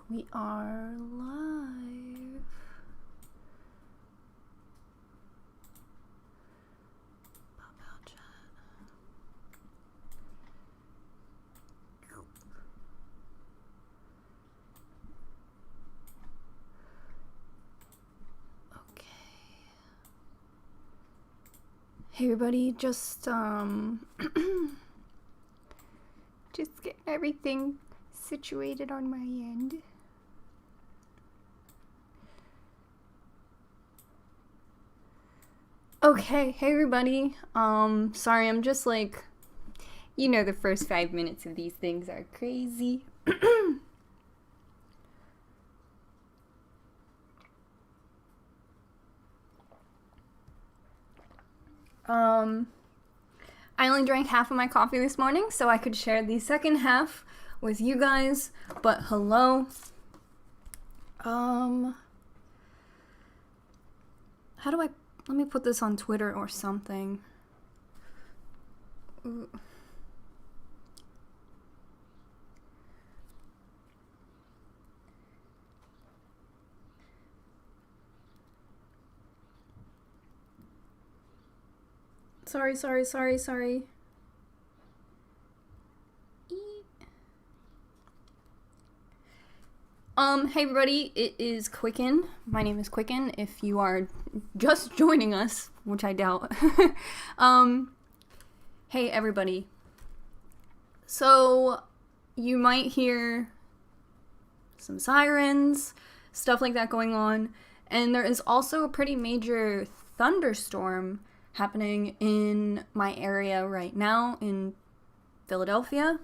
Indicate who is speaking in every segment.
Speaker 1: We are live. Pop out chat. Okay. Hey everybody, just get everything situated on my end. Okay, hey everybody. Sorry, I'm just like, the first 5 minutes of these things are crazy. I only drank half of my coffee this morning, so I could share the second half with you guys, but hello. Let me put this on Twitter or something. Ooh. Sorry. Hey everybody, it is Qcknd. My name is Qcknd, if you are just joining us, which I doubt. Hey everybody. So, you might hear some sirens, stuff like that going on, and there is also a pretty major thunderstorm happening in my area right now in Philadelphia.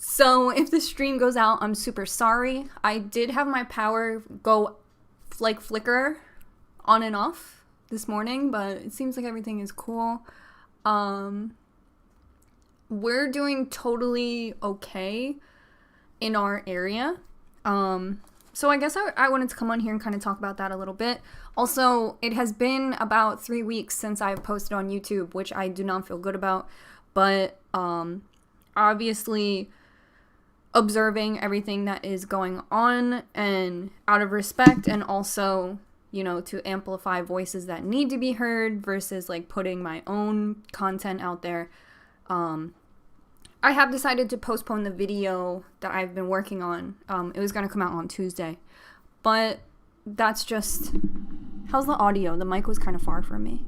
Speaker 1: So if the stream goes out, I'm super sorry. I did have my power go flicker on and off this morning, but it seems like everything is cool. We're doing totally okay in our area. So I guess I wanted to come on here and kind of talk about that a little bit. Also, it has been about 3 weeks since I've posted on YouTube, which I do not feel good about, but obviously observing everything that is going on and out of respect, and also, to amplify voices that need to be heard versus like putting my own content out there. I have decided to postpone the video that I've been working on. It was going to come out on Tuesday, but that's just... How's the audio? The mic was kind of far from me.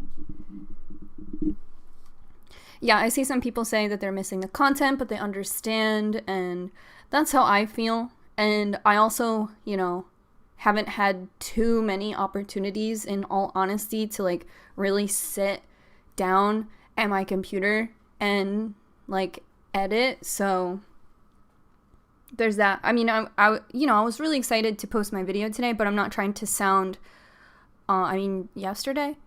Speaker 1: Yeah, I see some people say that they're missing the content, but they understand, and that's how I feel. And I also, haven't had too many opportunities, in all honesty, to like really sit down at my computer and like edit. So there's that. I mean, I was really excited to post my video today, but I'm not trying to sound, yesterday.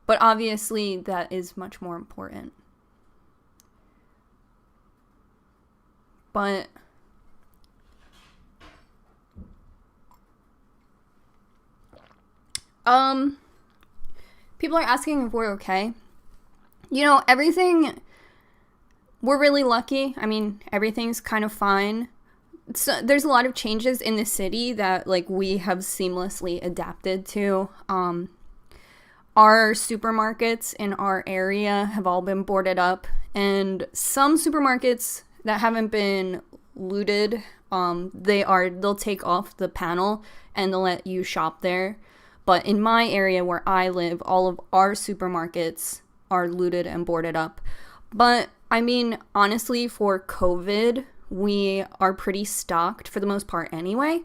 Speaker 1: But obviously that is much more important. But people are asking if we're okay. Everything, we're really lucky. I mean, everything's kind of fine. So there's a lot of changes in the city that like we have seamlessly adapted to. Our supermarkets in our area have all been boarded up, and some supermarkets that haven't been looted, they'll take off the panel and they'll let you shop there. But in my area where I live, all of our supermarkets are looted and boarded up. But I mean, honestly, for COVID, we are pretty stocked for the most part anyway.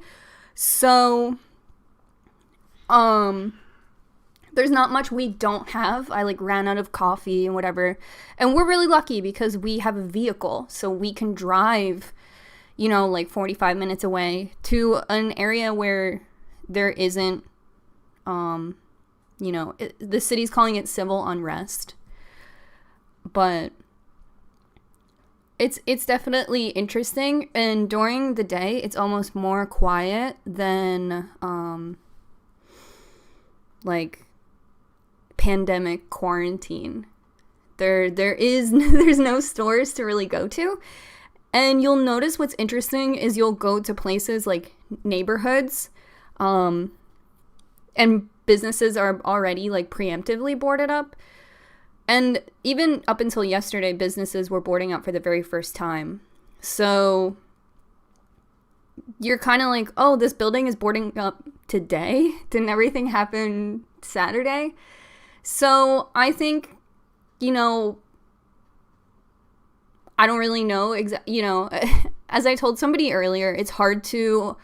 Speaker 1: So, there's not much we don't have. I like ran out of coffee and whatever. And we're really lucky because we have a vehicle. So we can drive, like 45 minutes away to an area where there isn't, the city's calling it civil unrest. But it's definitely interesting. And during the day, it's almost more quiet than, like pandemic quarantine. There's no stores to really go to, And you'll notice what's interesting is you'll go to places like neighborhoods, and businesses are already like preemptively boarded up. And even up until yesterday, businesses were boarding up for the very first time. So you're kind of like, oh, this building is boarding up today? Didn't everything happen Saturday? So I think, I don't really know as I told somebody earlier, it's hard to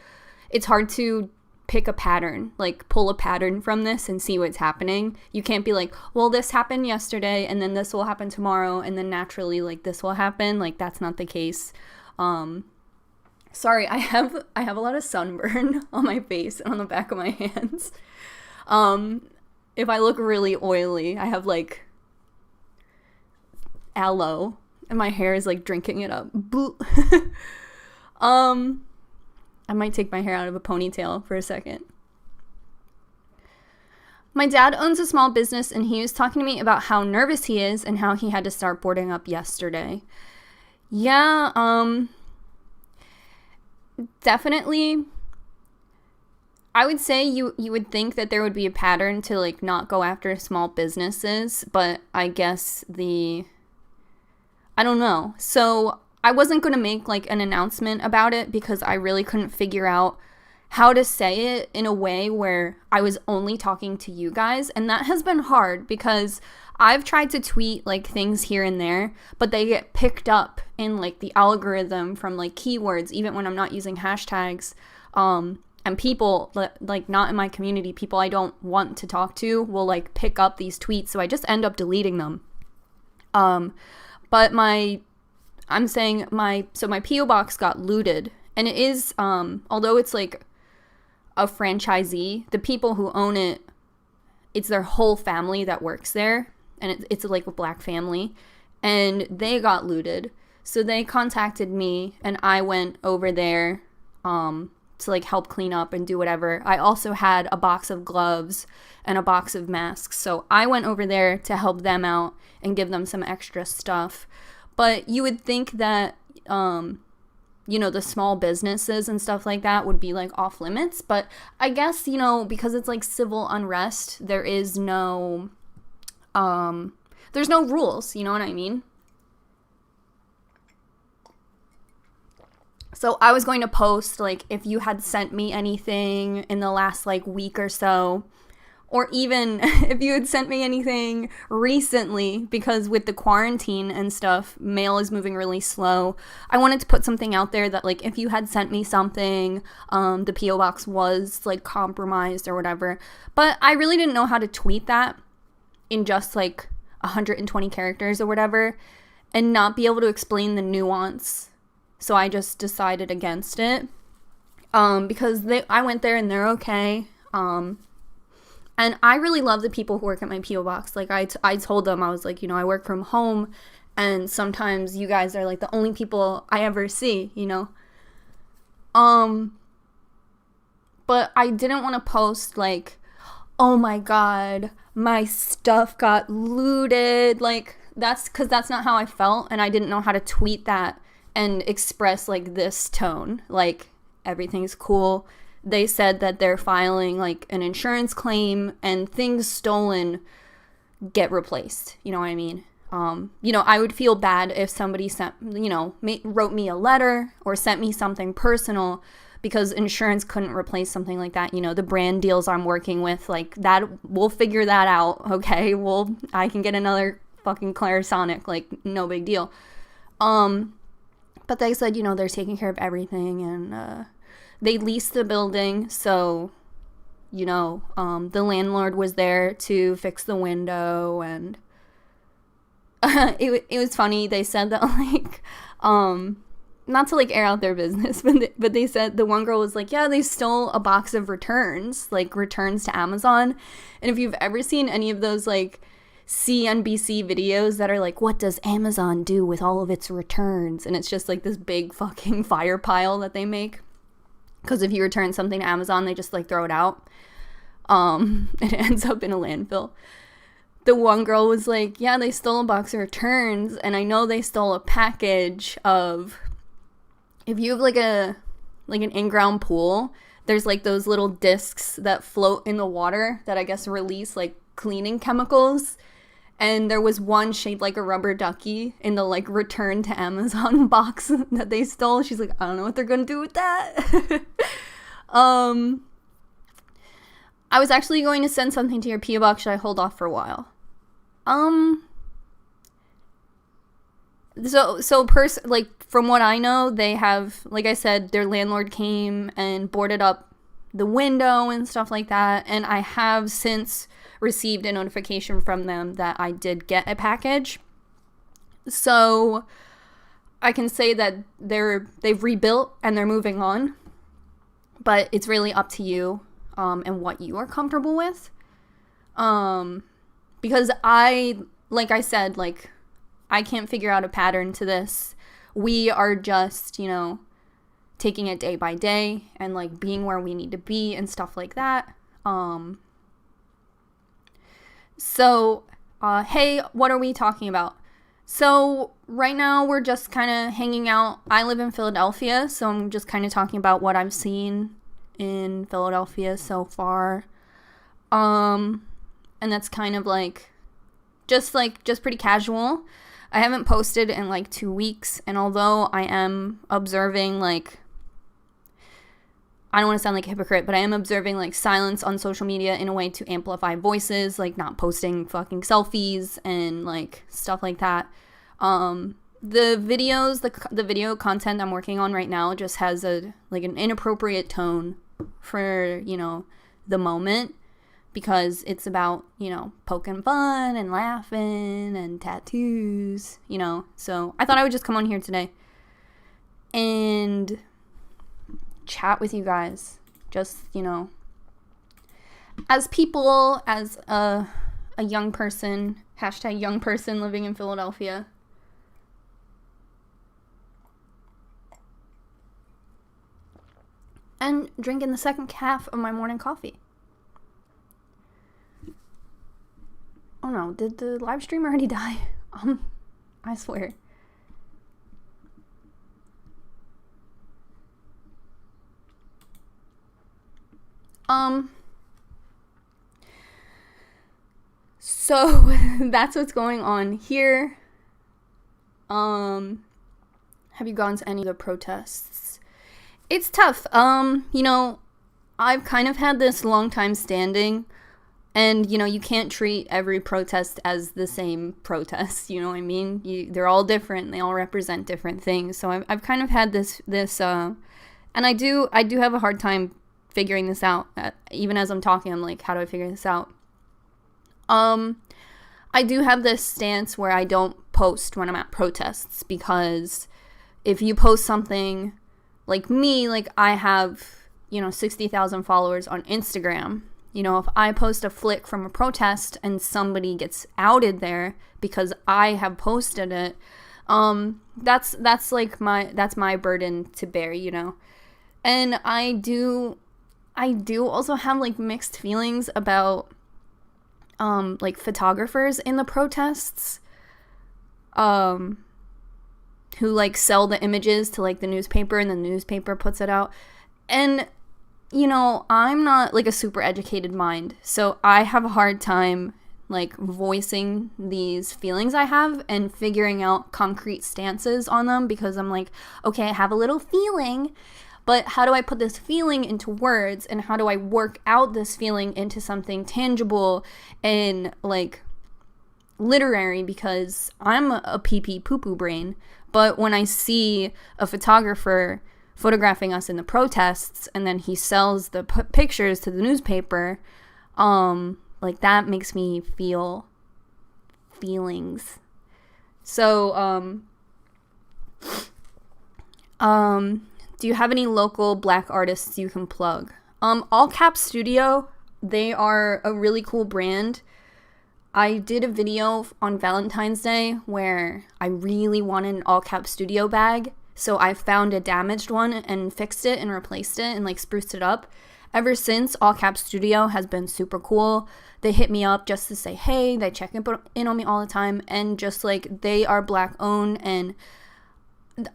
Speaker 1: pick a pattern, like pull a pattern from this and see what's happening. You can't be like, well, this happened yesterday and then this will happen tomorrow and then naturally like this will happen. Like that's not the case. Sorry, I have a lot of sunburn on my face and on the back of my hands. If I look really oily, I have like aloe and my hair is like drinking it up. I might take my hair out of a ponytail for a second. My dad owns a small business and he was talking to me about how nervous he is and how he had to start boarding up yesterday. Yeah, definitely. I would say you would think that there would be a pattern to like not go after small businesses, but I guess I don't know. So I wasn't going to make like an announcement about it because I really couldn't figure out how to say it in a way where I was only talking to you guys. And that has been hard because I've tried to tweet like things here and there, but they get picked up in like the algorithm from like keywords, even when I'm not using hashtags. And people like not in my community, people I don't want to talk to will like pick up these tweets. So I just end up deleting them. But my P.O. box got looted, and it is, although it's like a franchisee, the people who own it, it's their whole family that works there, and it's like a black family, and they got looted. So they contacted me, and I went over there, to like help clean up and do whatever. I also had a box of gloves and a box of masks, so I went over there to help them out and give them some extra stuff. But you would think that, the small businesses and stuff like that would be like off limits. But I guess, because it's like civil unrest, there is no, there's no rules. You know what I mean? So I was going to post like if you had sent me anything in the last like week or so, or even if you had sent me anything recently, because with the quarantine and stuff, mail is moving really slow. I wanted to put something out there that, like, if you had sent me something, the P.O. box was, like, compromised or whatever. But I really didn't know how to tweet that in just, like, 120 characters or whatever and not be able to explain the nuance. So I just decided against it because I went there and they're okay. And I really love the people who work at my P.O. box. Like, I told them, I was like, I work from home, and sometimes you guys are, like, the only people I ever see, But I didn't want to post, like, oh, my God, my stuff got looted. Like, because that's not how I felt, and I didn't know how to tweet that and express, like, this tone. Like, everything's cool. They said that they're filing like an insurance claim and things stolen get replaced. You know what I mean? I would feel bad if somebody wrote me a letter or sent me something personal because insurance couldn't replace something like that. The brand deals I'm working with, like that, we'll figure that out. Okay. I can get another fucking Clarisonic, like no big deal. But they said, they're taking care of everything and, they leased the building, so, the landlord was there to fix the window, and it was funny. They said that, like, not to, like, air out their business, but they said the one girl was like, yeah, they stole a box of returns, like, returns to Amazon, and if you've ever seen any of those, like, CNBC videos that are like, what does Amazon do with all of its returns? And it's just, like, this big fucking fire pile that they make. Because if you return something to Amazon, they just, like, throw it out. It ends up in a landfill. The one girl was like, yeah, they stole a box of returns, and I know they stole a package of if you have like an in-ground pool, there's like those little discs that float in the water that I guess release like cleaning chemicals. And there was one shaped like a rubber ducky in the like return to Amazon box that they stole. She's like, I don't know what they're gonna do with that. I was actually going to send something to your P.O. box. Should I hold off for a while? Like from what I know, they have, like I said, their landlord came and boarded up the window and stuff like that. And I have since received a notification from them that I did get a package. So I can say that they've rebuilt and they're moving on. But it's really up to you and what you are comfortable with. Because like I said, like, I can't figure out a pattern to this. We are just, taking it day by day and like being where we need to be and stuff like that. So, hey, what are we talking about? So right now we're just kind of hanging out. I live in Philadelphia, so I'm just kind of talking about what I've seen in Philadelphia so far. And that's kind of just pretty casual. I haven't posted in like 2 weeks, and although I am observing I don't want to sound like a hypocrite, but I am observing silence on social media in a way to amplify voices, like not posting fucking selfies and stuff like that. The videos, the video content I'm working on right now just has an inappropriate tone for, the moment, because it's about, poking fun and laughing and tattoos, so I thought I would just come on here today and chat with you guys, just, as people, as a young person, hashtag young person living in Philadelphia. And drinking the second half of my morning coffee. Oh no, did the live stream already die? I swear. So that's what's going on here. Have you gone to any of the protests? It's tough. I've kind of had this long time standing, and, you can't treat every protest as the same protest, you know what I mean? They're all different, they all represent different things, so I've kind of had this, and I do have a hard time figuring this out. Even as I'm talking, I'm like, how do I figure this out? I do have this stance where I don't post when I'm at protests, because if you post something like me, I have, 60,000 followers on Instagram. If I post a flick from a protest and somebody gets outed there because I have posted it, that's my burden to bear, And I do also have mixed feelings about photographers in the protests who sell the images to the newspaper, and the newspaper puts it out. And I'm not a super educated mind, so I have a hard time voicing these feelings I have and figuring out concrete stances on them, because I'm okay, I have a little feeling, but how do I put this feeling into words, and how do I work out this feeling into something tangible and literary, because I'm a pee-pee poo-poo brain. But when I see a photographer photographing us in the protests, and then he sells the pictures to the newspaper, that makes me feel feelings. So, do you have any local Black artists you can plug? All Cap Studio, they are a really cool brand. I did a video on Valentine's Day where I really wanted an All Cap Studio bag. So I found a damaged one and fixed it and replaced it and spruced it up. Ever since, All Cap Studio has been super cool. They hit me up just to say hey. They check in on me all the time, and just they are Black owned, and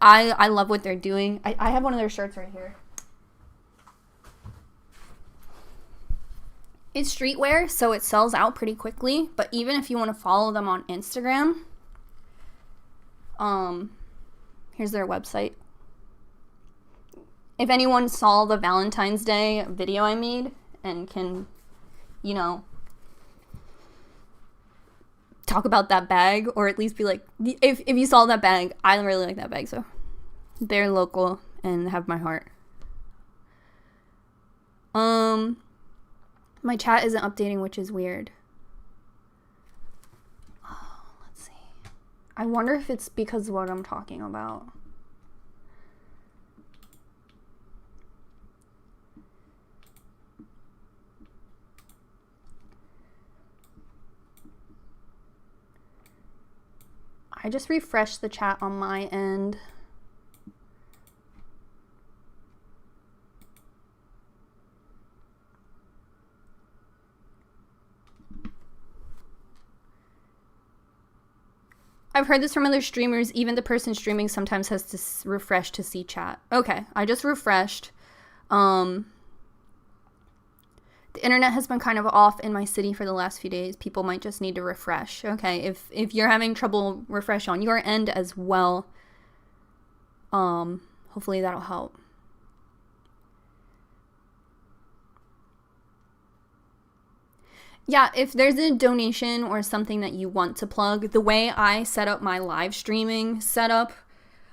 Speaker 1: I love what they're doing. I have one of their shirts right here. It's streetwear, so it sells out pretty quickly. But even if you want to follow them on Instagram, here's their website. If anyone saw the Valentine's Day video I made and can, you know, talk about that bag, or at least be like, if you saw that bag, I really like that bag, so they're local and have my heart. My chat isn't updating, which is weird. Oh, let's see. I wonder if it's because of what I'm talking about. I just refreshed the chat on my end. I've heard this from other streamers. Even the person streaming sometimes has to refresh to see chat. Okay, I just refreshed. The internet has been kind of off in my city for the last few days. People might just need to refresh. Okay, if you're having trouble refresh on your end as well, hopefully that'll help. Yeah, if there's a donation or something that you want to plug, the way I set up my live streaming setup,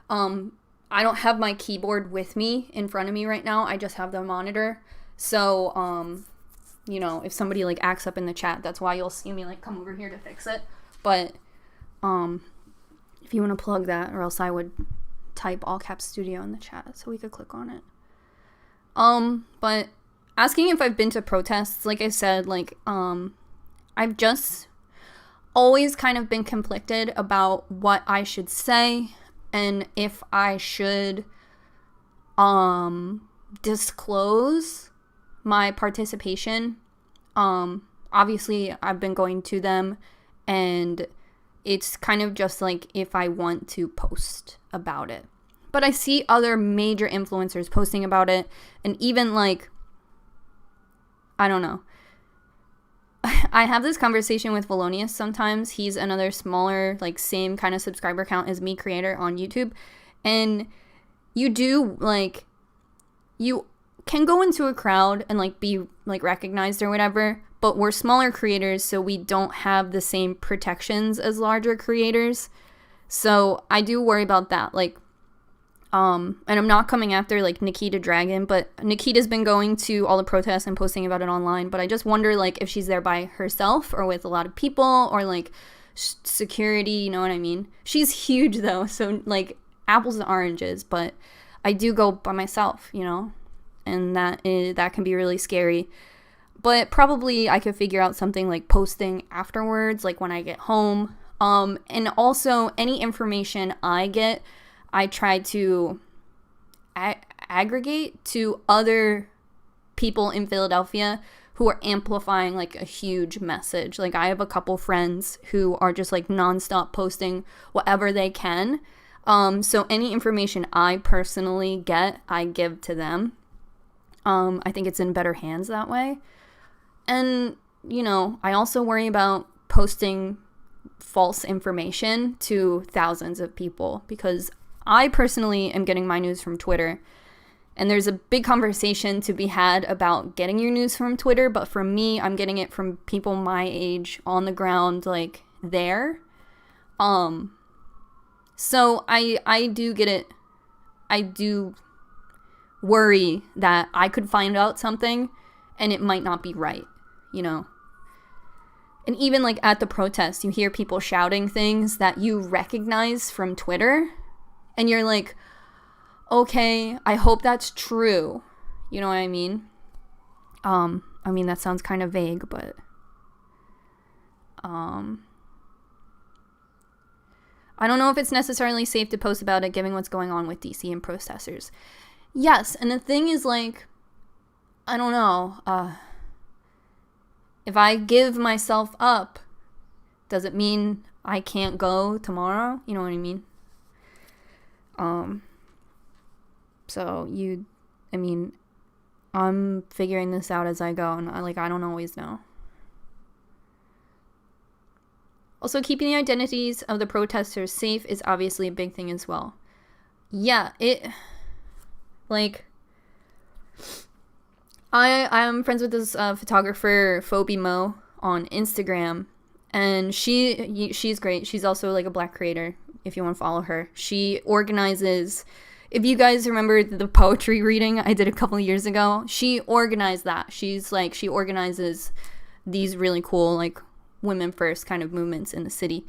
Speaker 1: I don't have my keyboard with me in front of me right now. I just have the monitor. So, you know, if somebody like acts up in the chat, that's why you'll see me like come over here to fix it. But if you want to plug that, or else I would type all caps studio in the chat so we could click on it. But asking if I've been to protests, like I said, like I've just always kind of been conflicted about what I should say and if I should disclose my participation. Obviously I've been going to them, and it's kind of just like if I want to post about it. But I see other major influencers posting about it, and even like, I don't know. I have this conversation with Valonius sometimes. He's another smaller, like same kind of subscriber count as me creator on YouTube. And you do like, you can go into a crowd and like be like recognized or whatever, but we're smaller creators, so we don't have the same protections as larger creators. So I do worry about that. Like, and I'm not coming after like Nikita Dragon, but Nikita's been going to all the protests and posting about it online. But I just wonder like if she's there by herself or with a lot of people or like security, you know what I mean? She's huge though, so like apples and oranges. But I do go by myself, you know, and that can be really scary. But probably I could figure out something like posting afterwards, like when I get home. And also any information I get, I try to aggregate to other people in Philadelphia who are amplifying like a huge message. Like I have a couple friends who are just like nonstop posting whatever they can. So any information I personally get, I give to them. I think it's in better hands that way. And, you know, I also worry about posting false information to thousands of people, because I personally am getting my news from Twitter, and there's a big conversation to be had about getting your news from Twitter, but for me, I'm getting it from people my age on the ground, like there. So I do get it. I do worry that I could find out something and it might not be right, you know? And even like at the protests, you hear people shouting things that you recognize from Twitter, and you're like, okay, I hope that's true. You know what I mean? I mean, that sounds kind of vague, but I don't know if it's necessarily safe to post about it given what's going on with DC and protesters. Yes, and the thing is, like, I don't know, if I give myself up, does it mean I can't go tomorrow? You know what I mean? So I'm figuring this out as I go, and I don't always know. Also, keeping the identities of the protesters safe is obviously a big thing as well. Yeah, I'm friends with this photographer, Phoebe Mo, on Instagram, and she's great. She's also like a Black creator, if you want to follow her. She organizes, if you guys remember the poetry reading I did a couple of years ago, she organized that. She organizes these really cool, like, women first kind of movements in the city.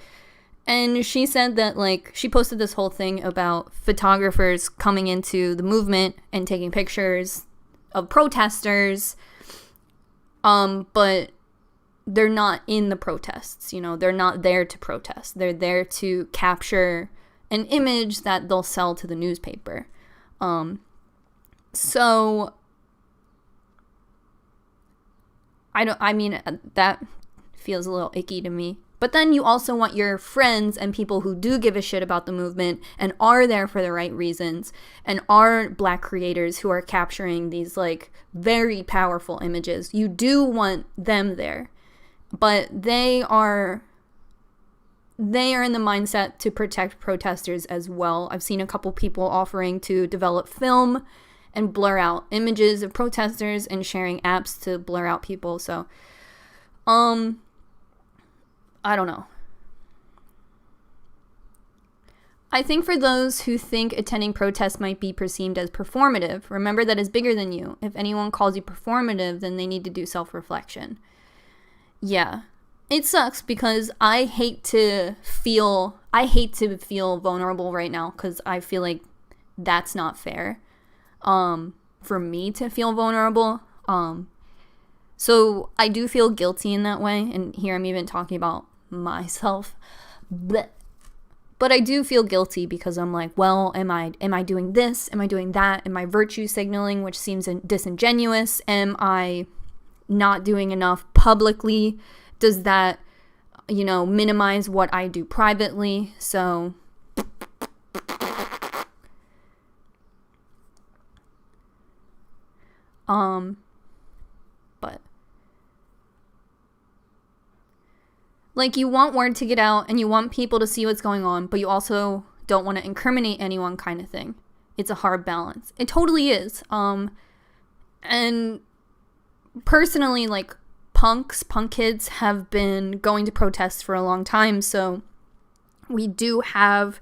Speaker 1: And she said that, she posted this whole thing about photographers coming into the movement and taking pictures of protesters, but they're not in the protests, they're not there to protest. They're there to capture an image that they'll sell to the newspaper. So that feels a little icky to me. But then you also want your friends and people who do give a shit about the movement and are there for the right reasons and are Black creators who are capturing these very powerful images. You do want them there, but they are in the mindset to protect protesters as well. I've seen a couple people offering to develop film and blur out images of protesters and sharing apps to blur out people. So, I don't know. I think for those who think attending protests might be perceived as performative, remember that it's bigger than you. If anyone calls you performative, then they need to do self-reflection. Yeah. It sucks because I hate to feel vulnerable right now because I feel like that's not fair. For me to feel vulnerable. So I do feel guilty in that way, and here I'm even talking about myself. Blech. But I do feel guilty because I'm like, well, am I doing this? Am I doing that? Am I virtue signaling, which seems disingenuous? Am I not doing enough publicly? Does that, minimize what I do privately? So but you want word to get out and you want people to see what's going on, but you also don't want to incriminate anyone, kind of thing. It's a hard balance. It totally is. And personally, punk kids have been going to protests for a long time, so we do have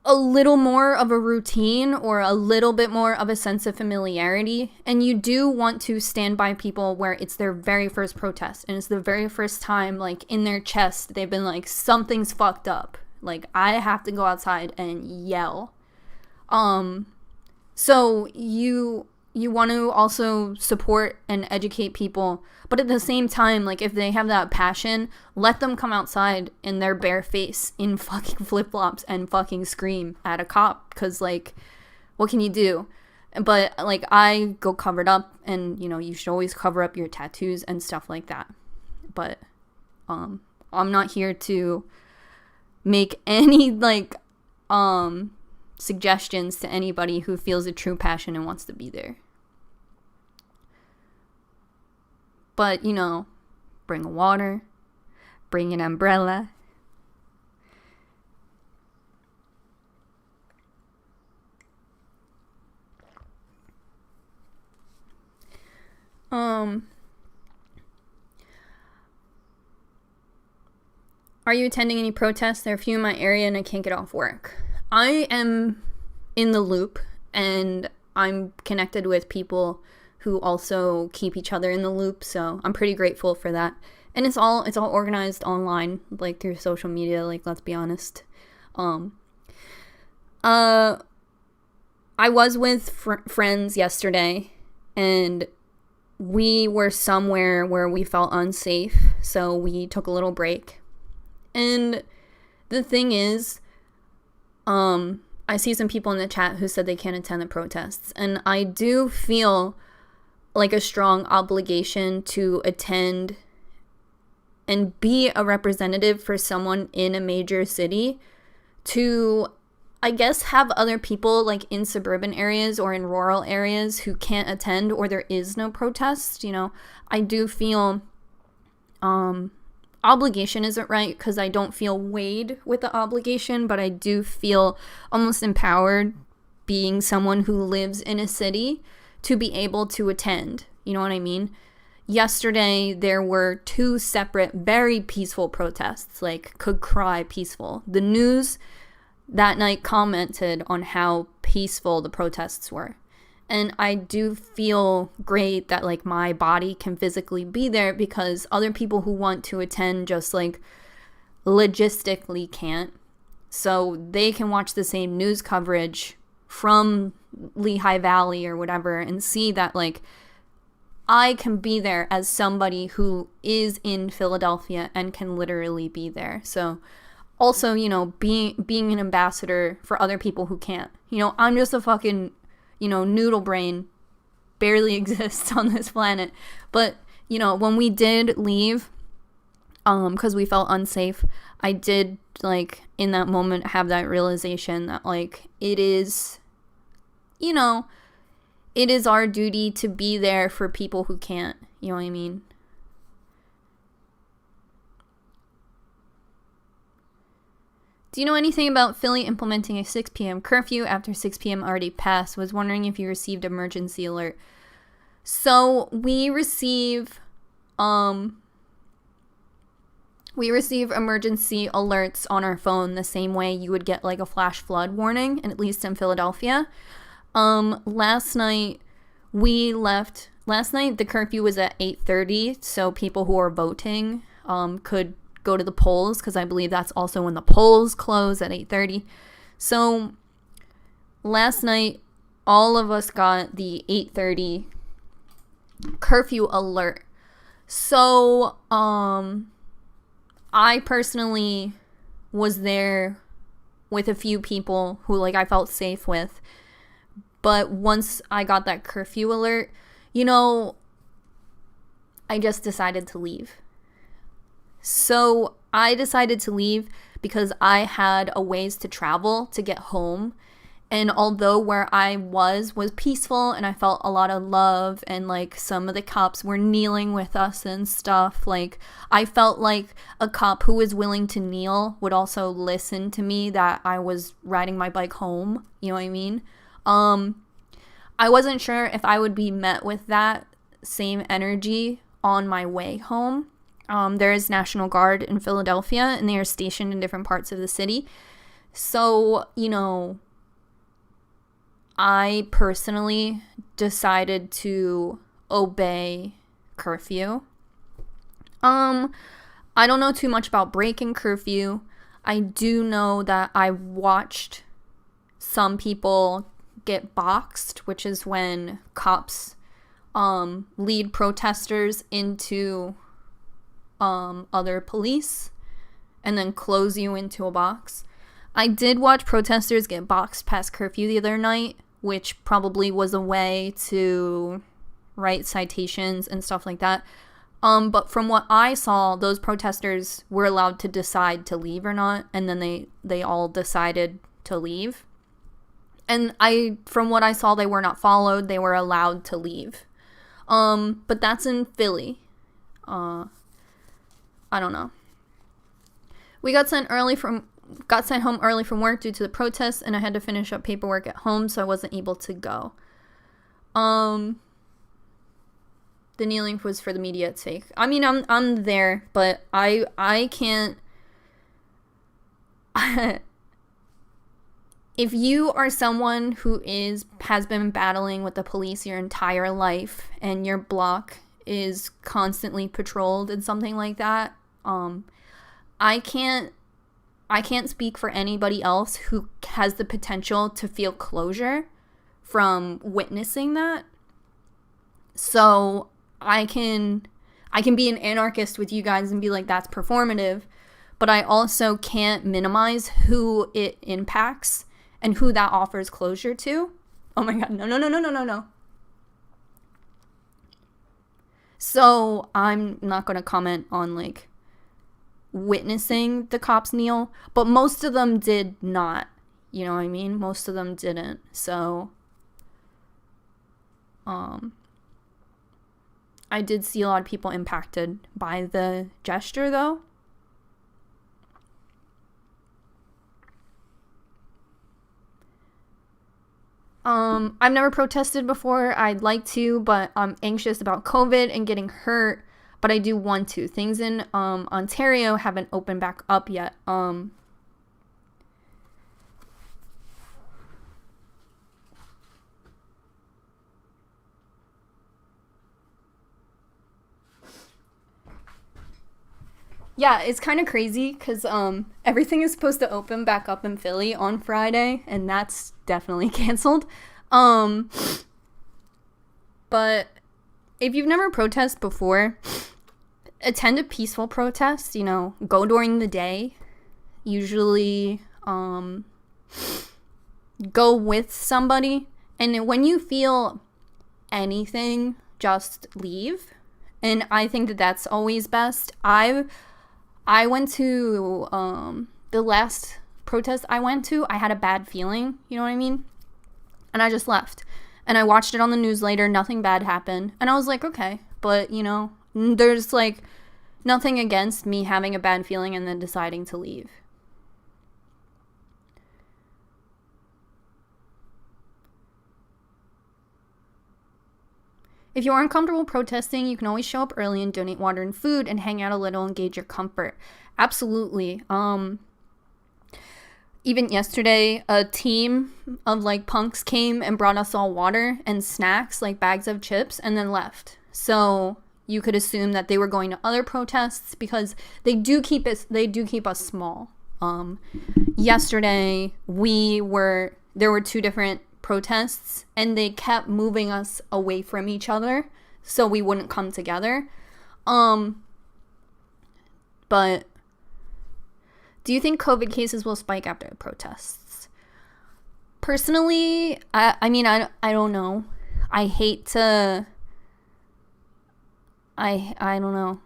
Speaker 1: a little more of a routine or a little bit more of a sense of familiarity, and you do want to stand by people where it's their very first protest and it's the very first time in their chest they've been something's fucked up, I have to go outside and yell. So you want to also support and educate people, but at the same time, if they have that passion, let them come outside in their bare face in fucking flip-flops and fucking scream at a cop, because what can you do? But I go covered up, and you should always cover up your tattoos and stuff like that. But I'm not here to make any suggestions to anybody who feels a true passion and wants to be there. But, bring a water, bring an umbrella. Are you attending any protests? There are a few in my area and I can't get off work. I am in the loop and I'm connected with people who also keep each other in the loop, so I'm pretty grateful for that. And it's all organized online, through social media, let's be honest. I was with friends yesterday, and we were somewhere where we felt unsafe, so we took a little break. And the thing is, I see some people in the chat who said they can't attend the protests, and I do feel a strong obligation to attend and be a representative for someone in a major city, to, I guess, have other people like in suburban areas or in rural areas who can't attend or there is no protest. I do feel obligation isn't right because I don't feel weighed with the obligation, but I do feel almost empowered being someone who lives in a city to be able to attend. You know what I mean? Yesterday, there were 2 separate, very peaceful protests, like could cry peaceful. The news that night commented on how peaceful the protests were. And I do feel great that like my body can physically be there because other people who want to attend just like logistically can't. So they can watch the same news coverage from Lehigh Valley or whatever and see that like I can be there as somebody who is in Philadelphia and can literally be there. So also, being an ambassador for other people who can't. I'm just a fucking, noodle brain, barely exists on this planet. But, when we did leave, because we felt unsafe, I did, like, in that moment have that realization that, like, it is our duty to be there for people who can't. You know what I mean? Do you know anything about Philly implementing a 6 p.m. curfew after 6 p.m. already passed? Was wondering if you received emergency alert. So we receive emergency alerts on our phone the same way you would get like a flash flood warning, and at least in Philadelphia. Last night the curfew was at 8:30, so people who are voting could go to the polls, because I believe that's also when the polls close at 8:30. So last night all of us got the 8:30 curfew alert. So I personally was there with a few people who like I felt safe with. But once I got that curfew alert, I just decided to leave. So I decided to leave because I had a ways to travel to get home. And although where I was peaceful and I felt a lot of love and like some of the cops were kneeling with us and stuff, like I felt like a cop who was willing to kneel would also listen to me that I was riding my bike home. You know what I mean? I wasn't sure if I would be met with that same energy on my way home. There is National Guard in Philadelphia, and they are stationed in different parts of the city. So, I personally decided to obey curfew. I don't know too much about breaking curfew. I do know that I watched some people get boxed, which is when cops lead protesters into other police and then close you into a box. I did watch protesters get boxed past curfew the other night, which probably was a way to write citations and stuff like that. But from what I saw, those protesters were allowed to decide to leave or not, and then they all decided to leave. And from what I saw, they were not followed. They were allowed to leave. But that's in Philly. I don't know. We got sent home early from work due to the protests, and I had to finish up paperwork at home, so I wasn't able to go. The kneeling was for the media. It's fake. I mean, I'm there, but I can't. If you are someone who has been battling with the police your entire life, and your block is constantly patrolled and something like that, I can't speak for anybody else who has the potential to feel closure from witnessing that. So I can be an anarchist with you guys and be like, that's performative, but I also can't minimize who it impacts and who that offers closure to. Oh my God, no. So I'm not going to comment on like witnessing the cops kneel, but most of them did not. You know what I mean? Most of them didn't. So, I did see a lot of people impacted by the gesture, though. I've never protested before. I'd like to, but I'm anxious about COVID and getting hurt, but I do want to. Things in Ontario haven't opened back up yet. Yeah, it's kind of crazy because everything is supposed to open back up in Philly on Friday, and that's definitely canceled. But if you've never protested before, attend a peaceful protest, you know, go during the day. Usually go with somebody, and when you feel anything, just leave. And I think that that's always best. I went to the last protest I went to, I had a bad feeling, you know what I mean? And I just left. And I watched it on the news later, nothing bad happened. And I was like, okay, but you know, there's like nothing against me having a bad feeling and then deciding to leave. If you're uncomfortable protesting, you can always show up early and donate water and food and hang out a little and gauge your comfort. Absolutely. Even yesterday, a team of like punks came and brought us all water and snacks, like bags of chips, and then left. So you could assume that they were going to other protests because they do keep us small. Yesterday there were two different protests and they kept moving us away from each other so we wouldn't come together. But do you think COVID cases will spike after the protests? Personally, I mean, I don't know. I don't know.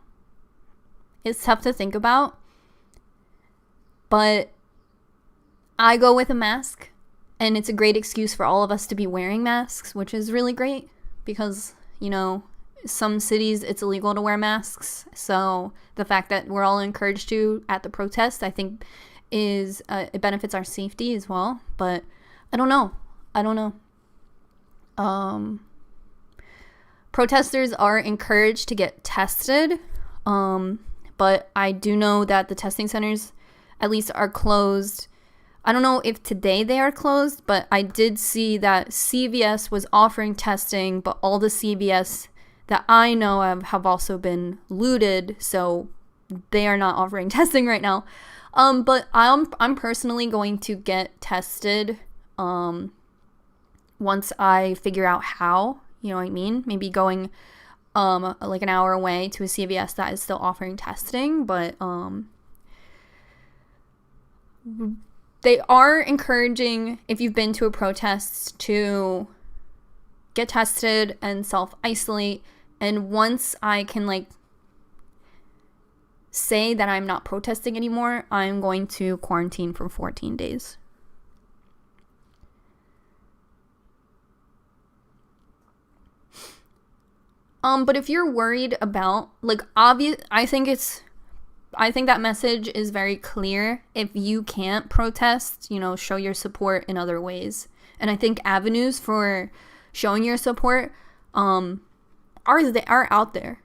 Speaker 1: It's tough to think about. But I go with a mask. And it's a great excuse for all of us to be wearing masks, which is really great because, you know, some cities it's illegal to wear masks. So the fact that we're all encouraged to at the protest, I think is it benefits our safety as well. But I don't know. Protesters are encouraged to get tested. But I do know that the testing centers at least are closed. I don't know if today they are closed, but I did see that CVS was offering testing, but all the CVS that I know of have also been looted, so they are not offering testing right now. But I'm personally going to get tested once I figure out how, you know what I mean? Maybe going like an hour away to a CVS that is still offering testing, but they are encouraging, if you've been to a protest, to get tested and self-isolate. And once I can, like, say that I'm not protesting anymore, I'm going to quarantine for 14 days. But if you're worried about, like, I think that message is very clear. If you can't protest, you know, show your support in other ways. And I think avenues for showing your support are out there.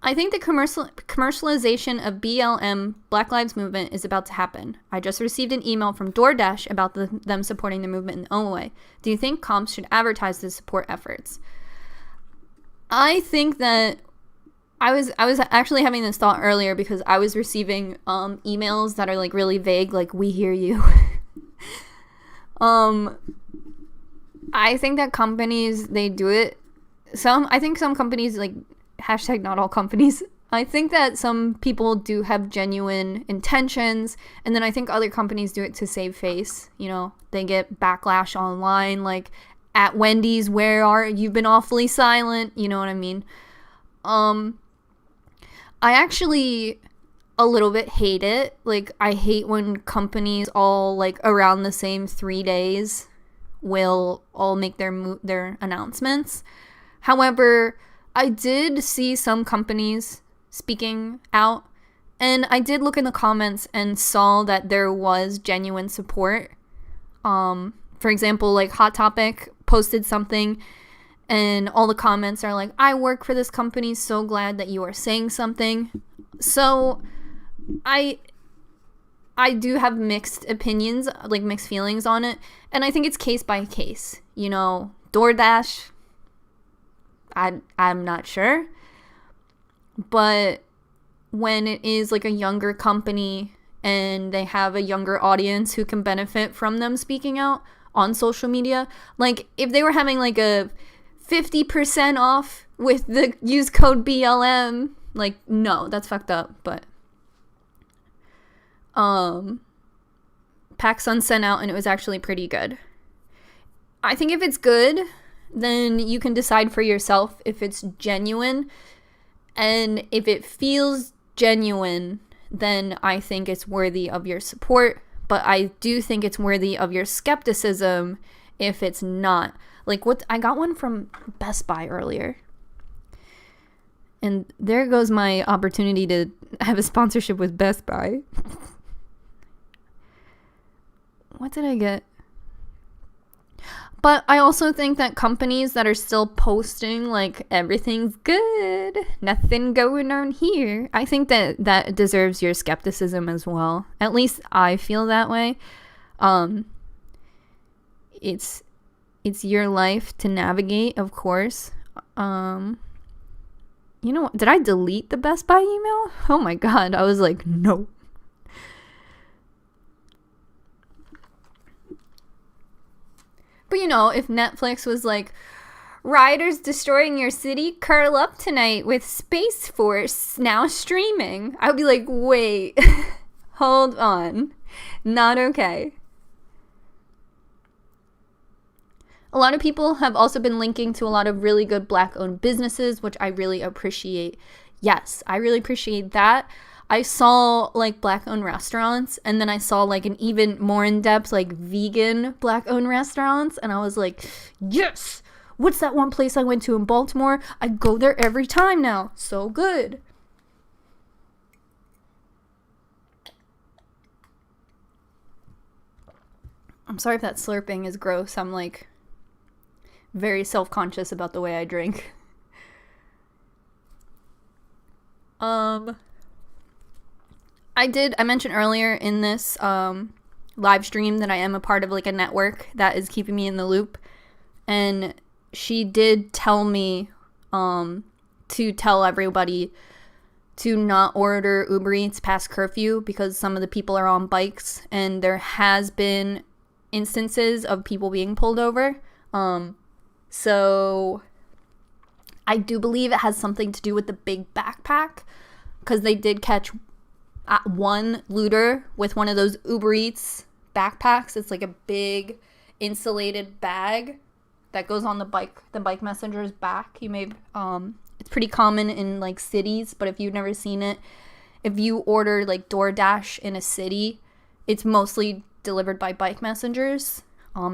Speaker 1: I think the commercialization of BLM, Black Lives Movement, is about to happen. I just received an email from DoorDash about them supporting the movement in their own way. Do you think comps should advertise the support efforts? I think that I was actually having this thought earlier because I was receiving emails that are like really vague, like "we hear you." I think that companies, they do it. I think some companies, like, hashtag not all companies, I think that some people do have genuine intentions, and then I think other companies do it to save face. You know, they get backlash online, like At Wendy's, where are you've been awfully silent, you know what I mean? I actually a little bit hate it. Like, I hate when companies all like around the same 3 days will all make their announcements. However, I did see some companies speaking out, and I did look in the comments and saw that there was genuine support. For example, like Hot Topic posted something, and all the comments are like, I work for this company, so glad that you are saying something. So I do have mixed opinions, like mixed feelings on it, and I think it's case by case. You know, DoorDash, I'm not sure, but when it is like a younger company and they have a younger audience who can benefit from them speaking out on social media, like if they were having like a 50% off with the use code BLM, like, no, that's fucked up. But PacSun sent out, and it was actually pretty good. I think if it's good, then you can decide for yourself if it's genuine, and if it feels genuine, then I think it's worthy of your support. But I do think it's worthy of your skepticism if it's not. Like, what I got one from Best Buy earlier, and there goes my opportunity to have a sponsorship with Best Buy. What did I get? But I also think that companies that are still posting like everything's good, nothing going on here, I think that deserves your skepticism as well. At least I feel that way. It's your life to navigate, of course. You know what? Did I delete the Best Buy email? Oh my god, I was like, no. But you know, if Netflix was like, rioters destroying your city, curl up tonight with Space Force now streaming, I would be like, wait, hold on, not okay. A lot of people have also been linking to a lot of really good Black-owned businesses, which I really appreciate. Yes, I really appreciate that. I saw like Black-owned restaurants, and then I saw like an even more in-depth like vegan Black-owned restaurants, and I was like, yes! What's that one place I went to in Baltimore? I go there every time now. So good. I'm sorry if that slurping is gross. I'm like very self-conscious about the way I drink. I mentioned earlier in this live stream that I am a part of like a network that is keeping me in the loop, and she did tell me to tell everybody to not order Uber Eats past curfew because some of the people are on bikes, and there has been instances of people being pulled over. So I do believe it has something to do with the big backpack, because they did catch one looter with one of those Uber Eats backpacks. It's like a big insulated bag that goes on the bike messenger's back. You may it's pretty common in like cities, but if you've never seen it, if you order like DoorDash in a city, it's mostly delivered by bike messengers.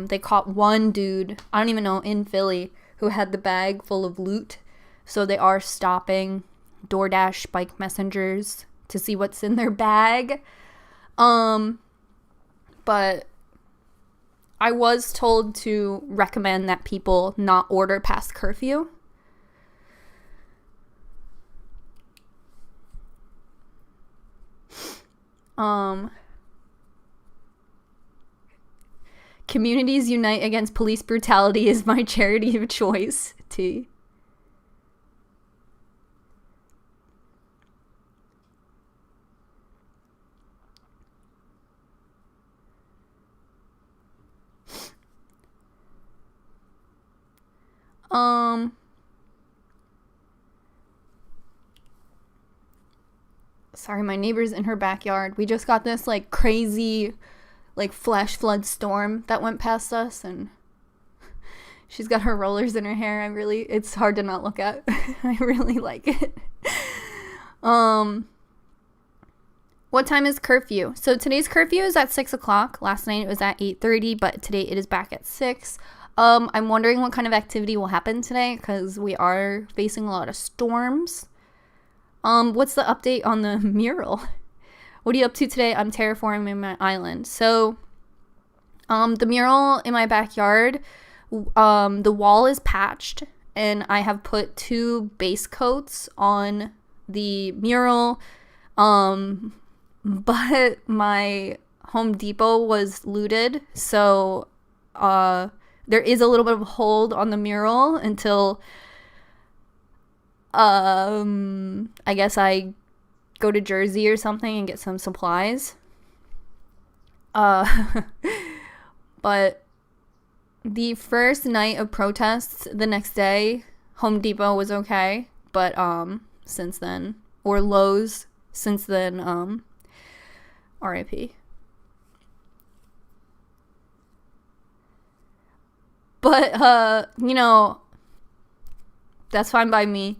Speaker 1: They caught one dude, I don't even know, in Philly, who had the bag full of loot. So they are stopping DoorDash bike messengers to see what's in their bag. But I was told to recommend that people not order past curfew. Communities Unite Against Police Brutality is my charity of choice. T. Sorry, my neighbor's in her backyard. We just got this like crazy like flash flood storm that went past us, and She's got her rollers in her hair. It's hard to not look at. I really like it. What time is curfew? So today's curfew is at 6 o'clock. Last night it was at 8:30, but today it is back at 6. I'm wondering what kind of activity will happen today because we are facing a lot of storms. What's the update on the mural? What are you up to today? I'm terraforming my island. So, the mural in my backyard, the wall is patched, and I have put 2 base coats on the mural. But my Home Depot was looted, so there is a little bit of a hold on the mural until I guess I go to Jersey or something and get some supplies. But the first night of protests, the next day, Home Depot was okay, but since then, or Lowe's since then, RIP. But that's fine by me.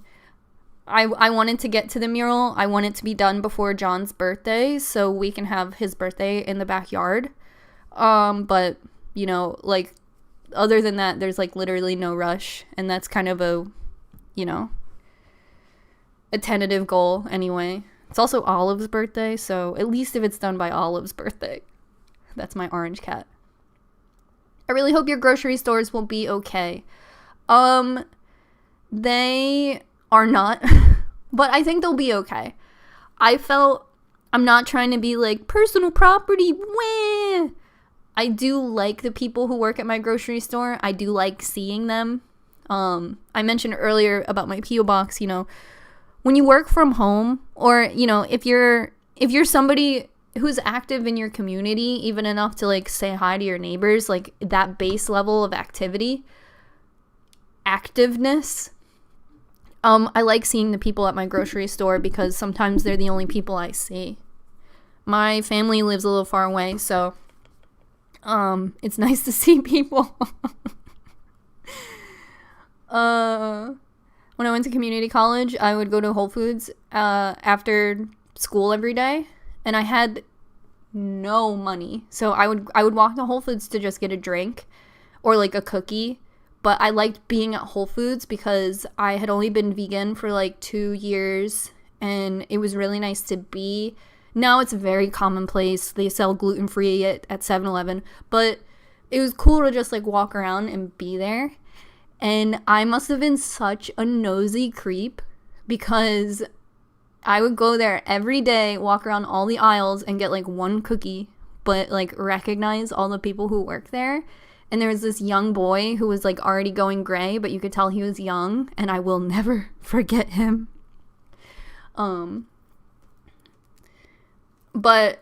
Speaker 1: I wanted to get to the mural. I want it to be done before John's birthday so we can have his birthday in the backyard. But, like, other than that, there's, like, literally no rush. And that's kind of a tentative goal anyway. It's also Olive's birthday, so at least if it's done by Olive's birthday. That's my orange cat. I really hope your grocery stores will be okay. They are not, but I think they'll be okay. I'm not trying to be like personal property. Wah! I do like the people who work at my grocery store. I do like seeing them. I mentioned earlier about my P.O. box, when you work from home, or, if you're somebody who's active in your community, even enough to, like, say hi to your neighbors, like, that base level of activeness, I like seeing the people at my grocery store because sometimes they're the only people I see. My family lives a little far away, so, it's nice to see people. When I went to community college, I would go to Whole Foods after school every day, and I had no money. So I would walk to Whole Foods to just get a drink or like a cookie, but I liked being at Whole Foods because I had only been vegan for like 2 years, and it was really nice to be. Now it's very commonplace. They sell gluten-free at 7-Eleven, but it was cool to just like walk around and be there. And I must have been such a nosy creep because I would go there every day, walk around all the aisles and get like one cookie, but like recognize all the people who work there. And there was this young boy who was like already going gray, but you could tell he was young, and I will never forget him. But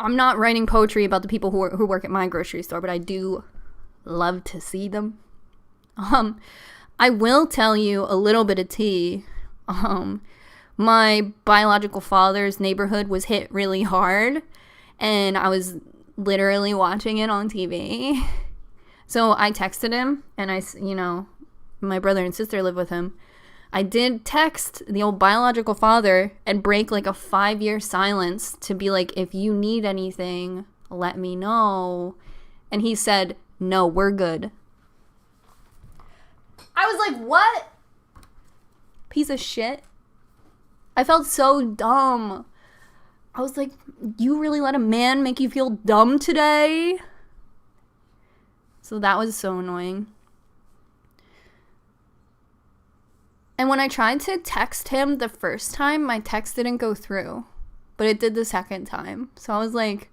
Speaker 1: I'm not writing poetry about the people who work at my grocery store, but I do love to see them. I will tell you a little bit of tea. My biological father's neighborhood was hit really hard, and I was literally watching it on TV. So I texted him, and my brother and sister live with him. I did text the old biological father and break like a 5-year silence to be like, if you need anything, let me know. And he said, no, we're good. I was like, what? Piece of shit. I felt so dumb. I was like, you really let a man make you feel dumb today? So that was so annoying. And when I tried to text him the first time, my text didn't go through. But it did the second time. So I was like,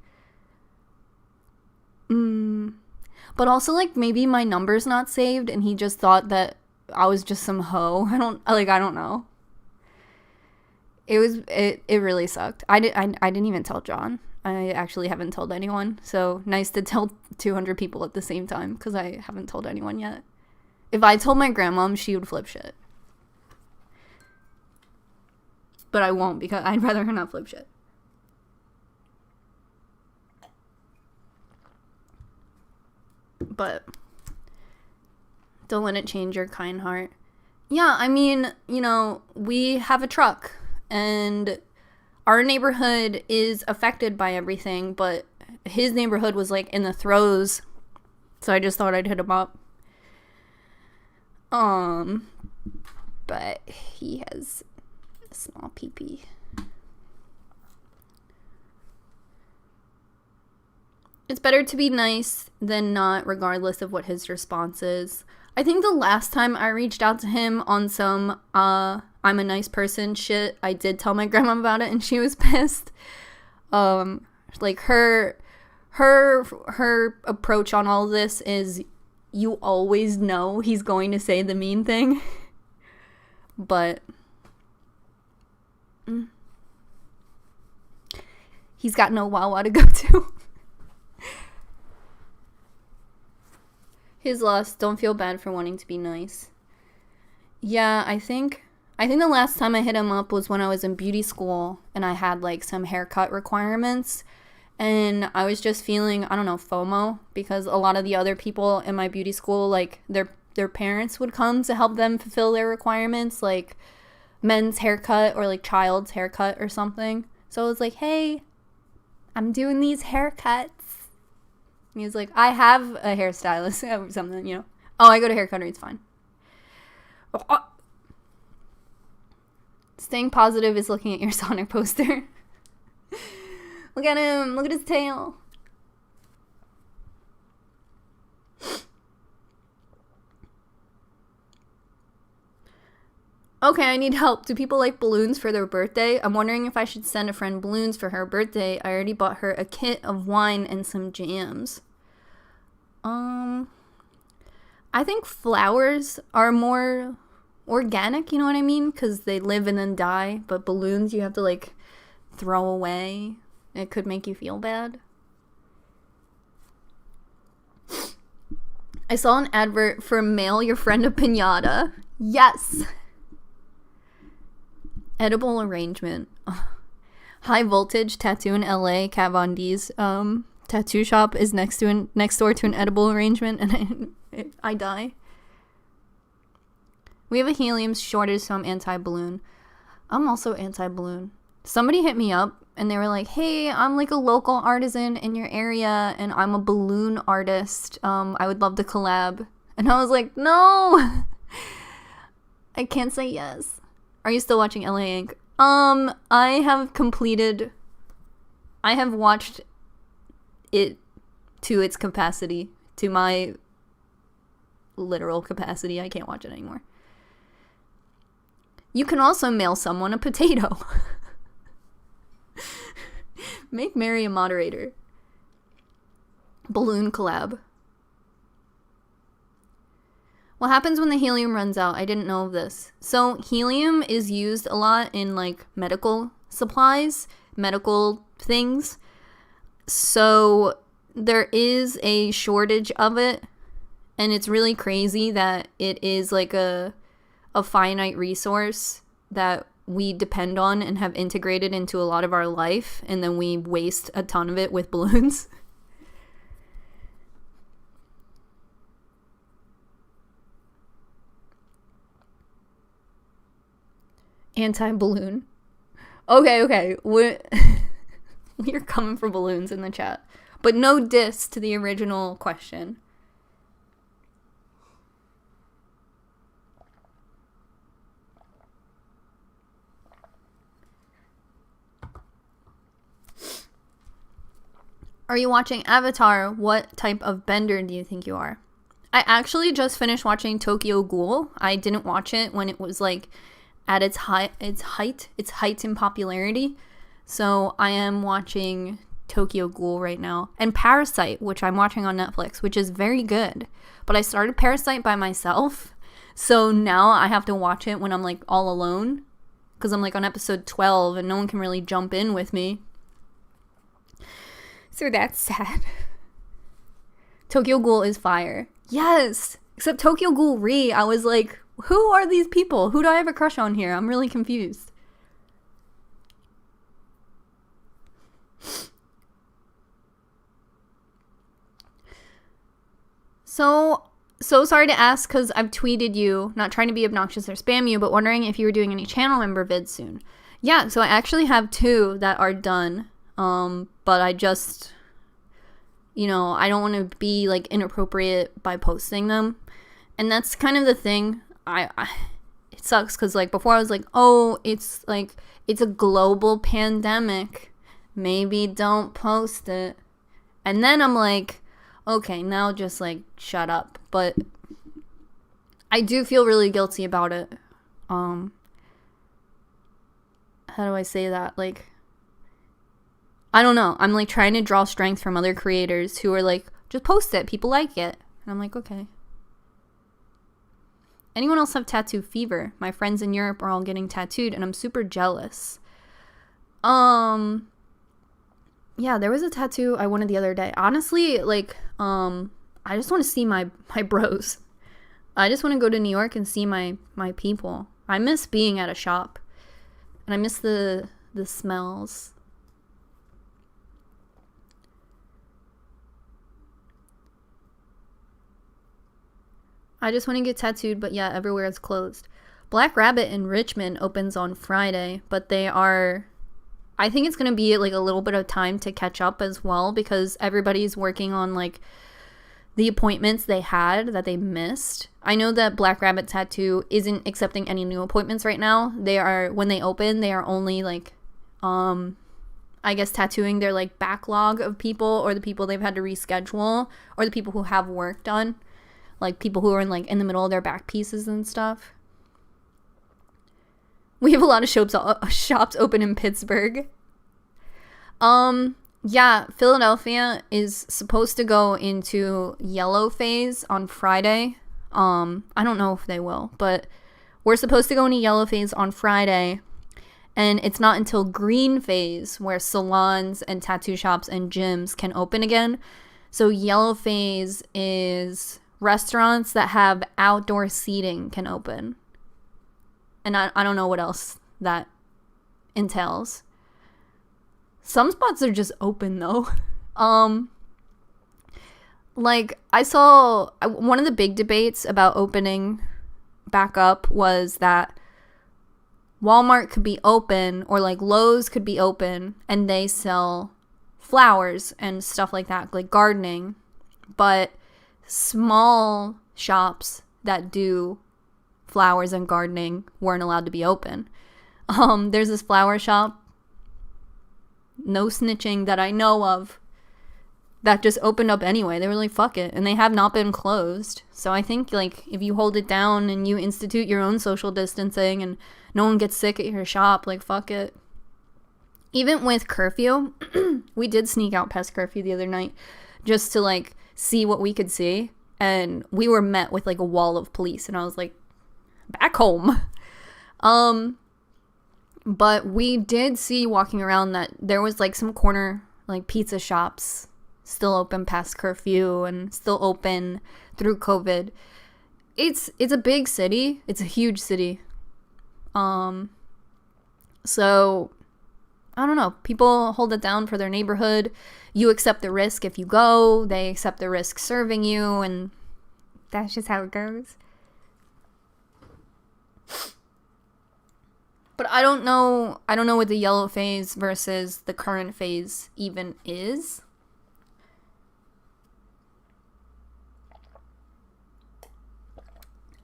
Speaker 1: But also, like, maybe my number's not saved and he just thought that I was just some hoe. I don't know. It really sucked. I didn't even tell John. I actually haven't told anyone. So nice to tell 200 people at the same time because I haven't told anyone yet. If I told my grandmom, she would flip shit. But I won't because I'd rather her not flip shit. But Don't let it change your kind heart. Yeah, I mean, we have a truck, and our neighborhood is affected by everything, but his neighborhood was, like, in the throes, so I just thought I'd hit him up. But he has a small pee-pee. It's better to be nice than not, regardless of what his response is. I think the last time I reached out to him on some I'm a nice person shit, I did tell my grandma about it and she was pissed. Like her approach on all this is, you always know he's going to say the mean thing. But he's got no Wawa to go to. His loss. Don't feel bad for wanting to be nice. Yeah, I think the last time I hit him up was when I was in beauty school and I had, like, some haircut requirements, and I was just feeling, I don't know, FOMO, because a lot of the other people in my beauty school, like, their parents would come to help them fulfill their requirements, like men's haircut or, like, child's haircut or something. So I was like, hey, I'm doing these haircuts. And he was like, I have a hairstylist or something, Oh, I go to Hair Cutter, it's fine. Staying positive is looking at your Sonic poster. Look at him. Look at his tail. Okay, I need help. Do people like balloons for their birthday? I'm wondering if I should send a friend balloons for her birthday. I already bought her a kit of wine and some jams. I think flowers are more organic, you know what I mean? Because they live and then die. But balloons you have to, like, throw away. It could make you feel bad. I saw an advert for mail your friend a piñata. Yes! Edible arrangement. High voltage tattoo in LA. Qcknd's tattoo shop is next door to an edible arrangement, and I die. We have a helium shortage, so I'm anti-balloon. I'm also anti-balloon. Somebody hit me up and they were like, hey, I'm like a local artisan in your area and I'm a balloon artist. I would love to collab. And I was like, no, I can't say yes. Are you still watching LA Inc? I have watched it to its capacity, to my literal capacity. I can't watch it anymore. You can also mail someone a potato. Make Mary a moderator. Balloon collab. What happens when the helium runs out? I didn't know of this. So helium is used a lot in, like, medical supplies, medical things. So there is a shortage of it, and it's really crazy that it is like a finite resource that we depend on and have integrated into a lot of our life, and then we waste a ton of it with balloons. Anti-balloon. Okay. We're coming for balloons in the chat. But no diss to the original question. Are you watching Avatar? What type of bender do you think you are? I actually just finished watching Tokyo Ghoul. I didn't watch it when it was, like, at its height in popularity. So I am watching Tokyo Ghoul right now. And Parasite, which I'm watching on Netflix, which is very good. But I started Parasite by myself. So now I have to watch it when I'm, like, all alone. Because I'm, like, on episode 12 and no one can really jump in with me. So that's sad. Tokyo Ghoul is fire. Yes! Except Tokyo Ghoul Re, I was like, who are these people? Who do I have a crush on here? I'm really confused. So, So sorry to ask because I've tweeted you, not trying to be obnoxious or spam you, but wondering if you were doing any channel member vids soon. Yeah, so I actually have 2 that are done, but I just, I don't want to be, like, inappropriate by posting them, and that's kind of the thing. It sucks because, like, before I was like, oh, it's a global pandemic, maybe don't post it, and then I'm like, okay, now just, like, shut up. But I do feel really guilty about it. How do I say that? Like, I don't know. I'm, like, trying to draw strength from other creators who are like, just post it. People like it. And I'm like, okay. Anyone else have tattoo fever? My friends in Europe are all getting tattooed, and I'm super jealous. Yeah, there was a tattoo I wanted the other day. Honestly, like, I just want to see my bros. I just want to go to New York and see my people. I miss being at a shop. And I miss the smells. I just want to get tattooed, but yeah, everywhere is closed. Black Rabbit in Richmond opens on Friday, but I think it's going to be like a little bit of time to catch up as well because everybody's working on like the appointments they had that they missed. I know that Black Rabbit Tattoo isn't accepting any new appointments right now. When they open, they are only like, I guess tattooing their like backlog of people or the people they've had to reschedule or the people who have work done. Like people who are in the middle of their back pieces and stuff. We have a lot of shops open in Pittsburgh. Yeah, Philadelphia is supposed to go into yellow phase on Friday. I don't know if they will, but we're supposed to go into yellow phase on Friday. And it's not until green phase where salons and tattoo shops and gyms can open again. So yellow phase is restaurants that have outdoor seating can open. And I don't know what else that entails. Some spots are just open though. Like I saw one of the big debates about opening back up was that Walmart could be open or like Lowe's could be open and they sell flowers and stuff like that, like gardening. But small shops that do flowers and gardening weren't allowed to be open. There's this flower shop, no snitching that I know of, that just opened up anyway. They were like, fuck it. And they have not been closed. So I think like if you hold it down and you institute your own social distancing and no one gets sick at your shop, like fuck it. Even with curfew, we did sneak out past curfew the other night just to like see what we could see. And we were met with like a wall of police. And I was like, back home. But we did see walking around that there was like some corner like pizza shops still open past curfew and still open through COVID. It's a big city. It's a huge city. So I don't know. People hold it down for their neighborhood. You accept the risk if you go. They accept the risk serving you, and that's just how it goes. But I don't know what the yellow phase versus the current phase even is.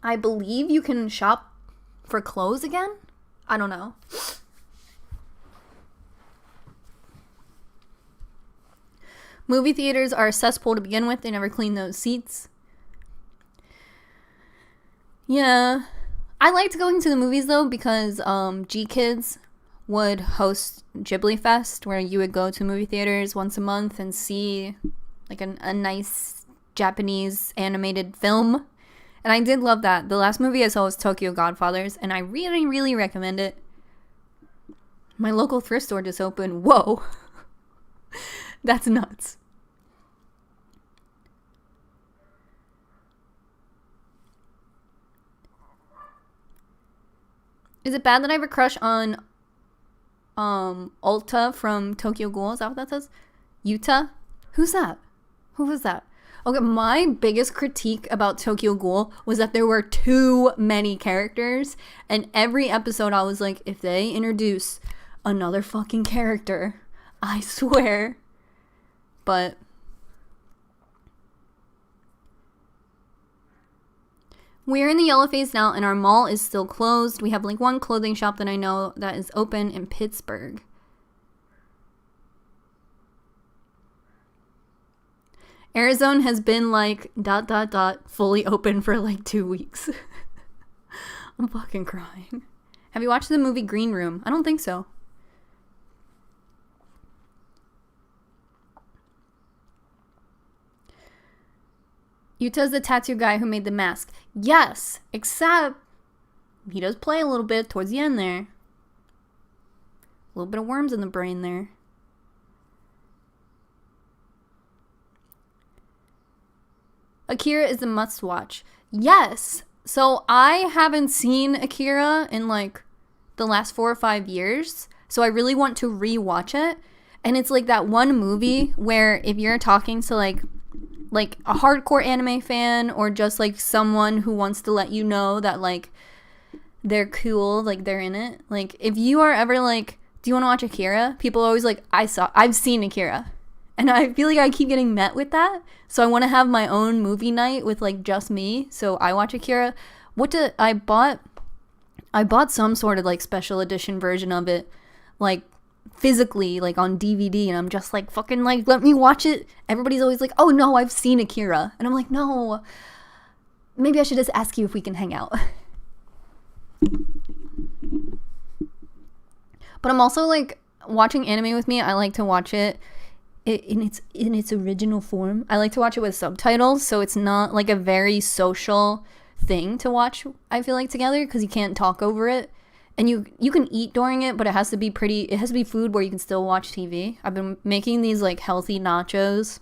Speaker 1: I believe you can shop for clothes again? I don't know. Movie theaters are a cesspool to begin with. They never clean those seats. Yeah. I liked going to the movies though because Qcknd would host Ghibli Fest where you would go to movie theaters once a month and see like a nice Japanese animated film. And I did love that. The last movie I saw was Tokyo Godfathers, and I really, really recommend it. My local thrift store just opened. Whoa. That's nuts. Is it bad that I have a crush on Ulta from Tokyo Ghoul? Is that what that says? Yuta? Who's that? Who was that? Okay, my biggest critique about Tokyo Ghoul was that there were too many characters, and every episode I was like, if they introduce another fucking character, I swear. But we're in the yellow phase now, and our mall is still closed. We have like one clothing shop that I know that is open in Pittsburgh. Arizona has been like ... fully open for like 2 weeks. I'm fucking crying. Have you watched the movie Green Room? I don't think so. Yuta's the tattoo guy who made the mask. Yes, except he does play a little bit towards the end there. A little bit of worms in the brain there. Akira is a must watch. Yes. So I haven't seen Akira in like the last 4 or 5 years. So I really want to rewatch it. And it's like that one movie where if you're talking to like a hardcore anime fan or just like someone who wants to let you know that like they're cool, like they're in it. Like if you are ever like, do you want to watch Akira? People are always like, I've seen Akira. And I feel like I keep getting met with that. So I want to have my own movie night with like just me. So I watch Akira. I bought some sort of like special edition version of it, like physically, like on DVD. And I'm just like, fucking like, let me watch it. Everybody's always like, oh no, I've seen Akira. And I'm like, no, maybe I should just ask you if we can hang out. But I'm also like, watching anime with me, I like to watch it in its original form. I like to watch it with subtitles, so it's not like a very social thing to watch, I feel like, together, because you can't talk over it. And you can eat during it, but it has to be food where you can still watch TV. I've been making these like healthy nachos,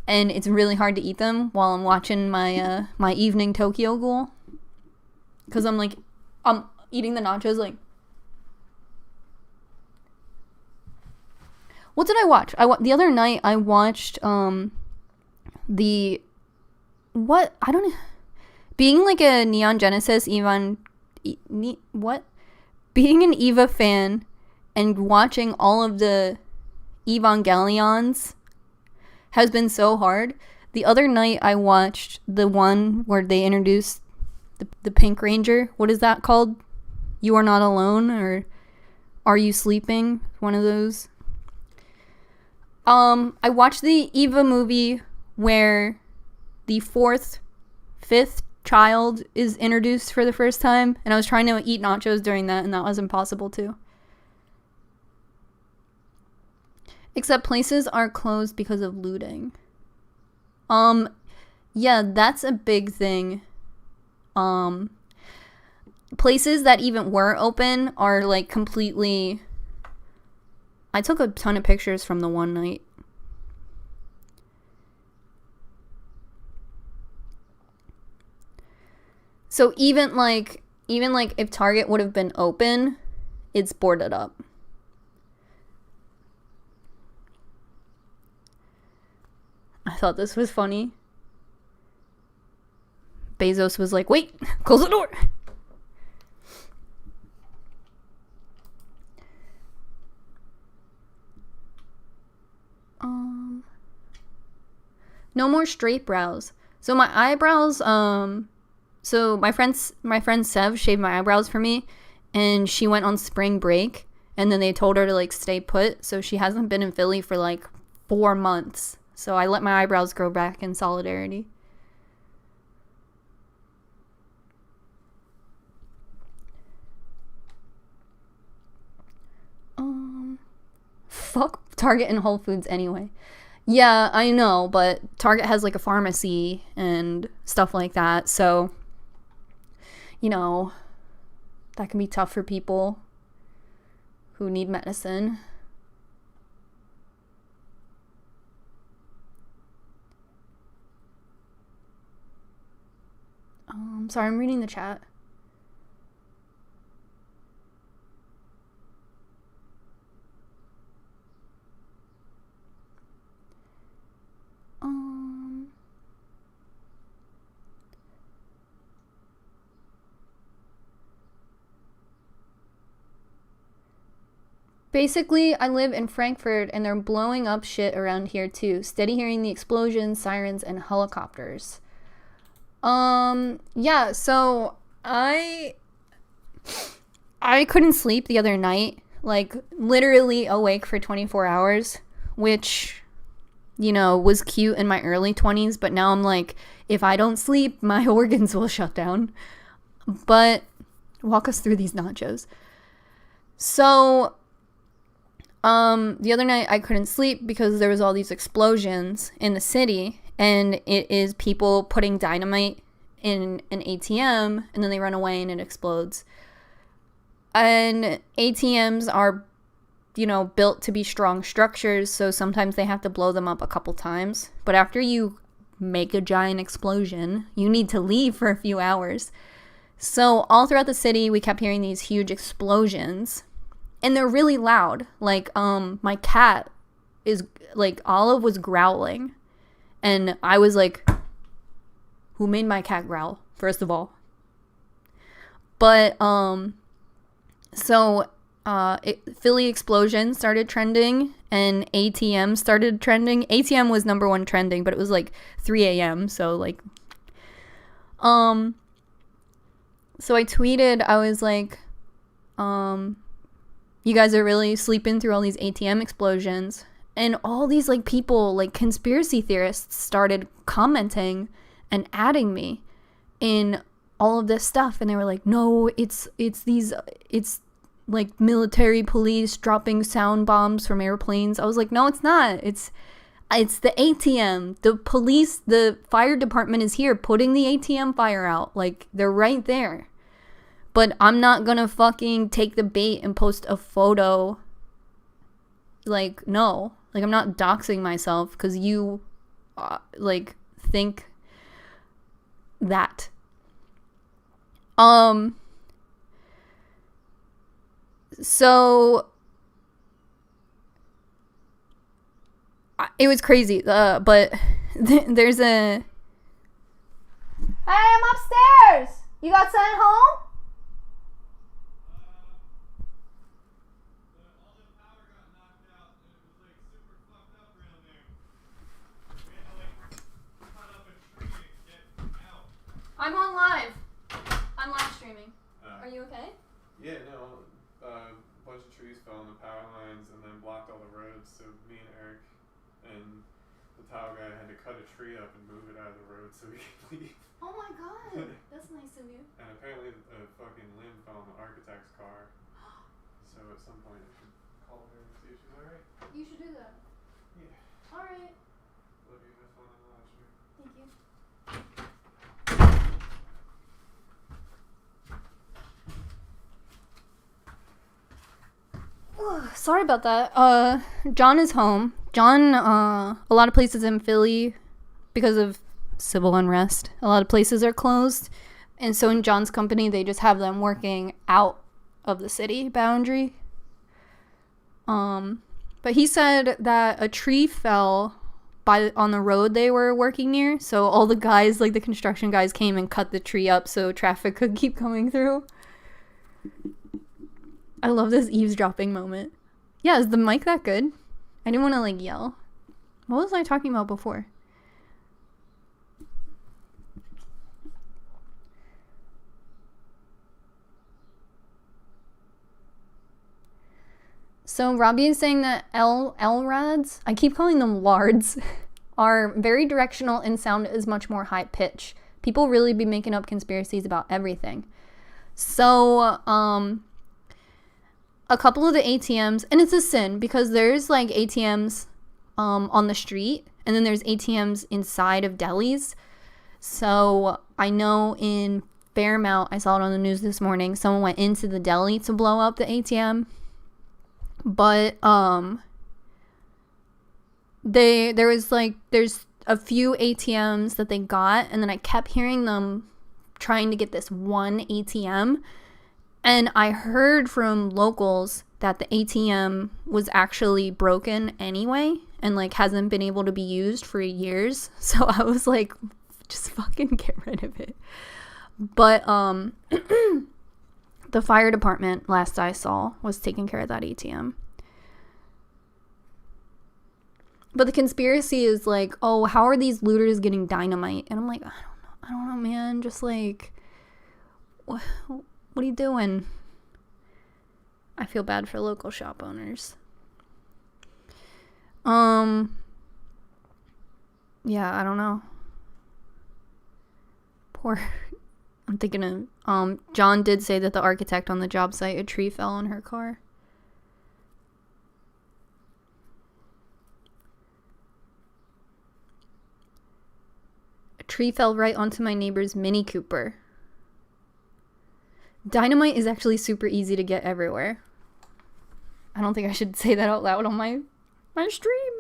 Speaker 1: and it's really hard to eat them while I'm watching my my evening Tokyo Ghoul, because I'm eating the nachos like. What did I watch? The other night I watched Being like a Neon Genesis Being an Eva fan and watching all of the Evangelions has been so hard. The other night I watched the one where they introduced the Pink Ranger. What is that called? You Are Not Alone, or Are You Sleeping? One of those. I watched the Eva movie where the fifth child is introduced for the first time, and I was trying to eat nachos during that, and that was impossible too. Except places are closed because of looting. Yeah, that's a big thing. Places that even were open are like completely. I took a ton of pictures from the one night. So even like if Target would have been open, it's boarded up. I thought this was funny. Bezos was like, "Wait, close the door." No more straight brows. So my eyebrows, so my friend Sev shaved my eyebrows for me, and she went on spring break, and then they told her to like stay put, so she hasn't been in Philly for like 4 months. So I let my eyebrows grow back in solidarity. Fuck Target and Whole Foods anyway. Yeah, I know, but Target has like a pharmacy and stuff like that, so you know, that can be tough for people who need medicine. Sorry, I'm reading the chat. Basically, I live in Frankfurt and they're blowing up shit around here too. Steady hearing the explosions, sirens, and helicopters. Yeah, so I couldn't sleep the other night. Like, literally awake for 24 hours, which, you know, was cute in my early 20s, but now I'm like, if I don't sleep, my organs will shut down. But walk us through these nachos. So, the other night I couldn't sleep because there was all these explosions in the city, and it is people putting dynamite in an ATM, and then they run away and it explodes. And ATMs are, you know, built to be strong structures, so sometimes they have to blow them up a couple times. But after you make a giant explosion, you need to leave for a few hours. So all throughout the city, we kept hearing these huge explosions. And they're really loud. Like, my cat is, like, Olive was growling. And I was like, who made my cat growl, first of all? But, Philly explosion started trending, and ATM started trending. ATM was number one trending, but it was like 3 a.m. So like, so I tweeted, I was like, you guys are really sleeping through all these ATM explosions. And all these like people, like conspiracy theorists, started commenting and adding me in all of this stuff. And they were like, no, it's like military police dropping sound bombs from airplanes. I was like, no, it's not. It's the ATM. The police, the fire department is here putting the ATM fire out. Like, they're right there. But I'm not gonna fucking take the bait and post a photo. Like, no. Like, I'm not doxing myself because you, like, think that. So, it was crazy, but there's a... Hey, I'm upstairs! You got sent home? I'm on live. I'm live streaming. Are you okay?
Speaker 2: Yeah, no. A bunch of trees fell on the power lines and then blocked all the roads. So me and Eric and the tile guy had to cut a tree up and move it out of the road so we could leave.
Speaker 1: Oh my god. That's nice of you.
Speaker 2: And apparently a fucking limb fell on the architect's car. So at some point I should call her and see if she's alright.
Speaker 1: You should do that.
Speaker 2: Yeah.
Speaker 1: Alright.
Speaker 2: Love you. Have fun on the live stream.
Speaker 1: Thank you. Sorry about that. John is home. John, a lot of places in Philly, because of civil unrest, a lot of places are closed. And so in John's company, they just have them working out of the city boundary. But he said that a tree fell on the road they were working near. So all the guys, like the construction guys, came and cut the tree up so traffic could keep coming through. I love this eavesdropping moment. Yeah, is the mic that good? I didn't want to, like, yell. What was I talking about before? So Robbie is saying that LRADs, I keep calling them LARDs, are very directional and sound is much more high pitch. People really be making up conspiracies about everything. So, a couple of the ATMs, and it's a sin because there's like ATMs on the street, and then there's ATMs inside of delis. So I know in Fairmount, I saw it on the news this morning, someone went into the deli to blow up the ATM. But there's a few ATMs that they got, and then I kept hearing them trying to get this one ATM. And I heard from locals that the ATM was actually broken anyway and like hasn't been able to be used for years. So I was like, just fucking get rid of it. But the fire department, last I saw, was taking care of that ATM. But the conspiracy is like, oh, how are these looters getting dynamite? And I'm like, I don't know, man. Just like, what are you doing? I feel bad for local shop owners. Yeah, I don't know. Poor. I'm thinking of, John did say that the architect on the job site, a tree fell on her car. A tree fell right onto my neighbor's Mini Cooper. Dynamite is actually super easy to get everywhere. I don't think I should say that out loud on my stream.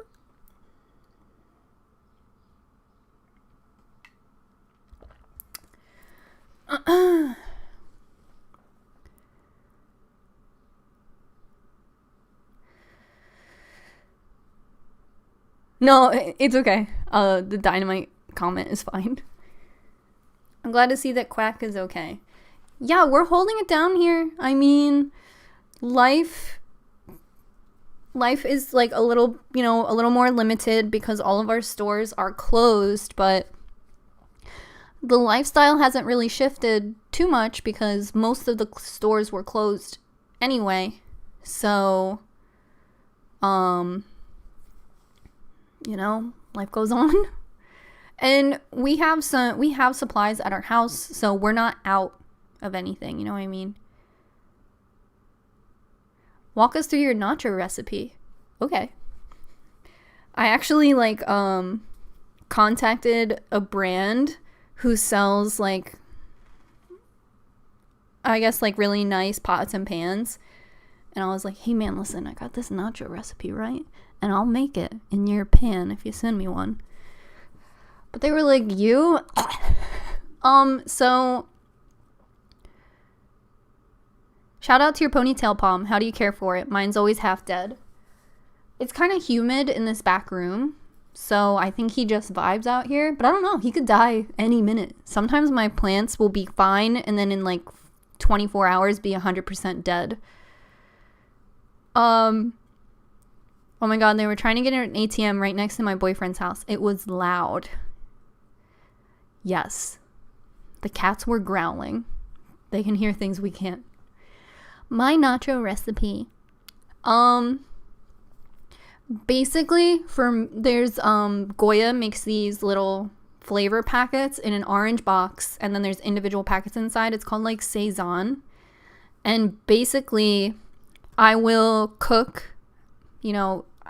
Speaker 1: No, it's okay. The dynamite comment is fine. I'm glad to see that Quack is okay. Yeah, we're holding it down here. I mean, life is like a little more limited because all of our stores are closed, but the lifestyle hasn't really shifted too much because most of the stores were closed anyway. So, life goes on. And we have supplies at our house, so we're not out of anything, you know what I mean? Walk us through your nacho recipe. Okay. I actually contacted a brand who sells really nice pots and pans. And I was like, hey man, listen, I got this nacho recipe, right? And I'll make it in your pan if you send me one. But they were like, you? So shout out to your ponytail palm. How do you care for it? Mine's always half dead. It's kind of humid in this back room, so I think he just vibes out here. But I don't know. He could die any minute. Sometimes my plants will be fine and then in 24 hours be 100% dead. Oh my god, they were trying to get an ATM right next to my boyfriend's house. It was loud. Yes. The cats were growling. They can hear things we can't. My nacho recipe. Basically, there's Goya makes these little flavor packets in an orange box, and then there's individual packets inside. It's called Saison. And basically, I will cook,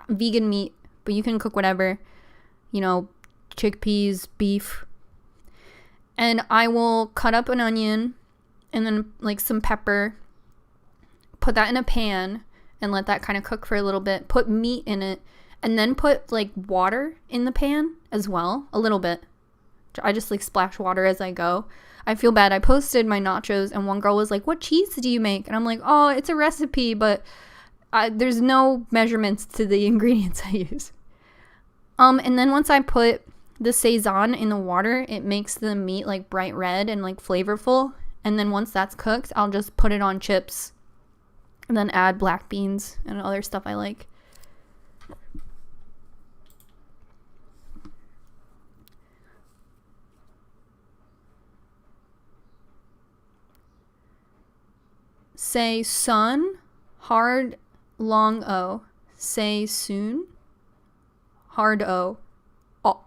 Speaker 1: vegan meat, but you can cook whatever, chickpeas, beef. And I will cut up an onion and then some pepper, put that in a pan and let that kind of cook for a little bit, put meat in it, and then put water in the pan as well, a little bit. I just splash water as I go. I feel bad. I posted my nachos and one girl was like, what cheese do you make? And I'm like, oh, it's a recipe, but there's no measurements to the ingredients I use. And then once I put the Saison in the water, it makes the meat bright red and flavorful. And then once that's cooked, I'll just put it on chips and then add black beans and other stuff I like. Say sun, hard, long O. Say soon, hard O. Oh.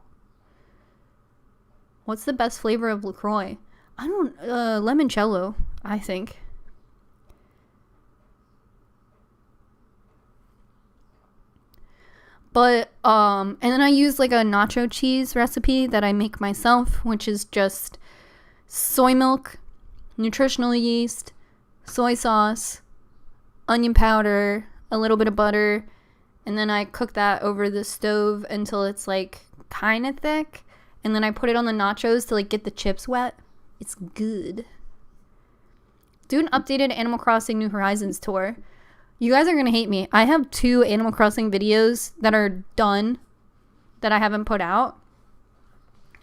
Speaker 1: What's the best flavor of LaCroix? I don't, limoncello, I think. But, and then I use a nacho cheese recipe that I make myself, which is just soy milk, nutritional yeast, soy sauce, onion powder, a little bit of butter, and then I cook that over the stove until it's kind of thick, and then I put it on the nachos to get the chips wet. It's good. Do an updated Animal Crossing New Horizons tour. You guys are gonna hate me. I have 2 Animal Crossing videos that are done that I haven't put out,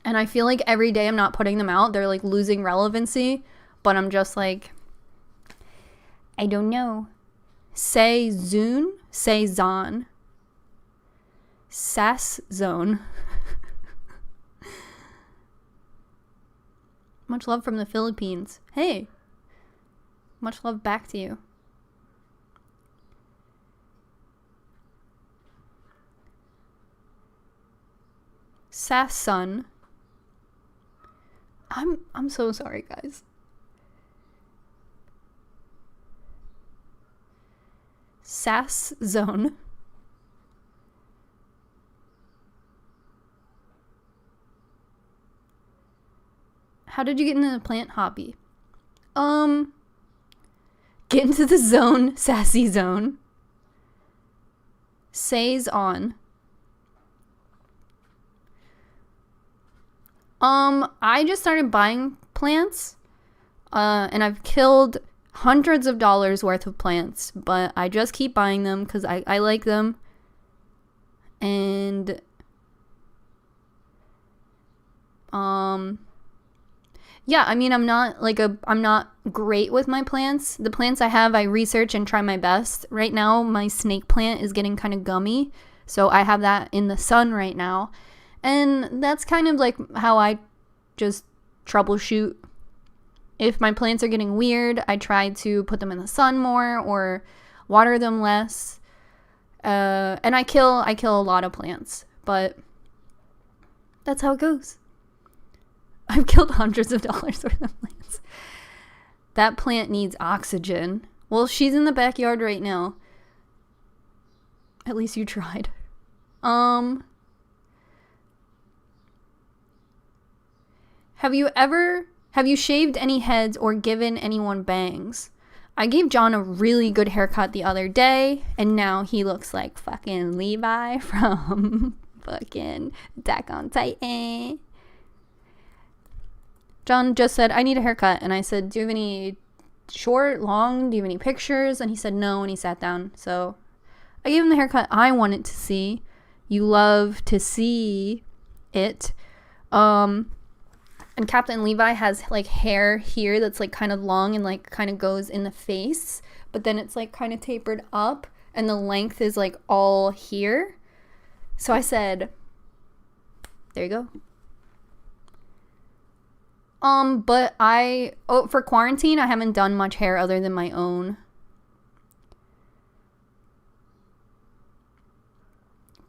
Speaker 1: and I feel every day I'm not putting them out, they're losing relevancy, but I'm just I don't know. Say Zun, say Zon. Sass Zone. Much love from the Philippines. Hey. Much love back to you. Sass Sun. I'm so sorry, guys. Sass Zone. How did you get into the plant hobby? Get into the zone, sassy zone. Says on. I just started buying plants, and I've killed hundreds of dollars worth of plants, but I just keep buying them because I like them. And, yeah, I mean, I'm not great with my plants. The plants I have, I research and try my best. Right now, my snake plant is getting kind of gummy, so I have that in the sun right now. And that's kind of like how I just troubleshoot. If my plants are getting weird, I try to put them in the sun more or water them less. And I kill a lot of plants, but that's how it goes. I've killed hundreds of dollars worth of plants. That plant needs oxygen. Well, she's in the backyard right now. At least you tried. Have you shaved any heads or given anyone bangs? I gave John a really good haircut the other day, and now he looks like fucking Levi from fucking Attack on Titan. John just said, I need a haircut. And I said, do you have any short, long? Do you have any pictures? And he said no, and he sat down. So I gave him the haircut I wanted to see. You love to see it. And Captain Levi has like hair here that's like kind of long and like kind of goes in the face. But then it's like kind of tapered up. And the length is like all here. So I said, there you go. But for quarantine, I haven't done much hair other than my own.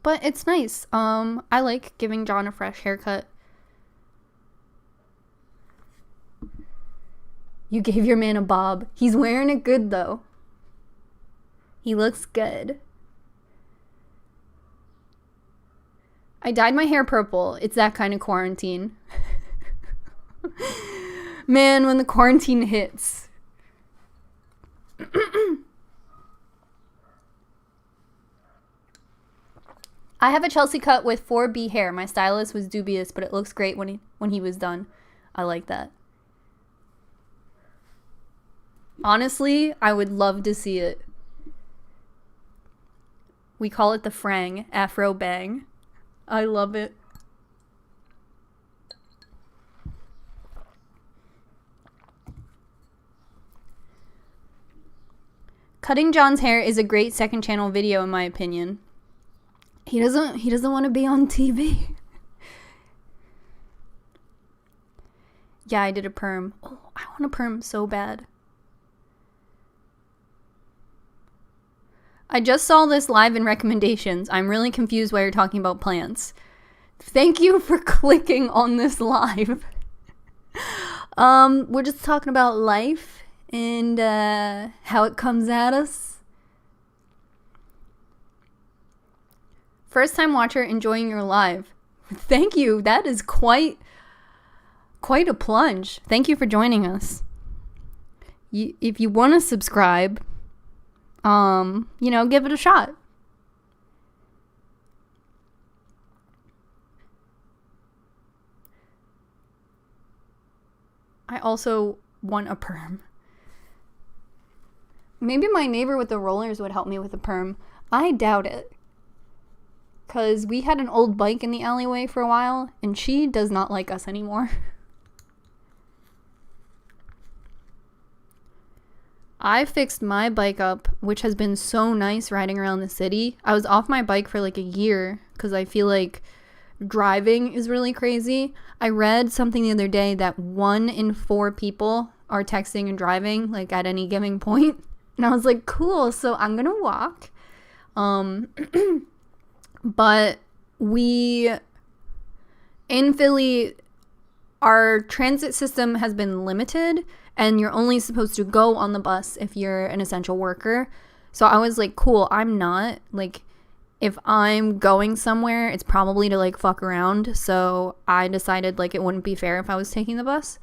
Speaker 1: But it's nice. I like giving John a fresh haircut. You gave your man a bob. He's wearing it good, though. He looks good. I dyed my hair purple. It's that kind of quarantine. Man, when the quarantine hits. I have a Chelsea cut with 4B hair. My stylist was dubious, but it looks great when he was done. I like that. Honestly, I would love to see it. We call it the Frang, Afro Bang. I love it. Cutting John's hair is a great second channel video in my opinion. He doesn't want to be on TV. Yeah, I did a perm. Oh, I want a perm so bad. I just saw this live in recommendations. I'm really confused why you're talking about plants. Thank you for clicking on this live. We're just talking about life and how it comes at us. First time watcher enjoying your live. Thank you. That is quite a plunge. Thank you for joining us. If you want to subscribe, give it a shot. I also want a perm. Maybe my neighbor with the rollers would help me with a perm. I doubt it. Because we had an old bike in the alleyway for a while, and she does not like us anymore. I fixed my bike up, which has been so nice riding around the city. I was off my bike for like a year because I feel like driving is really crazy. I read something the other day that 1 in 4 people are texting and driving like at any given point. And I was like, cool, so I'm gonna walk. But we in Philly, our transit system has been limited, and you're only supposed to go on the bus if you're an essential worker. So I was like, cool, I'm not. Like, if I'm going somewhere, it's probably to, like, fuck around. So I decided, like, it wouldn't be fair if I was taking the bus.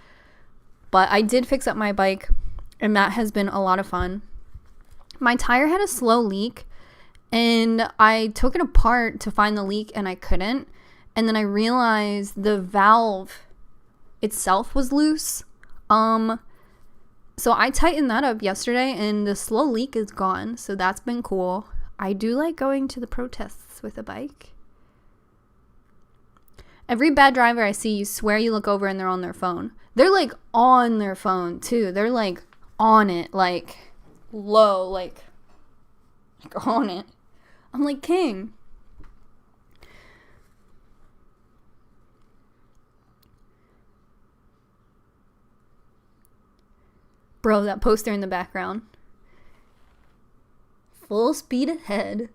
Speaker 1: But I did fix up my bike, and that has been a lot of fun. My tire had a slow leak, and I took it apart to find the leak, and I couldn't. And then I realized the valve itself was loose. So I tightened that up yesterday, and the slow leak is gone. So that's been cool. I do like going to the protests with a bike. Every bad driver I see, you swear you look over and they're on their phone. They're like on their phone too. They're like on it, like low, like on it. I'm like, king. Bro, that poster in the background. Full speed ahead.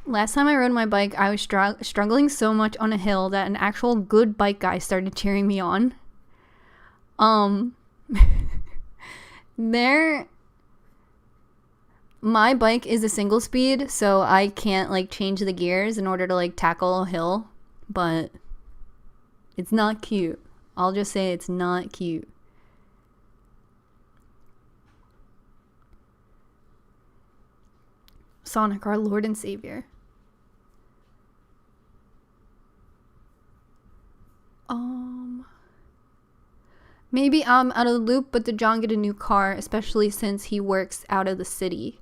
Speaker 1: Last time I rode my bike, I was struggling so much on a hill that an actual good bike guy started cheering me on. My bike is a single speed, so I can't like change the gears in order to like tackle a hill, but it's not cute. I'll just say it's not cute. Sonic, our Lord and Savior. Maybe I'm out of the loop, but did John get a new car, especially since he works out of the city?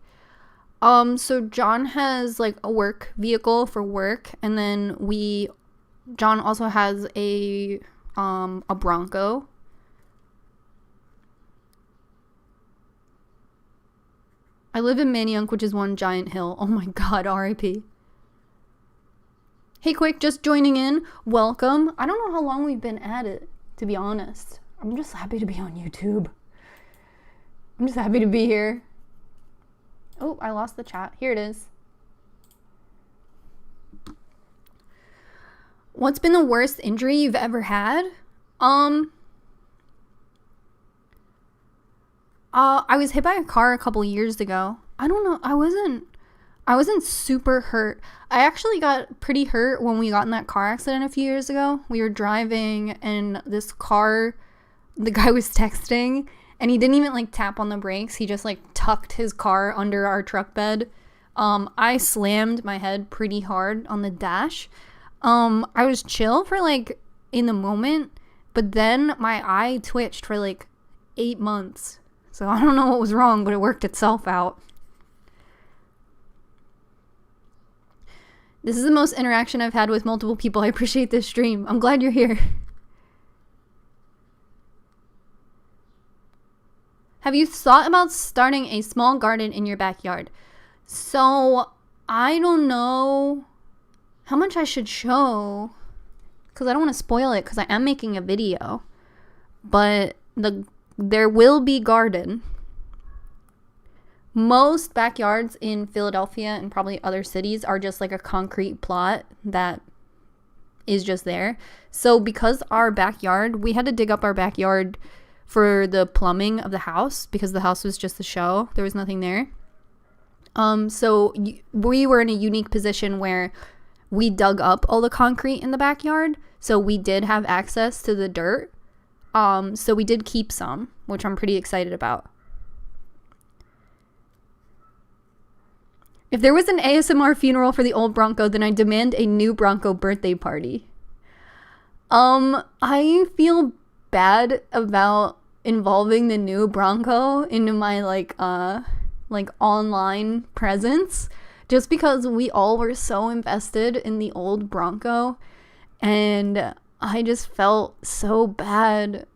Speaker 1: So John has like a work vehicle for work, and then John also has a Bronco. I live in Manayunk, which is one giant hill. Oh my god, R.I.P. Hey, quick, just joining in. Welcome. I don't know how long we've been at it, to be honest. I'm just happy to be on YouTube. I'm just happy to be here. Oh, I lost the chat. Here it is. What's been the worst injury you've ever had? I was hit by a car a couple years ago. I don't know. I wasn't super hurt. I actually got pretty hurt when we got in that car accident a few years ago. We were driving, and this car, the guy was texting, and he didn't even like tap on the brakes. He just like tucked his car under our truck bed. I slammed my head pretty hard on the dash. I was chill for like in the moment, but then my eye twitched for like 8 months. So I don't know what was wrong, but it worked itself out. This is the most interaction I've had with multiple people. I appreciate this stream. I'm glad you're here. Have you thought about starting a small garden in your backyard? So I don't know how much I should show, because I don't want to spoil it, because I am making a video. But there will be garden. Most backyards in Philadelphia and probably other cities are just like a concrete plot that is just there. So because our backyard, we had to dig up our backyard for the plumbing of the house, because the house was just a show. There was nothing there. So we were in a unique position where we dug up all the concrete in the backyard. So we did have access to the dirt. So we did keep some, which I'm pretty excited about. If there was an ASMR funeral for the old Bronco, then I demand a new Bronco birthday party. I feel bad about involving the new Bronco into my like online presence, just because we all were so invested in the old Bronco, and I just felt so bad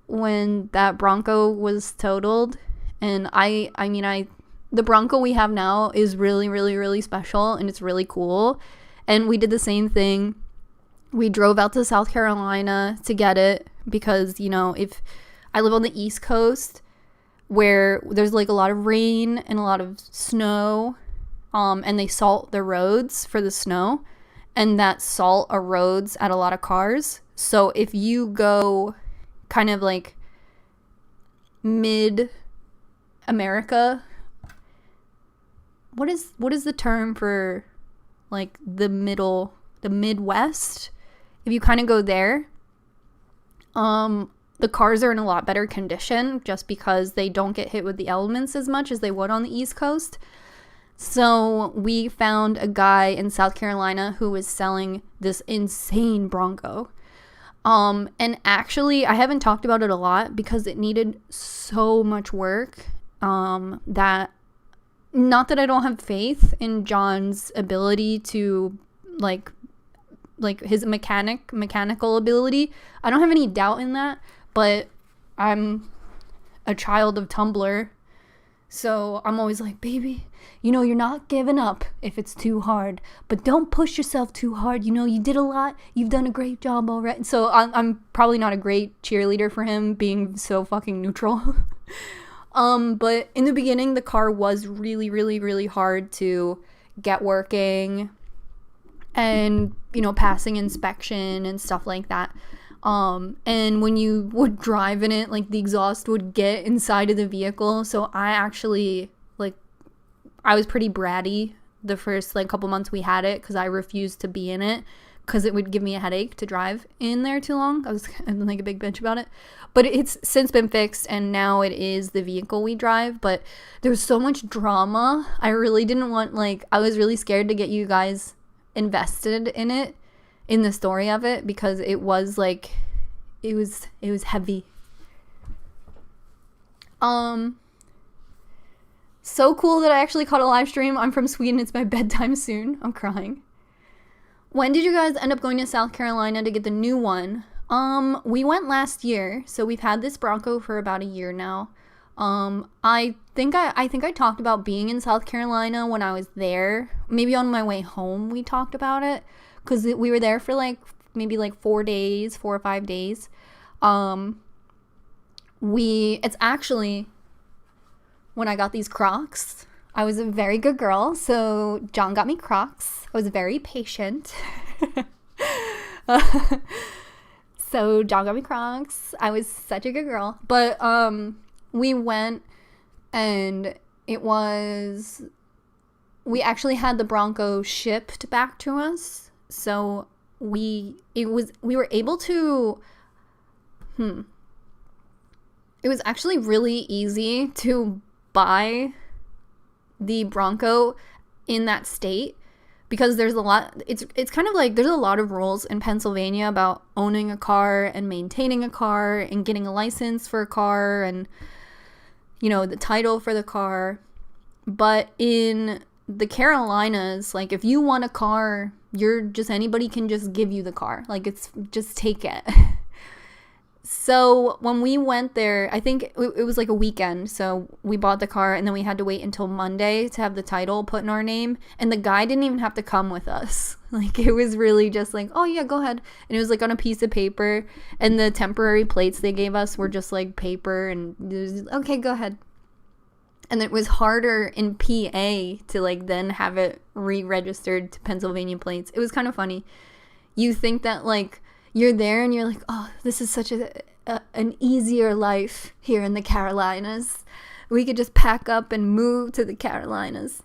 Speaker 1: when that Bronco was totaled. And I mean, I the Bronco we have now is really, really, really special, and it's really cool. And we did the same thing. We drove out to South Carolina to get it because, you know, if I live on the East Coast where there's like a lot of rain and a lot of snow, and they salt the roads for the snow, and that salt erodes at a lot of cars. So if you go kind of like mid America, what is the term for like the Midwest? If you kind of go there, the cars are in a lot better condition just because they don't get hit with the elements as much as they would on the East Coast. So we found a guy in South Carolina who was selling this insane Bronco. And actually, I haven't talked about it a lot because it needed so much work, that, not that I don't have faith in John's ability to, like his mechanical ability. I don't have any doubt in that, but I'm a child of Tumblr. So I'm always like, baby, you know, you're not giving up if it's too hard, but don't push yourself too hard. You know, you did a lot. You've done a great job already. So I'm probably not a great cheerleader for him being so fucking neutral. But in the beginning, the car was really, really, really hard to get working and, you know, passing inspection and stuff like that. And when you would drive in it, like the exhaust would get inside of the vehicle. So I actually, like, I was pretty bratty the first like couple months we had it because I refused to be in it because it would give me a headache to drive in there too long. I was like a big bitch about it, but it's since been fixed and now it is the vehicle we drive. But there was so much drama. I really didn't want, like, I was really scared to get you guys invested in it, in the story of it, because it was like, it was heavy. So cool that I actually caught a live stream. I'm from Sweden. It's my bedtime soon. I'm crying. When did you guys end up going to South Carolina to get the new one? We went last year, so we've had this Bronco for about a year now. I think I talked about being in South Carolina when I was there. Maybe on my way home we talked about it because we were there for like maybe like 4 or 5 days. It's actually when I got these Crocs. I was a very good girl, so John got me Crocs. I was very patient. So John got me Crocs. I was such a good girl. But we went and we actually had the Bronco shipped back to us. So we were able to it was actually really easy to buy the Bronco in that state because there's a lot, it's kind of like there's a lot of rules in Pennsylvania about owning a car and maintaining a car and getting a license for a car and, you know, the title for the car. But in the Carolinas, like, if you want a car, anybody can just give you the car. Like, it's just take it. So when we went there, I think it was like a weekend. So we bought the car and then we had to wait until Monday to have the title put in our name. And the guy didn't even have to come with us. Like, it was really just like, oh yeah, go ahead. And it was like on a piece of paper. And the temporary plates they gave us were just like paper. And it was, okay, go ahead. And it was harder in PA to like then have it re-registered to Pennsylvania plates. It was kind of funny. You think that like you're there and you're like, oh, this is such an easier life here in the Carolinas. We could just pack up and move to the Carolinas.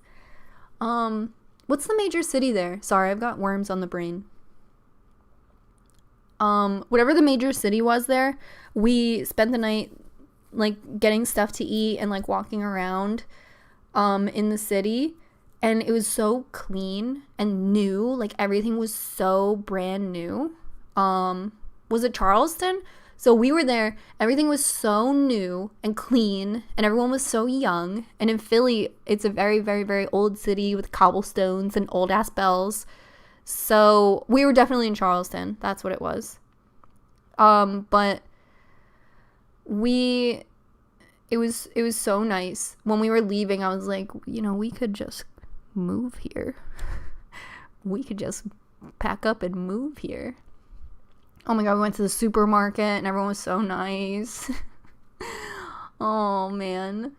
Speaker 1: What's the major city there? Sorry, I've got worms on the brain. Whatever the major city was there, we spent the night like getting stuff to eat and like walking around in the city. And it was so clean and new. Like, everything was so brand new. Was it Charleston? So we were there, everything was so new and clean and everyone was so young. And in Philly, it's a very, very, very old city with cobblestones and old ass bells. So we were definitely in Charleston. That's what it was. But it it was so nice. When we were leaving, I was like, we could just move here. We could just pack up and move here. Oh my god, we went to the supermarket and everyone was so nice. Oh man.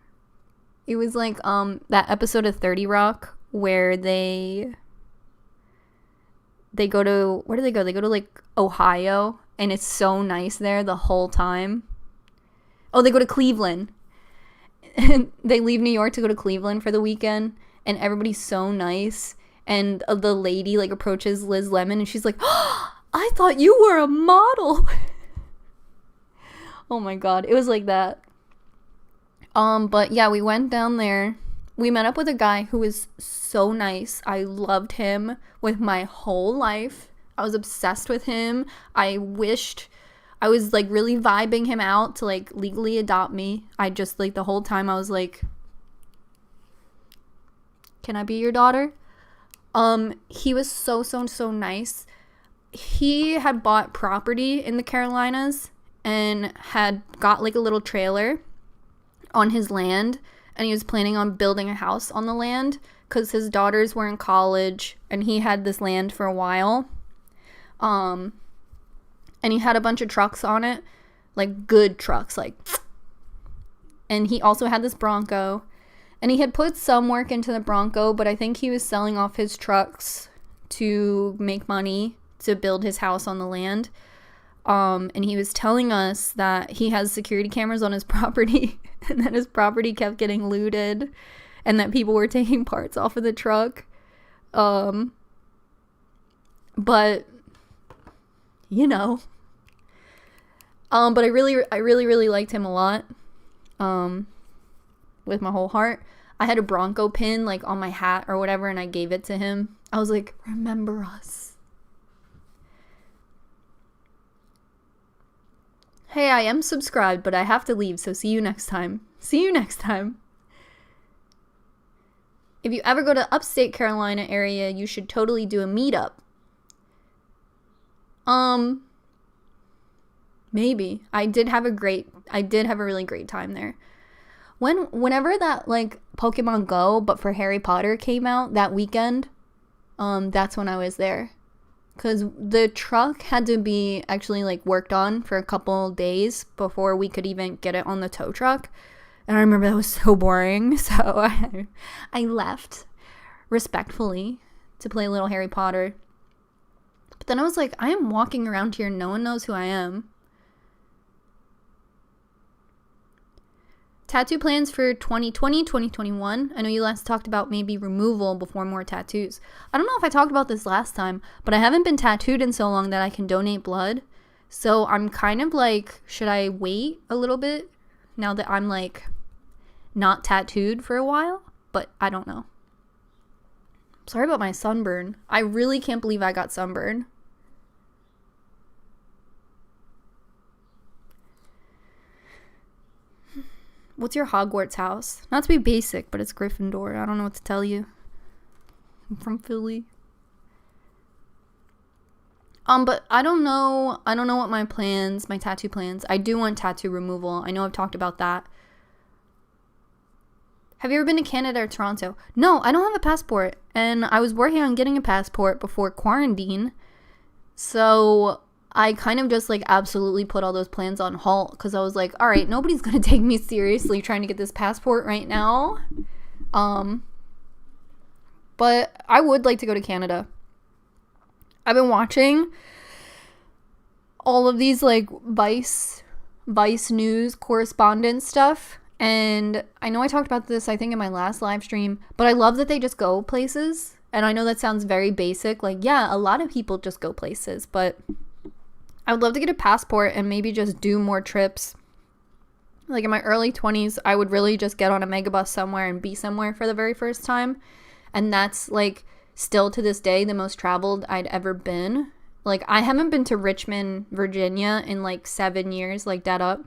Speaker 1: It was like that episode of 30 Rock where they go to, where do they go? They go to like Ohio, and it's so nice there the whole time. Oh, they go to Cleveland. And they leave New York to go to Cleveland for the weekend, and everybody's so nice. And the lady like approaches Liz Lemon and she's like, oh, I thought you were a model. Oh my god, it was like that. But yeah, we went down there. We met up with a guy who was so nice. I loved him with my whole life. I was obsessed with him. I wished I was like really vibing him out to like legally adopt me. I just like the whole time I was like, can I be your daughter? He was so nice. He had bought property in the Carolinas and had got like a little trailer on his land, and he was planning on building a house on the land because his daughters were in college and he had this land for a while. And he had a bunch of trucks on it, like good trucks, like, and he also had this Bronco, and he had put some work into the Bronco, but I think he was selling off his trucks to make money to build his house on the land. And he was telling us that he has security cameras on his property and that his property kept getting looted and that people were taking parts off of the truck. But but I really liked him a lot. With my whole heart. I had a Bronco pin like on my hat or whatever, and I gave it to him. I was like, remember us. Hey, I am subscribed, but I have to leave, so see you next time. See you next time. If you ever go to upstate Carolina area, you should totally do a meetup. Maybe. I did have a really great time there. Whenever that like Pokemon Go but for Harry Potter came out that weekend, that's when I was there. Because the truck had to be actually like worked on for a couple days before we could even get it on the tow truck. And I remember that was so boring. So I left respectfully to play a little Harry Potter. But then I was like, I am walking around here. No one knows who I am. Tattoo plans for 2020, 2021. I know you last talked about maybe removal before more tattoos. I don't know if I talked about this last time, but I haven't been tattooed in so long that I can donate blood. So I'm kind of like, should I wait a little bit now that I'm like not tattooed for a while? But I don't know. Sorry about my sunburn. I really can't believe I got sunburn. What's your Hogwarts house? Not to be basic, but it's Gryffindor. I don't know what to tell you. I'm from Philly. But I don't know what my tattoo plans. I do want tattoo removal. I know I've talked about that. Have you ever been to Canada or Toronto? No, I don't have a passport. And I was working on getting a passport before quarantine. So I kind of just like absolutely put all those plans on halt because I was like, all right, nobody's going to take me seriously trying to get this passport right now. But I would like to go to Canada. I've been watching all of these like Vice News correspondent stuff. And I know I talked about this, I think, in my last live stream, but I love that they just go places. And I know that sounds very basic. Like, yeah, a lot of people just go places, but I would love to get a passport and maybe just do more trips. Like in my early 20s, I would really just get on a megabus somewhere and be somewhere for the very first time. And that's like still to this day the most traveled I'd ever been. Like I haven't been to Richmond, Virginia in like 7 years, like dead up.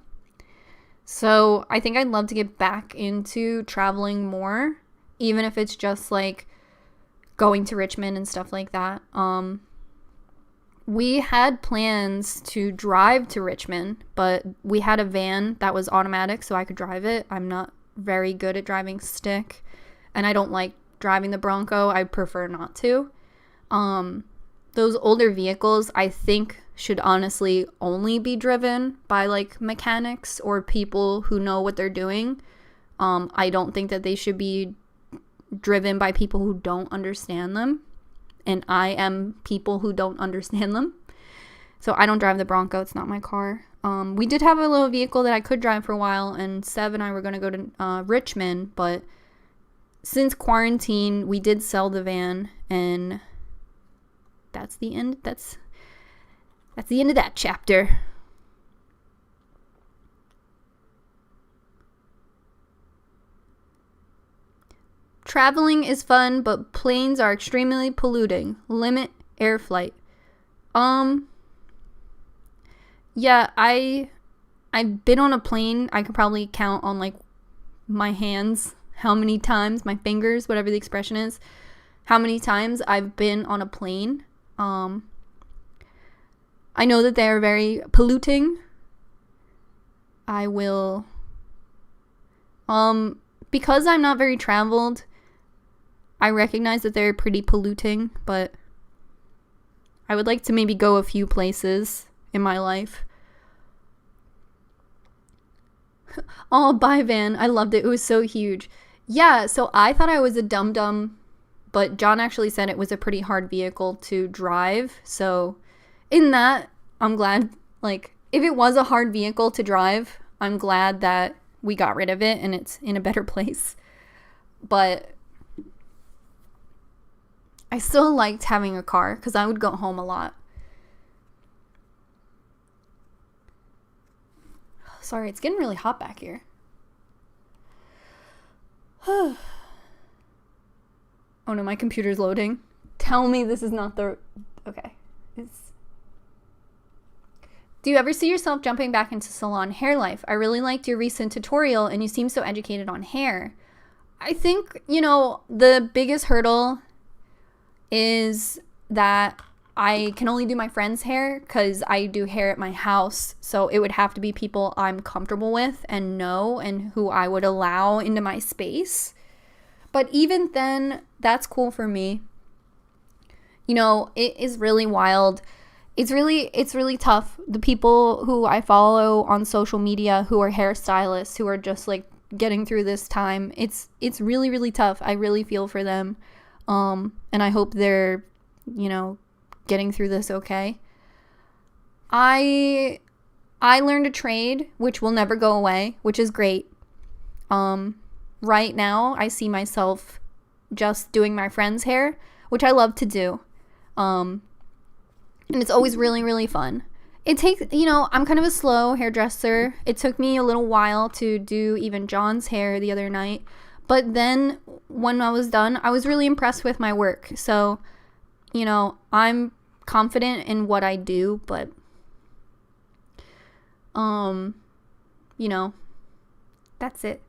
Speaker 1: So I think I'd love to get back into traveling more, even if it's just like going to Richmond and stuff like that. We had plans to drive to Richmond, but we had a van that was automatic so I could drive it. I'm not very good at driving stick, and I don't like driving the Bronco. I prefer not to. Those older vehicles, I think, should honestly only be driven by like mechanics or people who know what they're doing. I don't think that they should be driven by people who don't understand them. And I am people who don't understand them. So I don't drive the Bronco. It's not my car. We did have a little vehicle that I could drive for a while, and Sev and I were going to go to Richmond, but since quarantine, we did sell the van, and that's the end. That's the end of that chapter. Traveling is fun, but planes are extremely polluting. Limit air flight. Yeah, I've been on a plane. I could probably count on like my hands how many times, my fingers, whatever the expression is, how many times I've been on a plane. I know that they're very polluting. I will because I'm not very traveled, I recognize that they're pretty polluting, but I would like to maybe go a few places in my life. Oh, bye van. I loved it. It was so huge. Yeah, so I thought I was a dum-dum, but John actually said it was a pretty hard vehicle to drive. So in that, I'm glad, like, if it was a hard vehicle to drive, I'm glad that we got rid of it and it's in a better place. But I still liked having a car because I would go home a lot. Sorry, it's getting really hot back here. Oh no, my computer's loading. Tell me this is not the... Okay. Do you ever see yourself jumping back into salon hair life? I really liked your recent tutorial and you seem so educated on hair. I think, the biggest hurdle is that I can only do my friend's hair because I do hair at my house. So it would have to be people I'm comfortable with and know and who I would allow into my space. But even then, that's cool for me. It is really wild. It's really tough. The people who I follow on social media who are hairstylists, who are just like getting through this time, it's really, really tough. I really feel for them. And I hope they're, getting through this okay. I learned a trade, which will never go away, which is great. Right now, I see myself just doing my friend's hair, which I love to do. And it's always really, really fun. It takes, I'm kind of a slow hairdresser. It took me a little while to do even John's hair the other night. But then when I was done, I was really impressed with my work. So, I'm confident in what I do, but, that's it.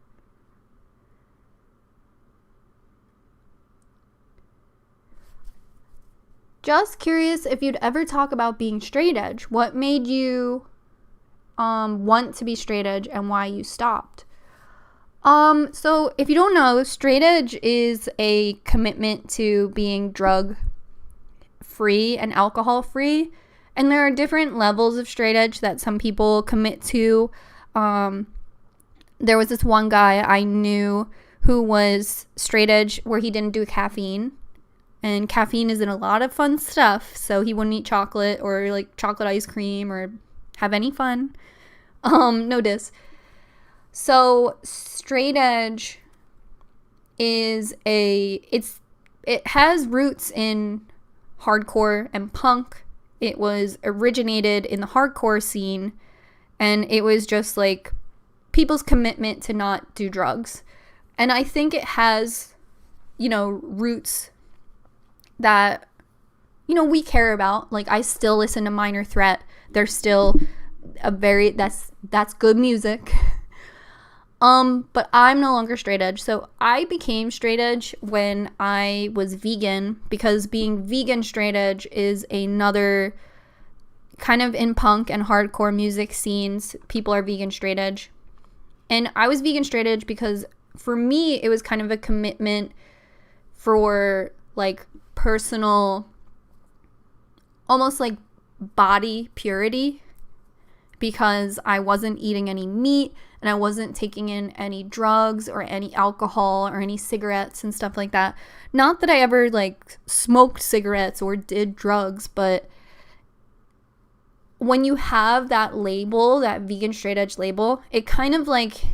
Speaker 1: Just curious if you'd ever talk about being straight edge. What made you want to be straight edge and why you stopped? So if you don't know, straight edge is a commitment to being drug free and alcohol free. And there are different levels of straight edge that some people commit to. There was this one guy I knew who was straight edge where he didn't do caffeine. And caffeine is in a lot of fun stuff. So he wouldn't eat chocolate or like chocolate ice cream or have any fun. No diss. So straight edge is it has roots in hardcore and punk. It was originated in the hardcore scene, and it was just like people's commitment to not do drugs. And I think it has, roots that, we care about. Like, I still listen to Minor Threat. They're still that's good music. But I'm no longer straight edge. So I became straight edge when I was vegan, because being vegan straight edge is another kind of in punk and hardcore music scenes, people are vegan straight edge. And I was vegan straight edge because for me, it was kind of a commitment for like personal, almost like body purity, because I wasn't eating any meat and I wasn't taking in any drugs or any alcohol or any cigarettes and stuff like that. Not that I ever like smoked cigarettes or did drugs, but when you have that label, that vegan straight edge label, it kind of like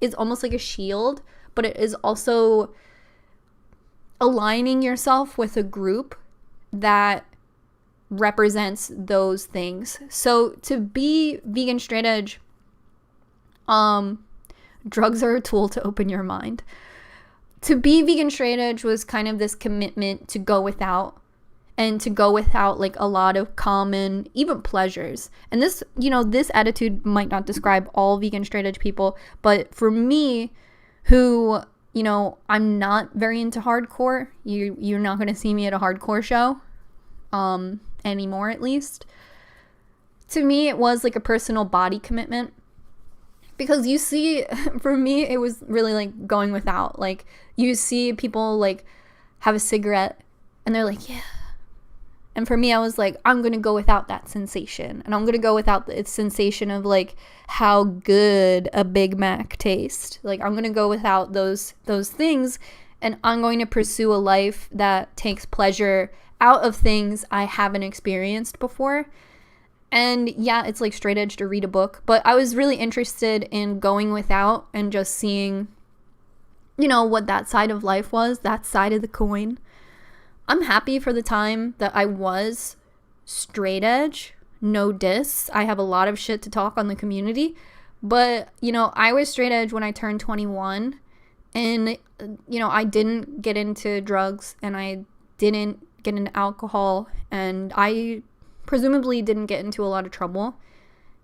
Speaker 1: is almost like a shield, but it is also aligning yourself with a group that represents those things. So to be vegan straight edge, drugs are a tool to open your mind. To be vegan straight edge was kind of this commitment to go without, and to go without like a lot of common, even pleasures. And this, you know, this attitude might not describe all vegan straight edge people, but for me, who, you know, I'm not very into hardcore. You're not going to see me at a hardcore show, anymore at least. To me, it was like a personal body commitment. Because you see, for me, it was really like going without. Like, you see people like have a cigarette and they're like, yeah. And for me, I was like, I'm going to go without that sensation. And I'm going to go without the sensation of like how good a Big Mac tastes. Like, I'm going to go without those things. And I'm going to pursue a life that takes pleasure out of things I haven't experienced before. And yeah, it's like straight edge to read a book, but I was really interested in going without and just seeing, you know, what that side of life was, that side of the coin. I'm happy for the time that I was straight edge, no diss. I have a lot of shit to talk on the community, but, you know, I was straight edge when I turned 21, and, you know, I didn't get into drugs, and I didn't get into alcohol, and I presumably didn't get into a lot of trouble,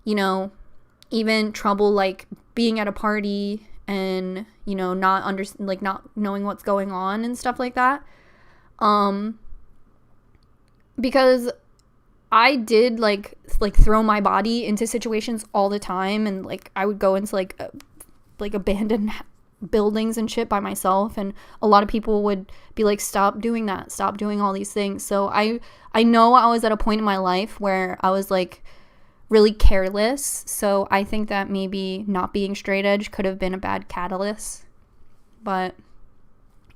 Speaker 1: you know, even trouble like being at a party and, you know, not knowing what's going on and stuff like that. Because I did like throw my body into situations all the time, and like I would go into like abandoned buildings and shit by myself, and a lot of people would be like, stop doing that, stop doing all these things. So I know I was at a point in my life where I was like really careless, so I think that maybe not being straight edge could have been a bad catalyst. But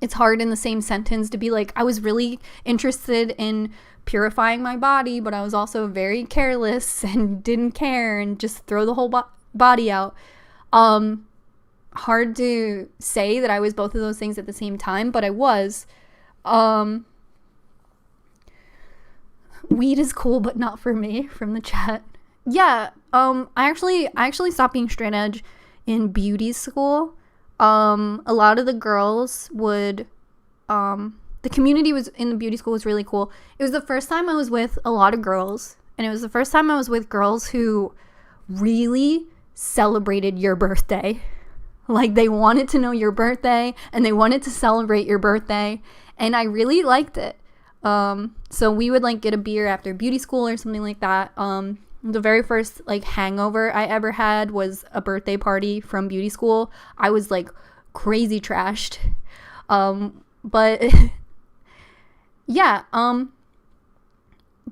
Speaker 1: it's hard in the same sentence to be like, I was really interested in purifying my body, but I was also very careless and didn't care and just throw the whole body out. Hard to say that I was both of those things at the same time, but I was. Weed is cool, but not for me, from the chat. Yeah, I actually stopped being straight edge in beauty school. A lot of the girls would, the community was in the beauty school was really cool. It was the first time I was with a lot of girls, and it was the first time I was with girls who really celebrated your birthday. Like, they wanted to know your birthday, and they wanted to celebrate your birthday, and I really liked it. So we would like get a beer after beauty school or something like that. The very first like hangover I ever had was a birthday party from beauty school. I was like crazy trashed. But yeah,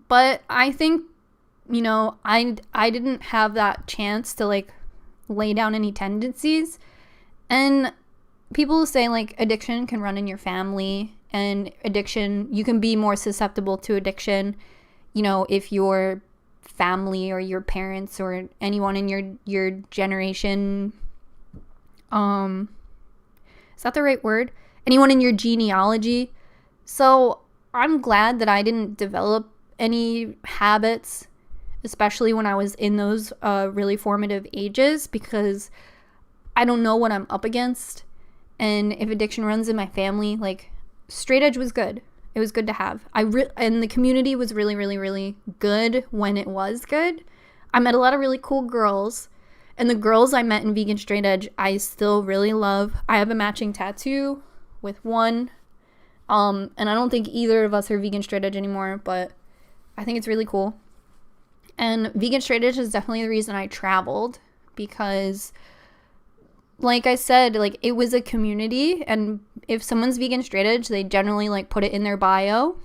Speaker 1: but I think, you know, I didn't have that chance to like lay down any tendencies. And people say like addiction can run in your family, and addiction, you can be more susceptible to addiction, you know, if your family or your parents or anyone in your generation, is that the right word? Anyone in your genealogy. So I'm glad that I didn't develop any habits, especially when I was in those really formative ages, because I don't know what I'm up against. And if addiction runs in my family, like, straight edge was good. It was good to have. And the community was really, really, really good when it was good. I met a lot of really cool girls. And the girls I met in vegan straight edge, I still really love. I have a matching tattoo with one. And I don't think either of us are vegan straight edge anymore, but I think it's really cool. And vegan straight edge is definitely the reason I traveled, because like I said, like it was a community, and if someone's vegan straight edge, they generally like put it in their bio,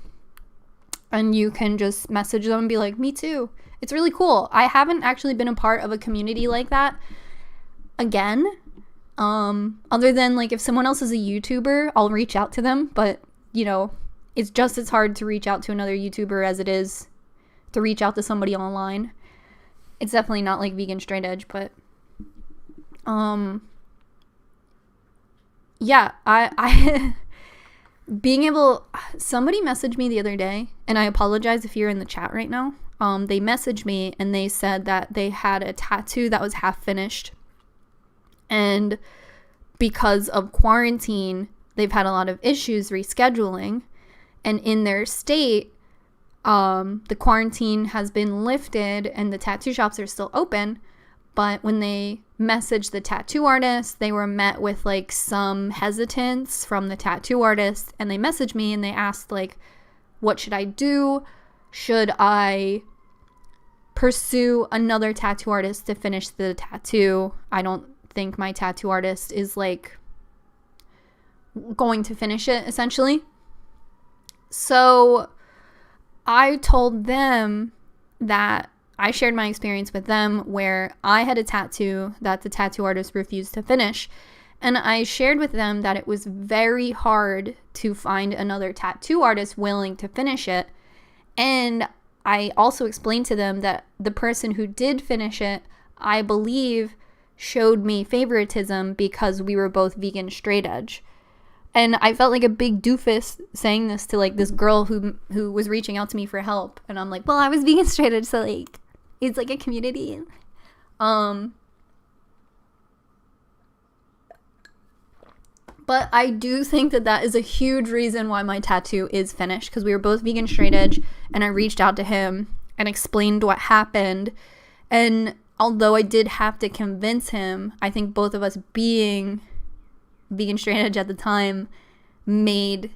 Speaker 1: and you can just message them and be like, me too. It's really cool. I haven't actually been a part of a community like that again. Other than like if someone else is a YouTuber, I'll reach out to them, but you know, it's just as hard to reach out to another YouTuber as it is to reach out to somebody online. It's definitely not like vegan straight edge, but yeah, I being able, somebody messaged me the other day, and I apologize if you're in the chat right now. They messaged me and they said that they had a tattoo that was half finished, and because of quarantine, they've had a lot of issues rescheduling, and in their state, the quarantine has been lifted and the tattoo shops are still open, but when they messaged the tattoo artist, they were met with like some hesitance from the tattoo artist, and they messaged me and they asked like, what should I do? Should I pursue another tattoo artist to finish the tattoo? I don't think my tattoo artist is like going to finish it, essentially. So I told them that I shared my experience with them where I had a tattoo that the tattoo artist refused to finish. And I shared with them that it was very hard to find another tattoo artist willing to finish it. And I also explained to them that the person who did finish it, I believe, showed me favoritism because we were both vegan straight edge. And I felt like a big doofus saying this to like this girl who was reaching out to me for help. And I'm like, well, I was vegan straight edge, so like it's like a community. But I do think that that is a huge reason why my tattoo is finished, because we were both vegan straight edge, and I reached out to him and explained what happened. And although I did have to convince him, I think both of us being vegan straight edge at the time made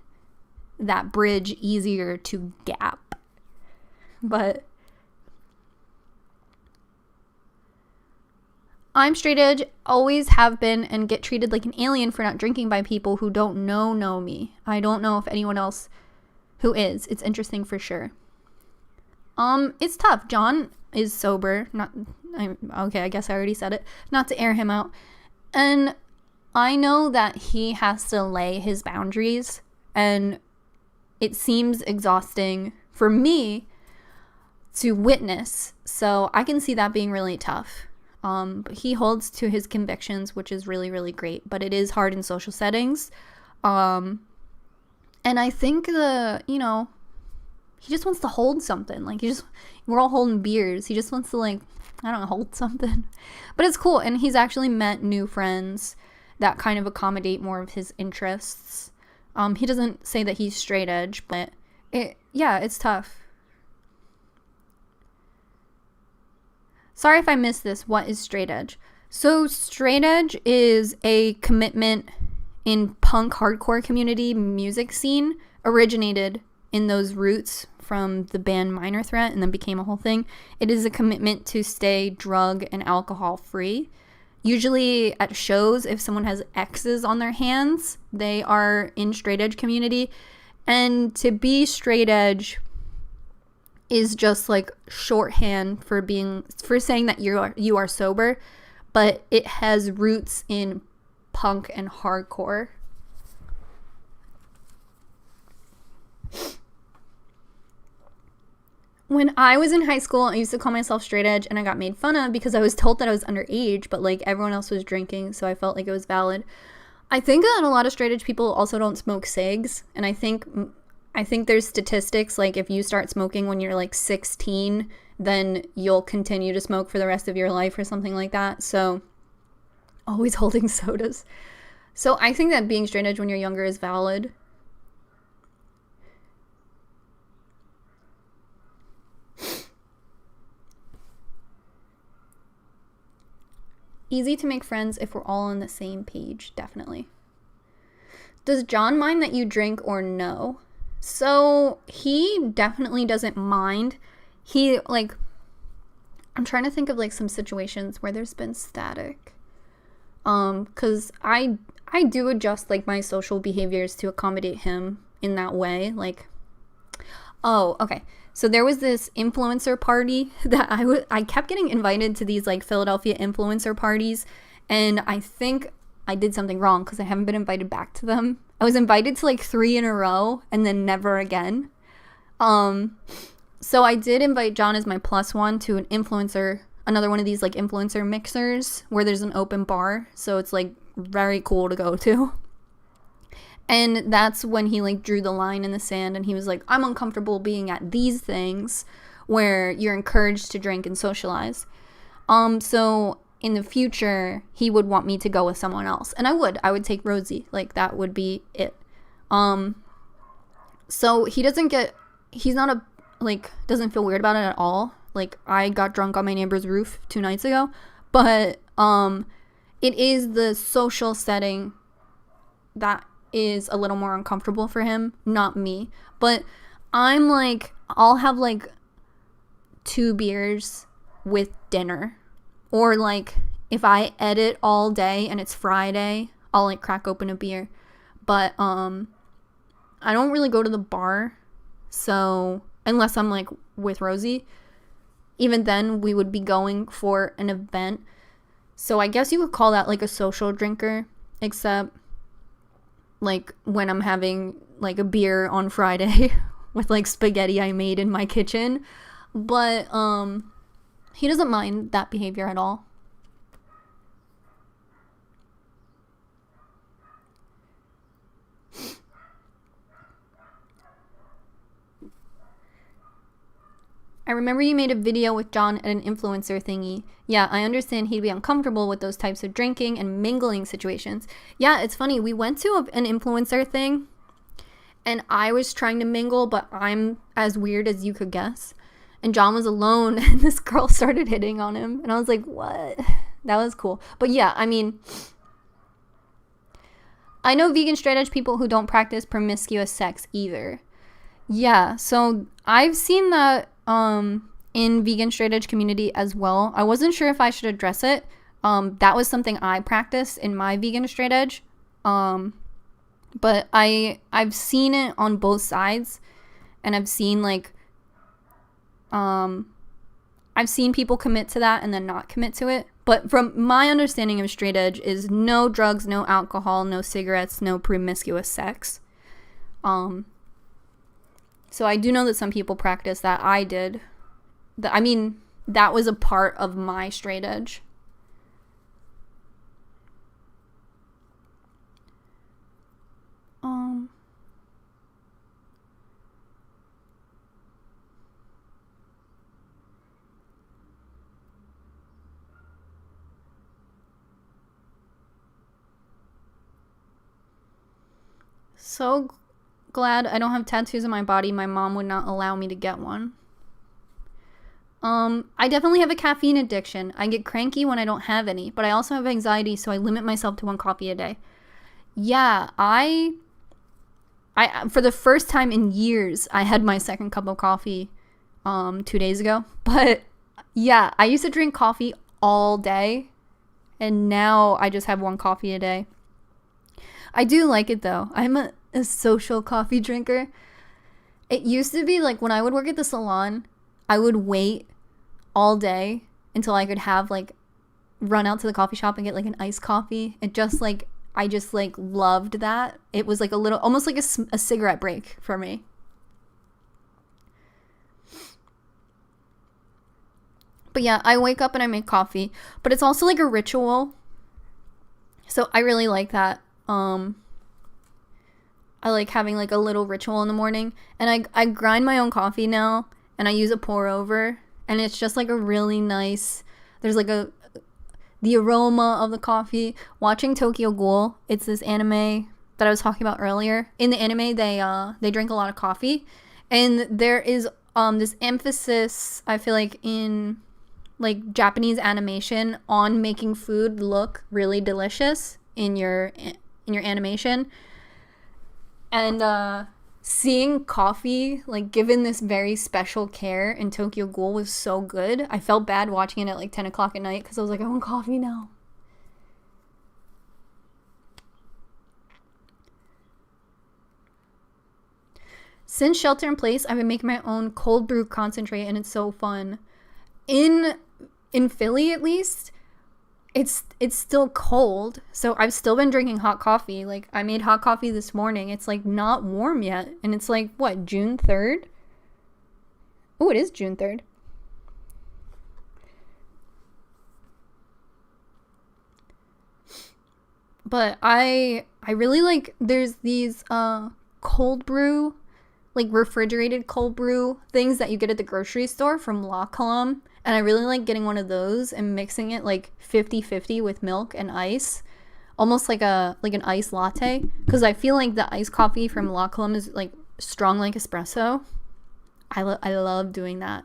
Speaker 1: that bridge easier to gap. But I'm straight edge, always have been, and get treated like an alien for not drinking by people who don't know me. I don't know if anyone else who is. It's interesting for sure. It's tough. John is sober. Okay, I guess I already said it. Not to air him out. And I know that he has to lay his boundaries, and it seems exhausting for me to witness. So I can see that being really tough. But he holds to his convictions, which is really, really great. But it is hard in social settings. And I think he just wants to hold something. Like, we're all holding beers. He just wants to, like, I don't know, hold something. But it's cool. And he's actually met new friends that kind of accommodate more of his interests. He doesn't say that he's straight edge, but it's tough. Sorry if I missed this. What is straight edge? So straight edge is a commitment in punk hardcore community music scene, originated in those roots from the band Minor Threat and then became a whole thing. It is a commitment to stay drug and alcohol free. Usually at shows, if someone has X's on their hands, they are in straight edge community. And to be straight edge is just like shorthand for saying that you are sober, but it has roots in punk and hardcore. When I was in high school, I used to call myself straight edge, and I got made fun of because I was told that I was underage, but like everyone else was drinking, so I felt like it was valid. I think that a lot of straight edge people also don't smoke cigs, and I think there's statistics like if you start smoking when you're like 16, then you'll continue to smoke for the rest of your life or something like that. So always holding sodas. So I think that being straight edge when you're younger is valid. Easy to make friends if we're all on the same page, definitely. Does John mind that you drink or no? So he definitely doesn't mind. He, like, I'm trying to think of like some situations where there's been static. Cause I do adjust like my social behaviors to accommodate him in that way. Like, oh, okay. So there was this influencer party that I kept getting invited to these like Philadelphia influencer parties, and I think I did something wrong because I haven't been invited back to them. I was invited to like 3 in a row and then never again. So I did invite John as my plus one to an influencer, another one of these like influencer mixers where there's an open bar. So it's like very cool to go to. And that's when he like drew the line in the sand and he was like, I'm uncomfortable being at these things where you're encouraged to drink and socialize. So in the future, he would want me to go with someone else. And I would take Rosie. Like that would be it. So he's not a, like, doesn't feel weird about it at all. Like I got drunk on my neighbor's roof 2 nights ago, but, it is the social setting that is a little more uncomfortable for him, not me. But I'm like, I'll have like 2 beers with dinner. Or like if I edit all day and it's Friday, I'll like crack open a beer. But I don't really go to the bar. So unless I'm like with Rosie, even then we would be going for an event. So I guess you would call that like a social drinker, except like when I'm having like a beer on Friday with like spaghetti I made in my kitchen. But he doesn't mind that behavior at all. I remember you made a video with John at an influencer thingy. Yeah, I understand he'd be uncomfortable with those types of drinking and mingling situations. Yeah, it's funny. We went to an influencer thing, and I was trying to mingle, but I'm as weird as you could guess. And John was alone, and this girl started hitting on him. And I was like, what? That was cool. But yeah, I mean, I know vegan straight edge people who don't practice promiscuous sex either. Yeah, so I've seen that in vegan straight edge community as well. I wasn't sure if I should address it. That was something I practiced in my vegan straight edge. But I've seen it on both sides, and I've seen like I've seen people commit to that and then not commit to it. But from my understanding of straight edge is no drugs, no alcohol, no cigarettes, no promiscuous sex. So I do know that some people practice that. I did. I mean, that was a part of my straight edge. So glad I don't have tattoos on my body. My mom would not allow me to get one. I definitely have a caffeine addiction. I get cranky when I don't have any, but I also have anxiety, so I limit myself to 1 coffee a day. Yeah, I for the first time in years, I had my second cup of coffee 2 days ago. But yeah, I used to drink coffee all day, and now I just have 1 coffee a day. I do like it though. I'm a social coffee drinker. It used to be like when I would work at the salon, I would wait all day until I could have like run out to the coffee shop and get like an iced coffee. It just like, I just like loved that. It was like a little, almost like a cigarette break for me. But yeah, I wake up and I make coffee, but it's also like a ritual. So I really like that. I like having like a little ritual in the morning, and I grind my own coffee now, and I use a pour over, and it's just like a really nice, there's like the aroma of the coffee. Watching Tokyo Ghoul, it's this anime that I was talking about earlier. In the anime, they drink a lot of coffee, and there is this emphasis, I feel like, in like Japanese animation on making food look really delicious in your animation. And seeing coffee like given this very special care in Tokyo Ghoul was so good. I felt bad watching it at like 10 o'clock at night because I was like, I want coffee now. Since shelter in place, I've been making my own cold brew concentrate, and it's so fun. In Philly, at least, it's still cold, so I've still been drinking hot coffee. Like, I made hot coffee this morning. It's like not warm yet, and it's like what, June 3rd? Oh, it is June 3rd. But I really like, there's these cold brew, like refrigerated cold brew things that you get at the grocery store from La Colombe. And I really like getting one of those and mixing it like 50-50 with milk and ice. Almost like an iced latte. Because I feel like the iced coffee from La Colombe is like strong like espresso. I love doing that.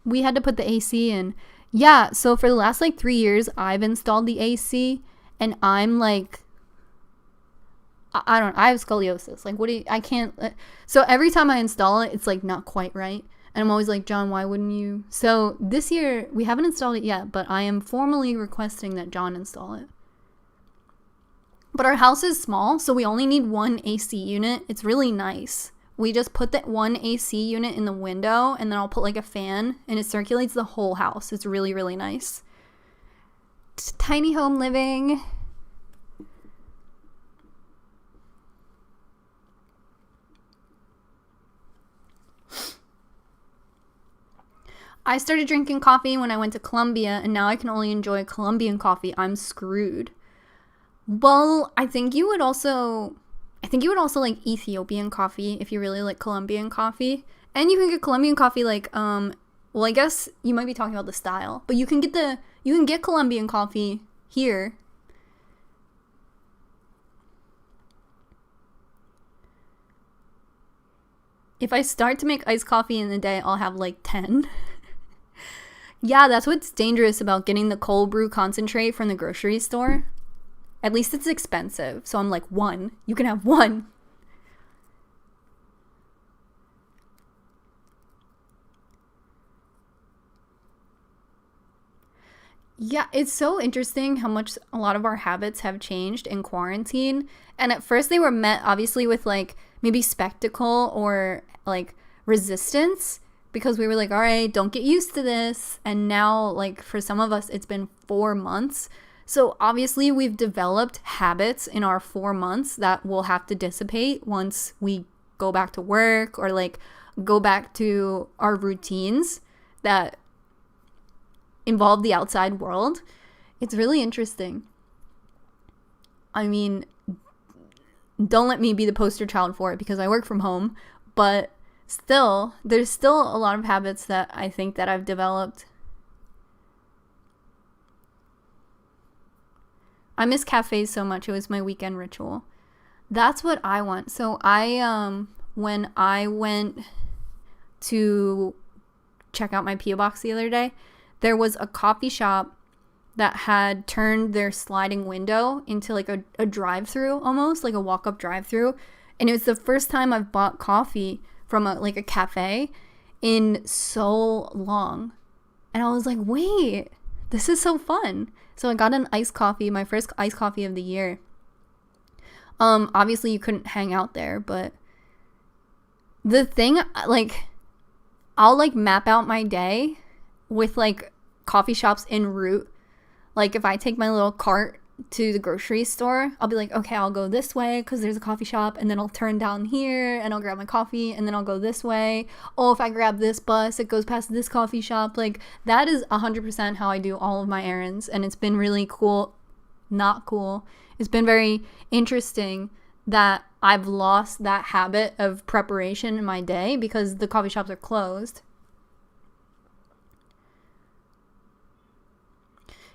Speaker 1: We had to put the AC in. Yeah, so for the last like 3 years, I've installed the AC. And I'm like, I have scoliosis. Like, I can't. So every time I install it, it's like not quite right. And I'm always like, John, why wouldn't you? So this year, we haven't installed it yet, but I am formally requesting that John install it. But our house is small, so we only need one AC unit. It's really nice. We just put that one AC unit in the window, and then I'll put like a fan, and it circulates the whole house. It's really, really nice. Tiny home living. I started drinking coffee when I went to Colombia, and now I can only enjoy Colombian coffee. I'm screwed. Well, I think you would also like Ethiopian coffee if you really like Colombian coffee. And you can get Colombian coffee like well, I guess you might be talking about the style, but you can get Colombian coffee here. If I start to make iced coffee in a day, I'll have like 10. Yeah, that's what's dangerous about getting the cold brew concentrate from the grocery store. At least it's expensive. So I'm like, one. You can have one. Yeah, it's so interesting how much a lot of our habits have changed in quarantine. And at first they were met obviously with like maybe spectacle or like resistance because we were like, all right, don't get used to this. And now like for some of us, it's been 4 months. So obviously we've developed habits in our 4 months that will have to dissipate once we go back to work or like go back to our routines that involve the outside world. It's really interesting. I mean, don't let me be the poster child for it because I work from home, but still, there's still a lot of habits that I think that I've developed. I miss cafes so much. It was my weekend ritual. That's what I want. So when I went to check out my P.O. box the other day, there was a coffee shop that had turned their sliding window into like a drive-through, almost like a walk-up drive-through. And it was the first time I've bought coffee from a cafe in so long. And I was like, wait, this is so fun. So I got an iced coffee, my first iced coffee of the year. Obviously you couldn't hang out there, but the thing, like, I'll like map out my day with like coffee shops en route. Like if I take my little cart to the grocery store, I'll be like, okay, I'll go this way because there's a coffee shop, and then I'll turn down here and I'll grab my coffee, and then I'll go this way. Oh, if I grab this bus, it goes past this coffee shop. Like that is 100% how I do all of my errands, and it's been really cool. Not cool. It's been very interesting that I've lost that habit of preparation in my day because the coffee shops are closed.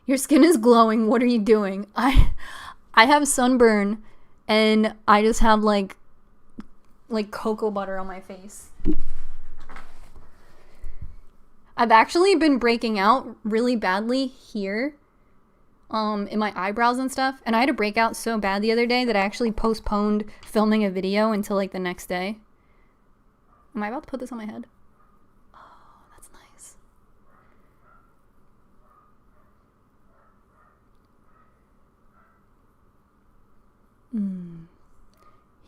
Speaker 1: Your skin is glowing. What are you doing? I have sunburn and I just have like cocoa butter on my face. I've actually been breaking out really badly here in my eyebrows and stuff. And I had a breakout so bad the other day that I actually postponed filming a video until like the next day. Am I about to put this on my head? Oh, that's nice.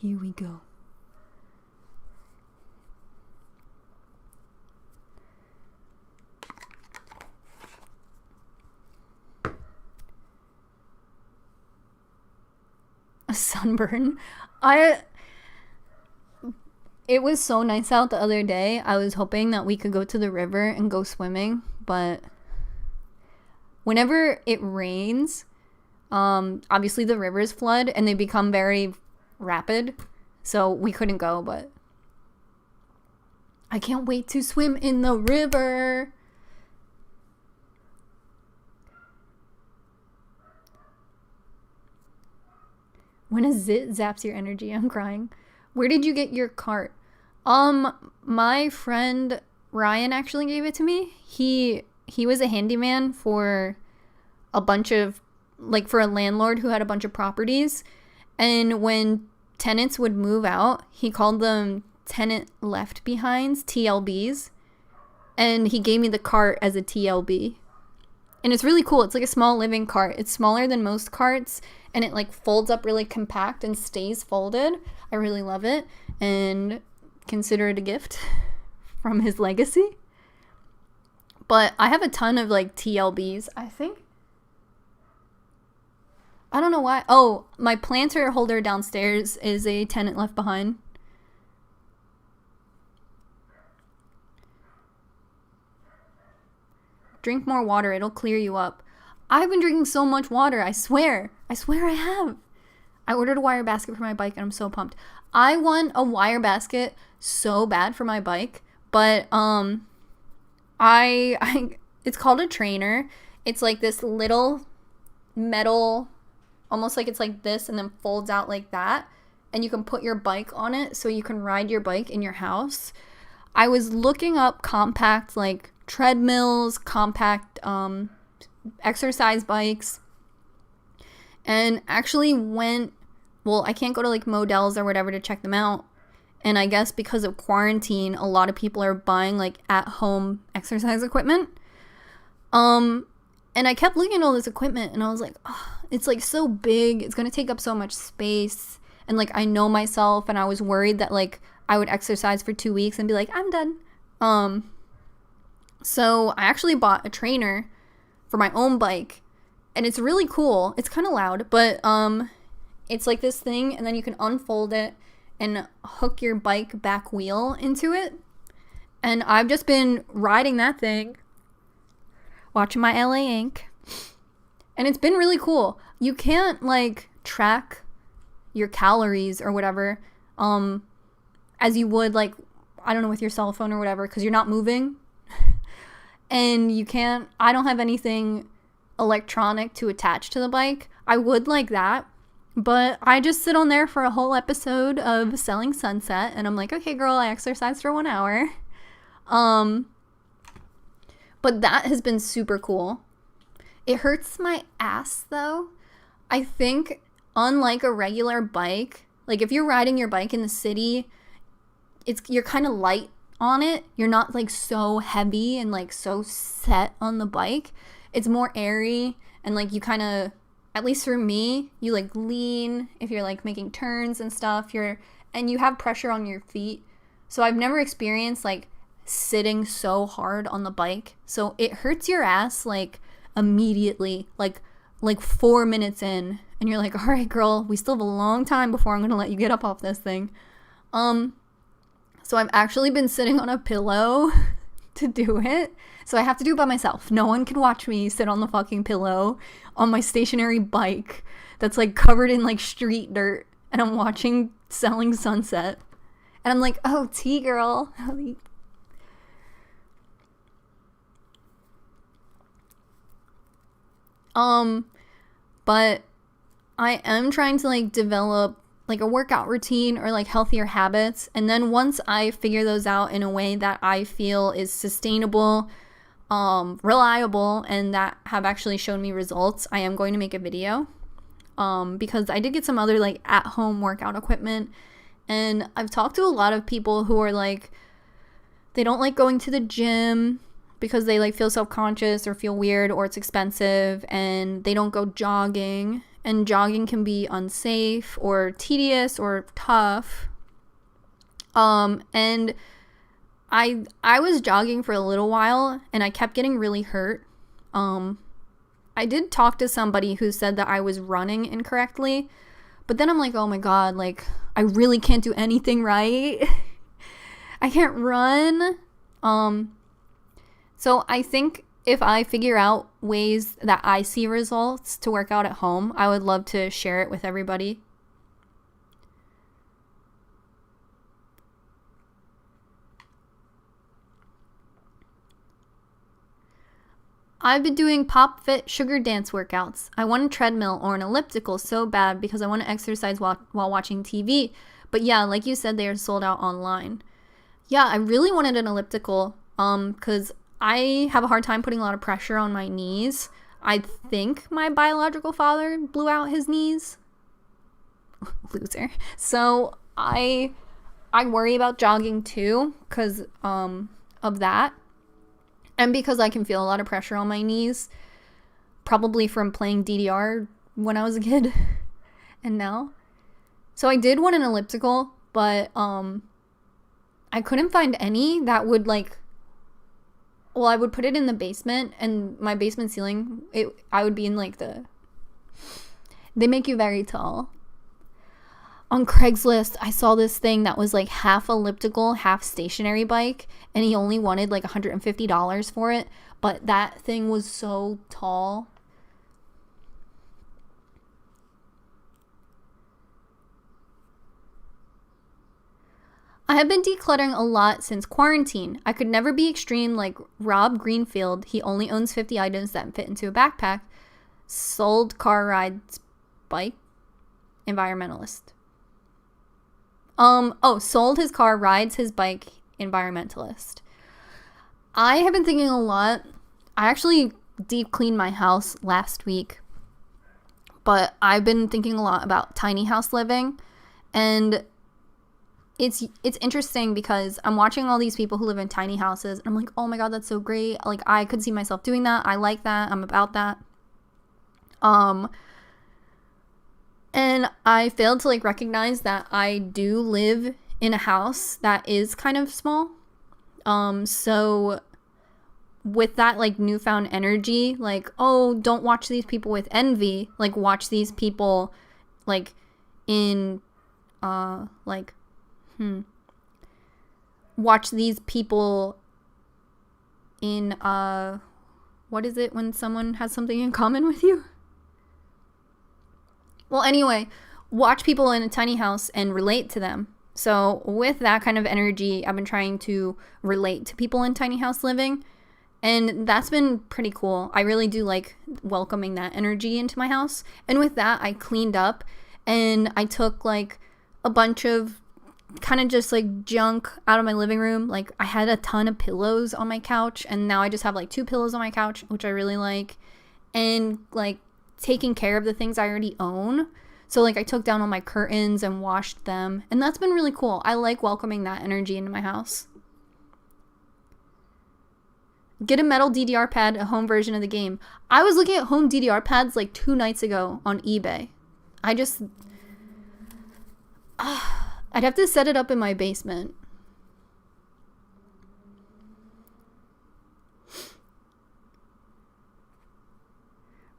Speaker 1: Here we go. A sunburn. It was so nice out the other day. I was hoping that we could go to the river and go swimming, but whenever it rains, obviously the rivers flood and they become very rapid, so we couldn't go, but I can't wait to swim in the river. When a zit zaps your energy, I'm crying. Where did you get your cart? My friend Ryan actually gave it to me. He was a handyman for a bunch of, like, for a landlord who had a bunch of properties. And when tenants would move out, he called them tenant left behinds, TLBs. And he gave me the cart as a TLB. And it's really cool. It's like a small living cart. It's smaller than most carts, and it like folds up really compact and stays folded. I really love it and consider it a gift from his legacy. But I have a ton of like TLBs, I think. I don't know why. Oh, my planter holder downstairs is a tenant left behind. Drink more water. It'll clear you up. I've been drinking so much water. I swear I have. I ordered a wire basket for my bike and I'm so pumped. I want a wire basket so bad for my bike, but it's called a trainer. It's like this little metal, almost like it's like this and then folds out like that, and you can put your bike on it so you can ride your bike in your house. I was looking up compact like treadmills, compact exercise bikes, and actually I can't go to like Modell's or whatever to check them out, and I guess because of quarantine a lot of people are buying like at home exercise equipment, and I kept looking at all this equipment and I was like, oh, it's like so big, it's gonna take up so much space, and like I know myself, and I was worried that like I would exercise for 2 weeks and be like, I'm done. So I actually bought a trainer for my own bike, and it's really cool. It's kind of loud, but it's like this thing, and then you can unfold it and hook your bike back wheel into it. And I've just been riding that thing, watching my LA Ink, and it's been really cool. You can't like track your calories or whatever as you would like, I don't know, with your cell phone or whatever, because you're not moving. And I don't have anything electronic to attach to the bike. I would like that, but I just sit on there for a whole episode of Selling Sunset, and I'm like, okay, girl, I exercised for 1 hour. But that has been super cool. It hurts my ass, though. I think, unlike a regular bike, like if you're riding your bike in the city, you're kind of light on it. You're not like so heavy and like so set on the bike. It's more airy, and like you kind of, at least for me, you like lean if you're like making turns and stuff, and you have pressure on your feet. So I've never experienced like sitting so hard on the bike. So it hurts your ass like immediately, like 4 minutes in, and you're like, all right, girl, we still have a long time before I'm gonna let you get up off this thing. So I've actually been sitting on a pillow to do it. So I have to do it by myself. No one can watch me sit on the fucking pillow on my stationary bike that's like covered in like street dirt, and I'm watching Selling Sunset. And I'm like, oh, tea girl. But I am trying to like develop like a workout routine or like healthier habits. And then once I figure those out in a way that I feel is sustainable, reliable and that have actually shown me results, I am going to make a video. Because I did get some other like at home workout equipment, and I've talked to a lot of people who are like, they don't like going to the gym because they like feel self-conscious or feel weird or it's expensive, and they don't go jogging, and jogging can be unsafe or tedious or tough. And I was jogging for a little while and I kept getting really hurt. I did talk to somebody who said that I was running incorrectly, but then I'm like, oh my god, like I really can't do anything right. I can't run. So I think if I figure out ways that I see results to work out at home, I would love to share it with everybody. I've been doing pop fit sugar dance workouts. I want a treadmill or an elliptical so bad because I want to exercise while watching TV. But yeah, like you said, they are sold out online. Yeah, I really wanted an elliptical because I have a hard time putting a lot of pressure on my knees. I think my biological father blew out his knees. Loser. So I worry about jogging too because of that. And because I can feel a lot of pressure on my knees, probably from playing DDR when I was a kid and now. So I did want an elliptical, but I couldn't find any that would like, well, I would put it in the basement, and my basement ceiling, I would be in like they make you very tall. On Craigslist, I saw this thing that was like half elliptical, half stationary bike, and he only wanted like $150 for it, but that thing was so tall. I have been decluttering a lot since quarantine. I could never be extreme like Rob Greenfield. He only owns 50 items that fit into a backpack. Sold car rides bike. Environmentalist. Sold his car, rides his bike, environmentalist. I have been thinking a lot. I actually deep cleaned my house last week, but I've been thinking a lot about tiny house living, and it's interesting because I'm watching all these people who live in tiny houses, and I'm like, oh my god, that's so great. Like, I could see myself doing that. I like that. I'm about that. And I failed to like recognize that I do live in a house that is kind of small. So with that like newfound energy, like, oh, don't watch these people with envy. Like, watch these people like in watch these people in what is it when someone has something in common with you? Well, anyway, watch people in a tiny house and relate to them. So with that kind of energy, I've been trying to relate to people in tiny house living, and that's been pretty cool. I really do like welcoming that energy into my house. And with that, I cleaned up, and I took like a bunch of kind of just like junk out of my living room. Like, I had a ton of pillows on my couch, and now I just have like 2 pillows on my couch, which I really like. And like taking care of the things I already own. So like I took down all my curtains and washed them, and that's been really cool. I like welcoming that energy into my house. Get a metal DDR pad, a home version of the game. I was looking at home DDR pads like 2 nights ago on eBay. I'd have to set it up in my basement.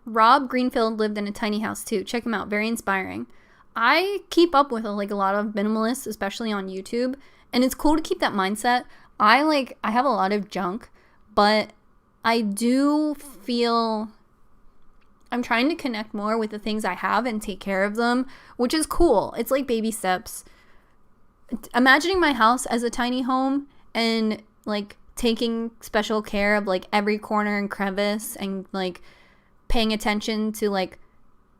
Speaker 1: Rob Greenfield lived in a tiny house too. Check him out. Very inspiring. I keep up with like a lot of minimalists, especially on YouTube, and it's cool to keep that mindset. I have a lot of junk, but I do feel I'm trying to connect more with the things I have and take care of them, which is cool. It's like baby steps. Imagining my house as a tiny home and like taking special care of like every corner and crevice, and like paying attention to like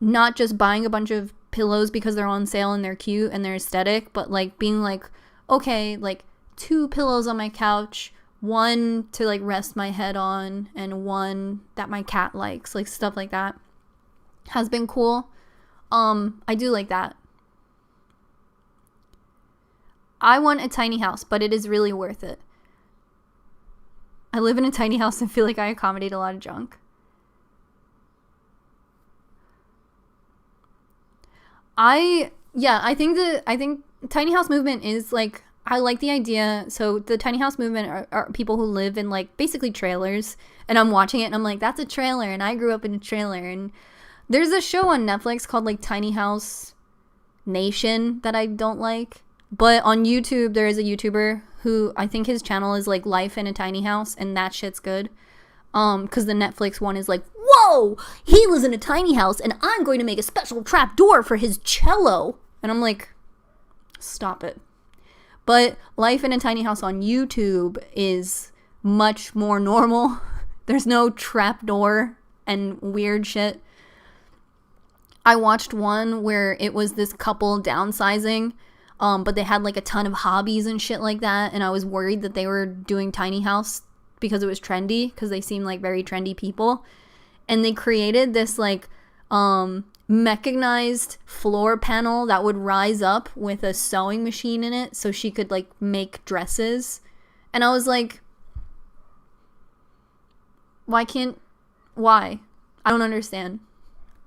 Speaker 1: not just buying a bunch of pillows because they're on sale and they're cute and they're aesthetic, but like being like, okay, like 2 pillows on my couch, one to like rest my head on and one that my cat likes, like stuff like that has been cool. I do like that. I want a tiny house, but it is really worth it. I live in a tiny house and feel like I accommodate a lot of junk. I think tiny house movement is like, I like the idea. So the tiny house movement are people who live in like basically trailers, and I'm watching it and I'm like, that's a trailer and I grew up in a trailer. And there's a show on Netflix called like Tiny House Nation that I don't like. But on YouTube, there is a YouTuber who I think his channel is like Life in a Tiny House, and that shit's good. Because the Netflix one is like, whoa, he lives in a tiny house, and I'm going to make a special trap door for his cello. And I'm like, stop it. But Life in a Tiny House on YouTube is much more normal. There's no trap door and weird shit. I watched one where it was this couple downsizing, but they had like a ton of hobbies and shit like that, and I was worried that they were doing tiny house because it was trendy, because they seem like very trendy people. And they created this like mechanized floor panel that would rise up with a sewing machine in it so she could like make dresses. And I was like, why? I don't understand.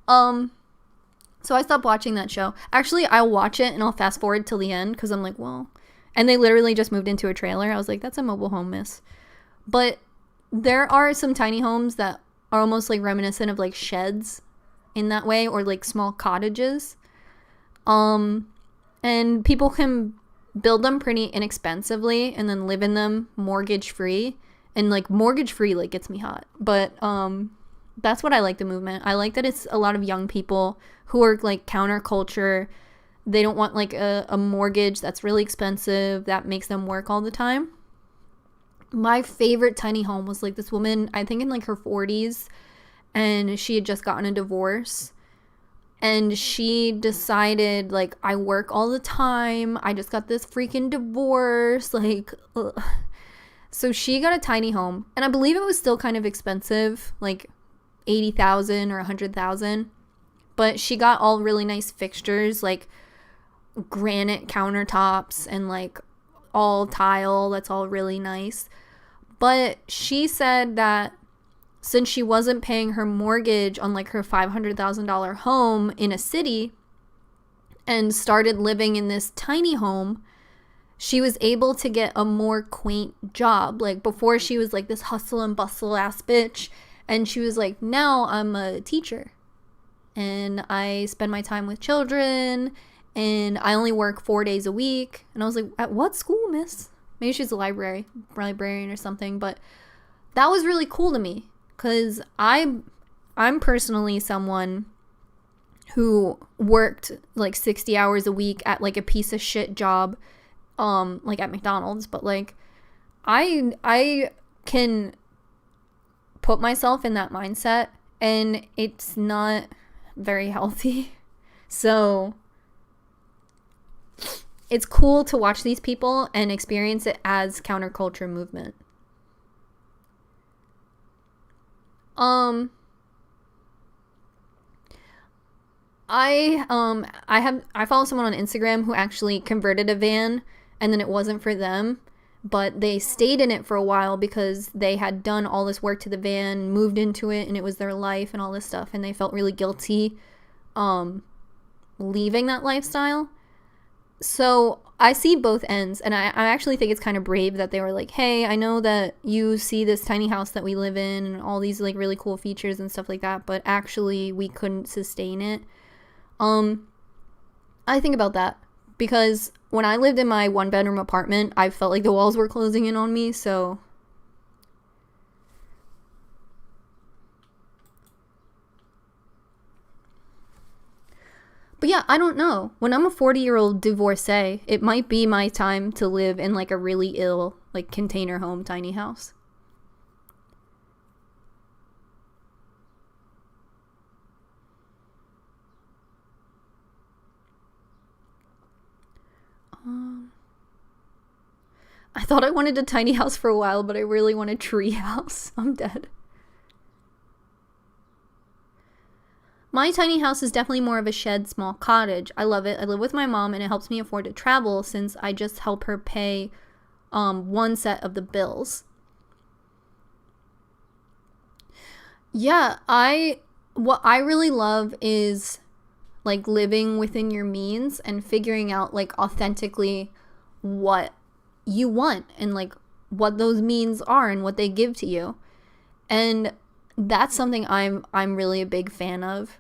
Speaker 1: So I stopped watching that show. Actually, I'll watch it and I'll fast forward till the end because I'm like, well. And they literally just moved into a trailer. I was like, that's a mobile home, miss. But there are some tiny homes that are almost like reminiscent of like sheds in that way, or like small cottages. And people can build them pretty inexpensively and then live in them mortgage free. And like mortgage free like gets me hot. But that's what I like the movement. I like that it's a lot of young people who are like counterculture. They don't want like a mortgage that's really expensive that makes them work all the time. My favorite tiny home was like this woman, I think in like her 40s, and she had just gotten a divorce. And she decided, like, I work all the time. I just got this freaking divorce. Like, ugh. So she got a tiny home, and I believe it was still kind of expensive, like $80,000 or $100,000. But she got all really nice fixtures, like granite countertops and like all tile. That's all really nice. But she said that since she wasn't paying her mortgage on like her $500,000 home in a city and started living in this tiny home, she was able to get a more quaint job. Like before, she was like this hustle and bustle ass bitch, and she was like, now I'm a teacher and I spend my time with children and I only work 4 days a week. And I was like, at what school, miss? Maybe she's a librarian or something. But that was really cool to me, because I'm personally someone who worked like 60 hours a week at like a piece of shit job, like at McDonald's. But like I can put myself in that mindset, and it's not very healthy. So it's cool to watch these people and experience it as counterculture movement. I follow someone on Instagram who actually converted a van, and then it wasn't for them, but they stayed in it for a while because they had done all this work to the van, moved into it, and it was their life and all this stuff, and they felt really guilty leaving that lifestyle. So I see both ends, and I actually think it's kind of brave that they were like, hey, I know that you see this tiny house that we live in and all these like really cool features and stuff like that, but actually we couldn't sustain it. I think about that because when I lived in my 1-bedroom apartment, I felt like the walls were closing in on me. So but yeah, I don't know. When I'm a 40-year-old divorcee, it might be my time to live in like a really ill, like container home tiny house. I thought I wanted a tiny house for a while, but I really want a tree house. I'm dead. My tiny house is definitely more of a shed, small cottage. I love it. I live with my mom, and it helps me afford to travel since I just help her pay one set of the bills. Yeah, what I really love is like living within your means and figuring out like authentically what you want and like what those means are and what they give to you. And that's something I'm really a big fan of.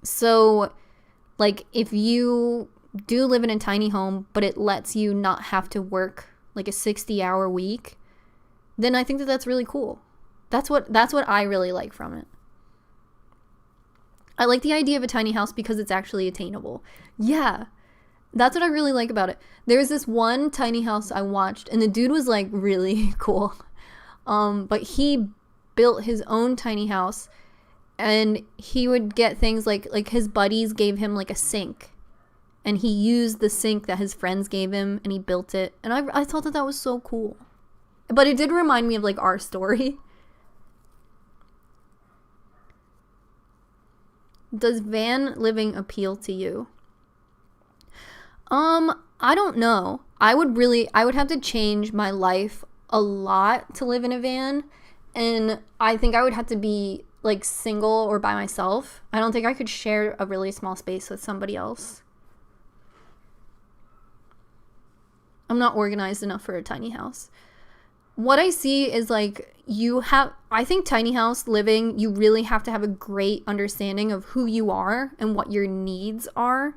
Speaker 1: So like if you do live in a tiny home but it lets you not have to work like a 60-hour week, then I think that that's really cool. That's what I really like from it. I like the idea of a tiny house because it's actually attainable. Yeah, that's what I really like about it. There's this one tiny house I watched, and the dude was like really cool. But he built his own tiny house, and he would get things like his buddies gave him like a sink, and he used the sink that his friends gave him, and he built it. And I thought that was so cool. But it did remind me of like our story. Does van living appeal to you? I don't know. I would have to change my life a lot to live in a van, and I think I would have to be like single or by myself. I don't think I could share a really small space with somebody else. I'm not organized enough for a tiny house. What I see is like I think tiny house living, you really have to have a great understanding of who you are and what your needs are.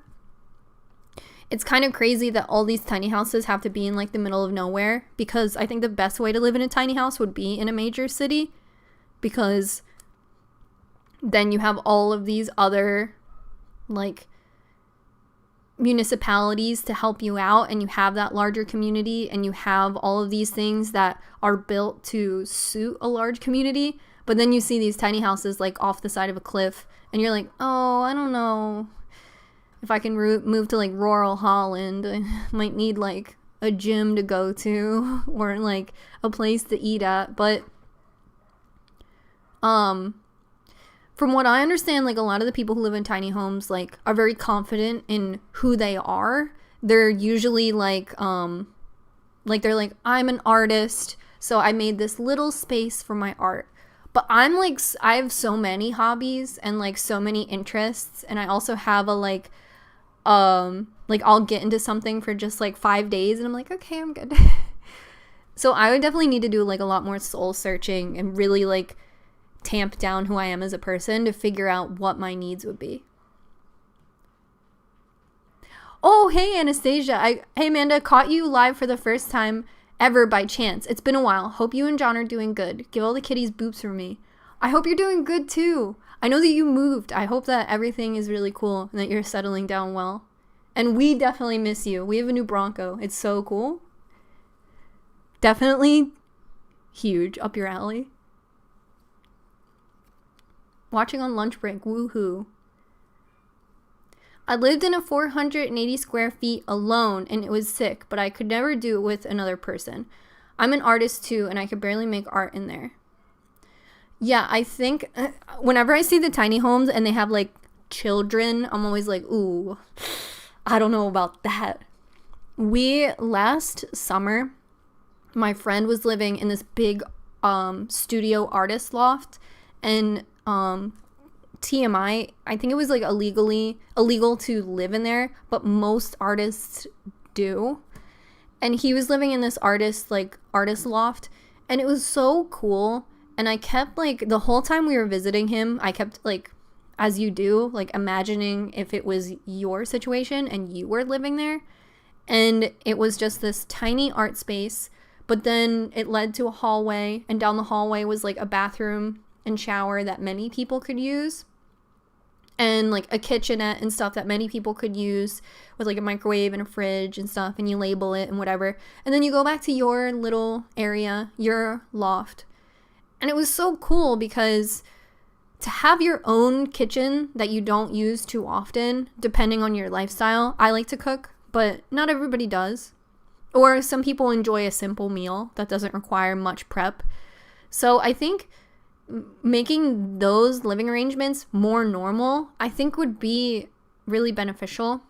Speaker 1: It's kind of crazy that all these tiny houses have to be in like the middle of nowhere, because I think the best way to live in a tiny house would be in a major city, because then you have all of these other like municipalities to help you out, and you have that larger community, and you have all of these things that are built to suit a large community. But then you see these tiny houses like off the side of a cliff, and you're like, oh, I don't know if I can move to like rural Holland. I might need like a gym to go to or like a place to eat at. But from what I understand, like a lot of the people who live in tiny homes like are very confident in who they are. They're usually like they're like, I'm an artist, so I made this little space for my art. But I'm like, I have so many hobbies and like so many interests, and I also have a like I'll get into something for just like 5 days and I'm like, okay, I'm good. So I would definitely need to do like a lot more soul searching and really like tamp down who I am as a person to figure out what my needs would be. Oh, hey Anastasia. Hey Amanda, caught you live for the first time ever by chance. It's been a while. Hope you and John are doing good. Give all the kitties boops for me. I hope you're doing good too. I know that you moved. I hope that everything is really cool and that you're settling down well. And we definitely miss you. We have a new Bronco. It's so cool. Definitely huge, up your alley. Watching on lunch break, woohoo. I lived in a 480 square feet alone, and it was sick, but I could never do it with another person. I'm an artist too, and I could barely make art in there. Yeah, I think whenever I see the tiny homes and they have like children, I'm always like, ooh, I don't know about that. Last summer, my friend was living in this big studio artist loft, and TMI, I think it was like illegal to live in there, but most artists do. And he was living in this artist loft, and it was so cool. And I kept like, the whole time we were visiting him, I kept like, as you do, like imagining if it was your situation and you were living there. And it was just this tiny art space, but then it led to a hallway, and down the hallway was like a bathroom and shower that many people could use, and like a kitchenette and stuff that many people could use, with like a microwave and a fridge and stuff, and you label it and whatever. And then you go back to your little area, your loft. And it was so cool because to have your own kitchen that you don't use too often, depending on your lifestyle. I like to cook, but not everybody does. Or some people enjoy a simple meal that doesn't require much prep. So I think making those living arrangements more normal, I think would be really beneficial.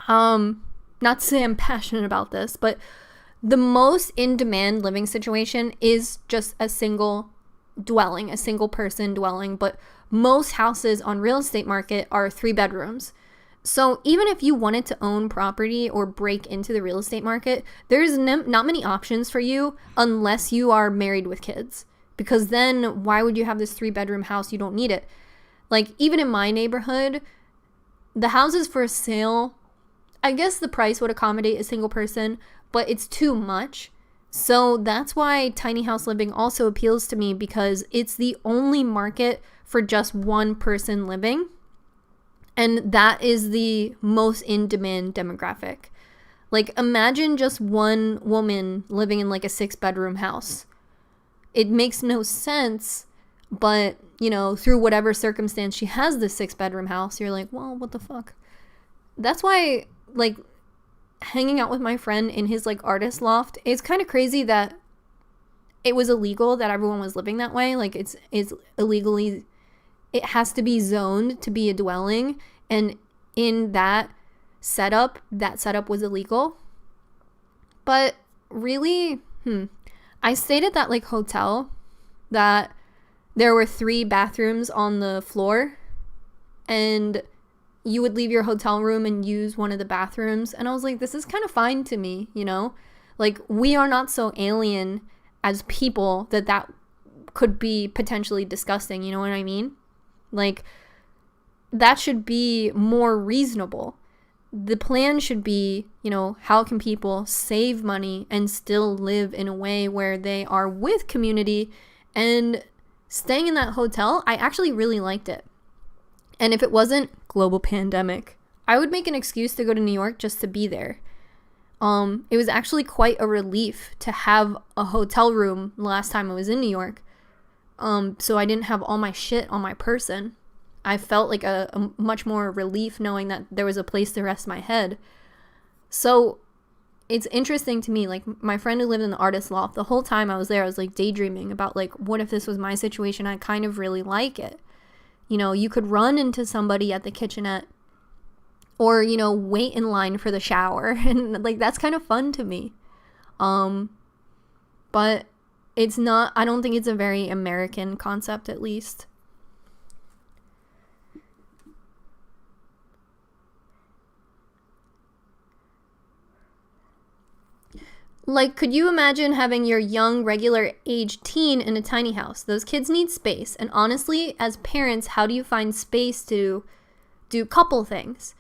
Speaker 1: Not to say I'm passionate about this, but the most in-demand living situation is just a single dwelling, a single person dwelling, but most houses on real estate market are 3 bedrooms. So even if you wanted to own property or break into the real estate market, there's not many options for you unless you are married with kids. Because then why would you have this 3-bedroom house? You don't need it. Like, even in my neighborhood, the houses for sale, I guess the price would accommodate a single person, but it's too much. So that's why tiny house living also appeals to me, because it's the only market for just one person living. And that is the most in-demand demographic. Like, imagine just one woman living in like a 6-bedroom house. It makes no sense, but, you know, through whatever circumstance she has this 6-bedroom house, you're like, well, what the fuck? That's why, like, hanging out with my friend in his like artist loft, it's kind of crazy that it was illegal that everyone was living that way. Like, it's illegally, it has to be zoned to be a dwelling, and in that setup was illegal. But really, I stayed at that like hotel that there were 3 bathrooms on the floor, and you would leave your hotel room and use one of the bathrooms. And I was like, this is kind of fine to me, you know? Like, we are not so alien as people that could be potentially disgusting, you know what I mean? Like, that should be more reasonable. The plan should be, you know, how can people save money and still live in a way where they are with community? And staying in that hotel, I actually really liked it. And if it wasn't global pandemic, I would make an excuse to go to New York just to be there. It was actually quite a relief to have a hotel room last time I was in New York. So I didn't have all my shit on my person. I felt like a much more relief knowing that there was a place to rest my head. So it's interesting to me, like, my friend who lived in the artist loft, the whole time I was there, I was like daydreaming about like, what if this was my situation? I kind of really like it. You know, you could run into somebody at the kitchenette, or, you know, wait in line for the shower. And like, that's kind of fun to me. But it's not, I don't think it's a very American concept, at least. Like, could you imagine having your young, regular age teen in a tiny house? Those kids need space. And honestly, as parents, how do you find space to do couple things?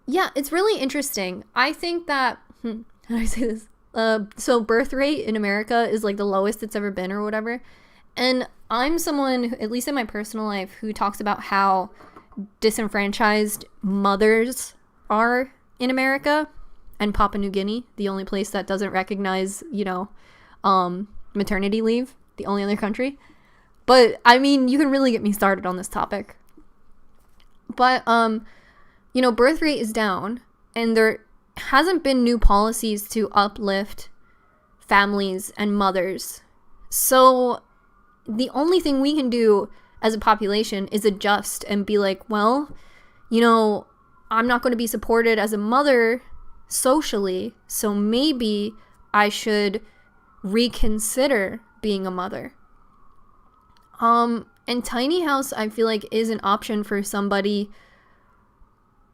Speaker 1: Yeah, it's really interesting. I think that, how do I say this? So birth rate in America is like the lowest it's ever been or whatever. And I'm someone, at least in my personal life, who talks about how disenfranchised mothers are in America. And Papua New Guinea, the only place that doesn't recognize, you know, maternity leave, the only other country. But, I mean, you can really get me started on this topic. But, you know, birth rate is down, and there hasn't been new policies to uplift families and mothers. So, the only thing we can do as a population is adjust and be like, well, you know, I'm not going to be supported as a mother socially, so maybe I should reconsider being a mother. And tiny house, I feel like, is an option for somebody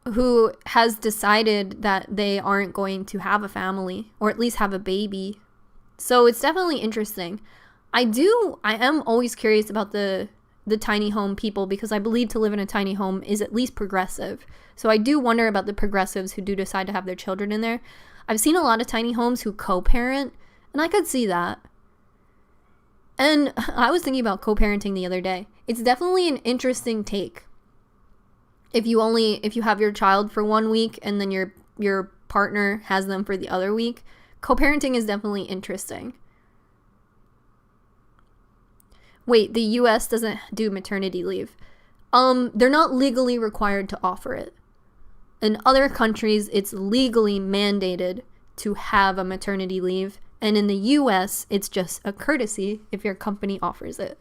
Speaker 1: who has decided that they aren't going to have a family, or at least have a baby. So it's definitely interesting. I am always curious about the tiny home people, because I believe to live in a tiny home is at least progressive. So I do wonder about the progressives who do decide to have their children in there. I've seen a lot of tiny homes who co-parent, and I could see that. And I was thinking about co-parenting the other day. It's definitely an interesting take. If you have your child for 1 week and then your partner has them for the other week, co-parenting is definitely interesting. Wait, the US doesn't do maternity leave. They're not legally required to offer it. In other countries, it's legally mandated to have a maternity leave. And in the US, it's just a courtesy if your company offers it.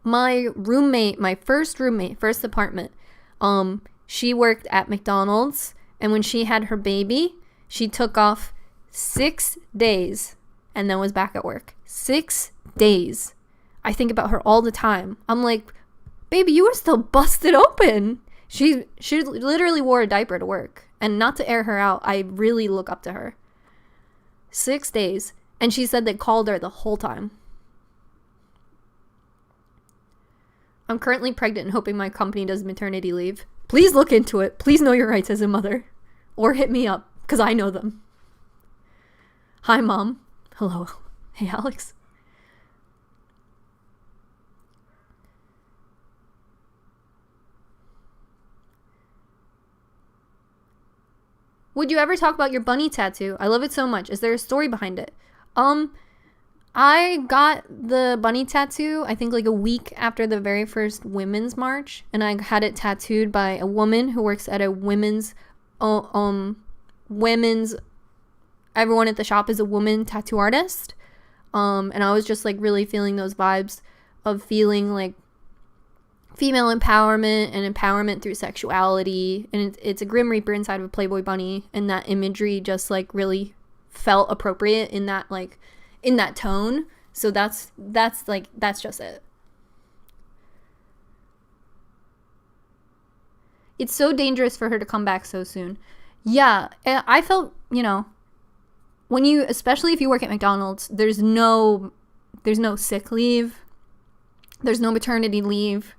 Speaker 1: My roommate, my first apartment, she worked at McDonald's, and when she had her baby, she took off 6 days and then was back at work. 6 days. I think about her all the time. I'm like, baby, you were still busted open. She literally wore a diaper to work. And not to air her out, I really look up to her. 6 days. And she said they called her the whole time. I'm currently pregnant and hoping my company does maternity leave. Please look into it. Please know your rights as a mother. Or hit me up, because I know them. Hi, Mom. Hello. Hey, Alex. Would you ever talk about your bunny tattoo? I love it so much. Is there a story behind it? I got the bunny tattoo, I think like a week after the very first women's march, and I had it tattooed by a woman who works at a women's everyone at the shop is a woman tattoo artist. And I was just like really feeling those vibes of feeling like female empowerment and empowerment through sexuality, and it's a Grim Reaper inside of a Playboy bunny, and that imagery just like really felt appropriate in that tone. So that's just it. It's so dangerous for her to come back so soon. Yeah, I felt, especially if you work at McDonald's, there's no sick leave. There's no maternity leave.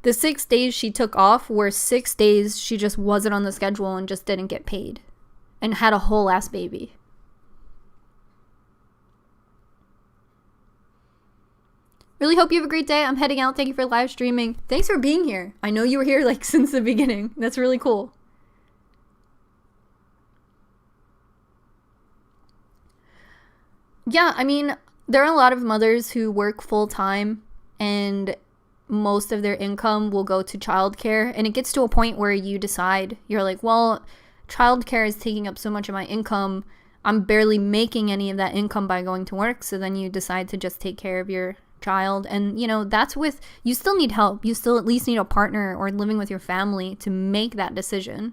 Speaker 1: The 6 days she took off were 6 days she just wasn't on the schedule and just didn't get paid and had a whole ass baby. Really hope you have a great day. I'm heading out. Thank you for live streaming. Thanks for being here. I know you were here since the beginning. That's really cool. Yeah, I mean, there are a lot of mothers who work full time and most of their income will go to childcare. And it gets to a point where you decide, you're like, well, childcare is taking up so much of my income. I'm barely making any of that income by going to work. So then you decide to just take care of your child. And you still need help. You still at least need a partner or living with your family to make that decision.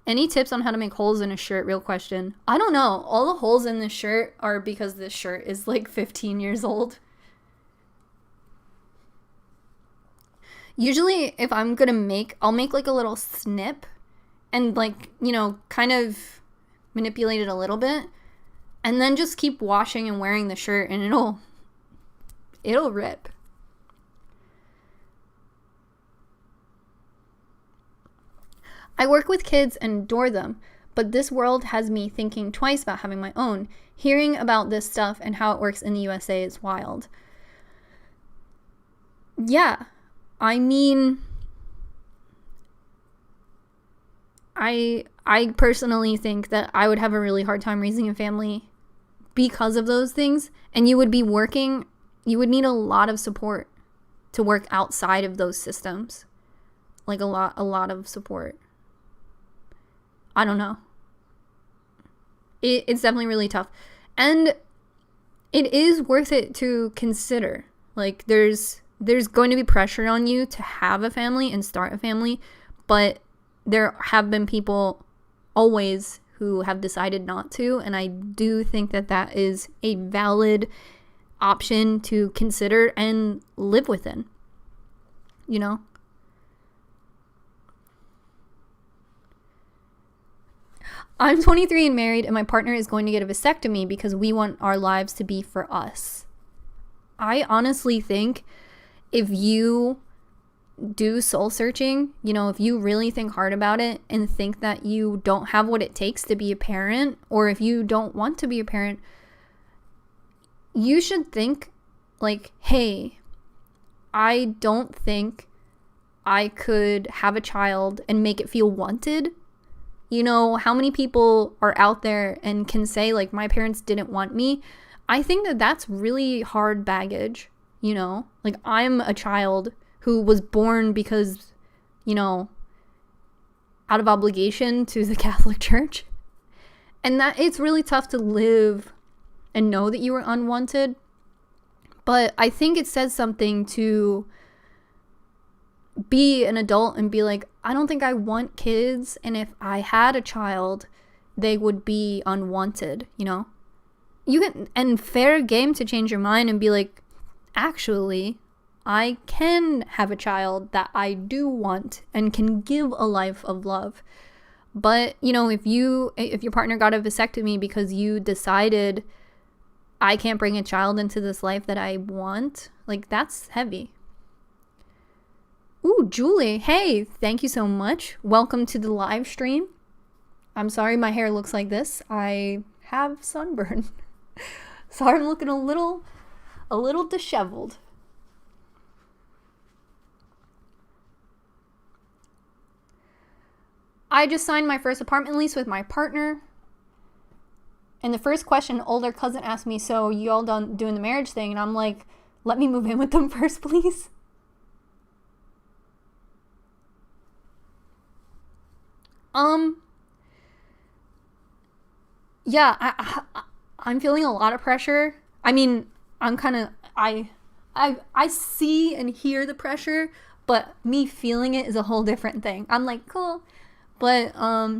Speaker 1: Any tips on how to make holes in a shirt? Real question. I don't know. All the holes in this shirt are because this shirt is like 15 years old. Usually if I'm gonna I'll make like a little snip and kind of manipulate it a little bit. And then just keep washing and wearing the shirt and it'll rip. I work with kids and adore them, but this world has me thinking twice about having my own. Hearing about this stuff and how it works in the USA is wild. Yeah, I mean, I personally think that I would have a really hard time raising a family because of those things, and you would need a lot of support to work outside of those systems. Like a lot of support. I don't know. It's definitely really tough. And it is worth it to consider. Like there's going to be pressure on you to have a family and start a family, but there have been people always who have decided not to, and I do think that is a valid option to consider and live within. I'm 23 and married, and my partner is going to get a vasectomy because we want our lives to be for us. I honestly think if you do soul searching, if you really think hard about it and think that you don't have what it takes to be a parent, or if you don't want to be a parent, you should think like, hey, I don't think I could have a child and make it feel wanted. How many people are out there and can say like, my parents didn't want me? I think that's really hard baggage, like I'm a child who was born because, you know, out of obligation to the Catholic Church. And that it's really tough to live and know that you were unwanted. But I think it says something to be an adult and be like, I don't think I want kids. And if I had a child, they would be unwanted, you know? You can, and fair game to change your mind and be like, actually, I can have a child that I do want and can give a life of love. But, you know, if your partner got a vasectomy because you decided I can't bring a child into this life that I want, like, that's heavy. Ooh, Julie, hey, thank you so much. Welcome to the live stream. I'm sorry my hair looks like this. I have sunburn. Sorry, I'm looking a little disheveled. I just signed my first apartment lease with my partner. And the first question, older cousin asked me, so you all done doing the marriage thing? And I'm like, let me move in with them first, please. Yeah, I'm feeling a lot of pressure. I mean, I'm kind of, I see and hear the pressure, but me feeling it is a whole different thing. I'm like, cool. But,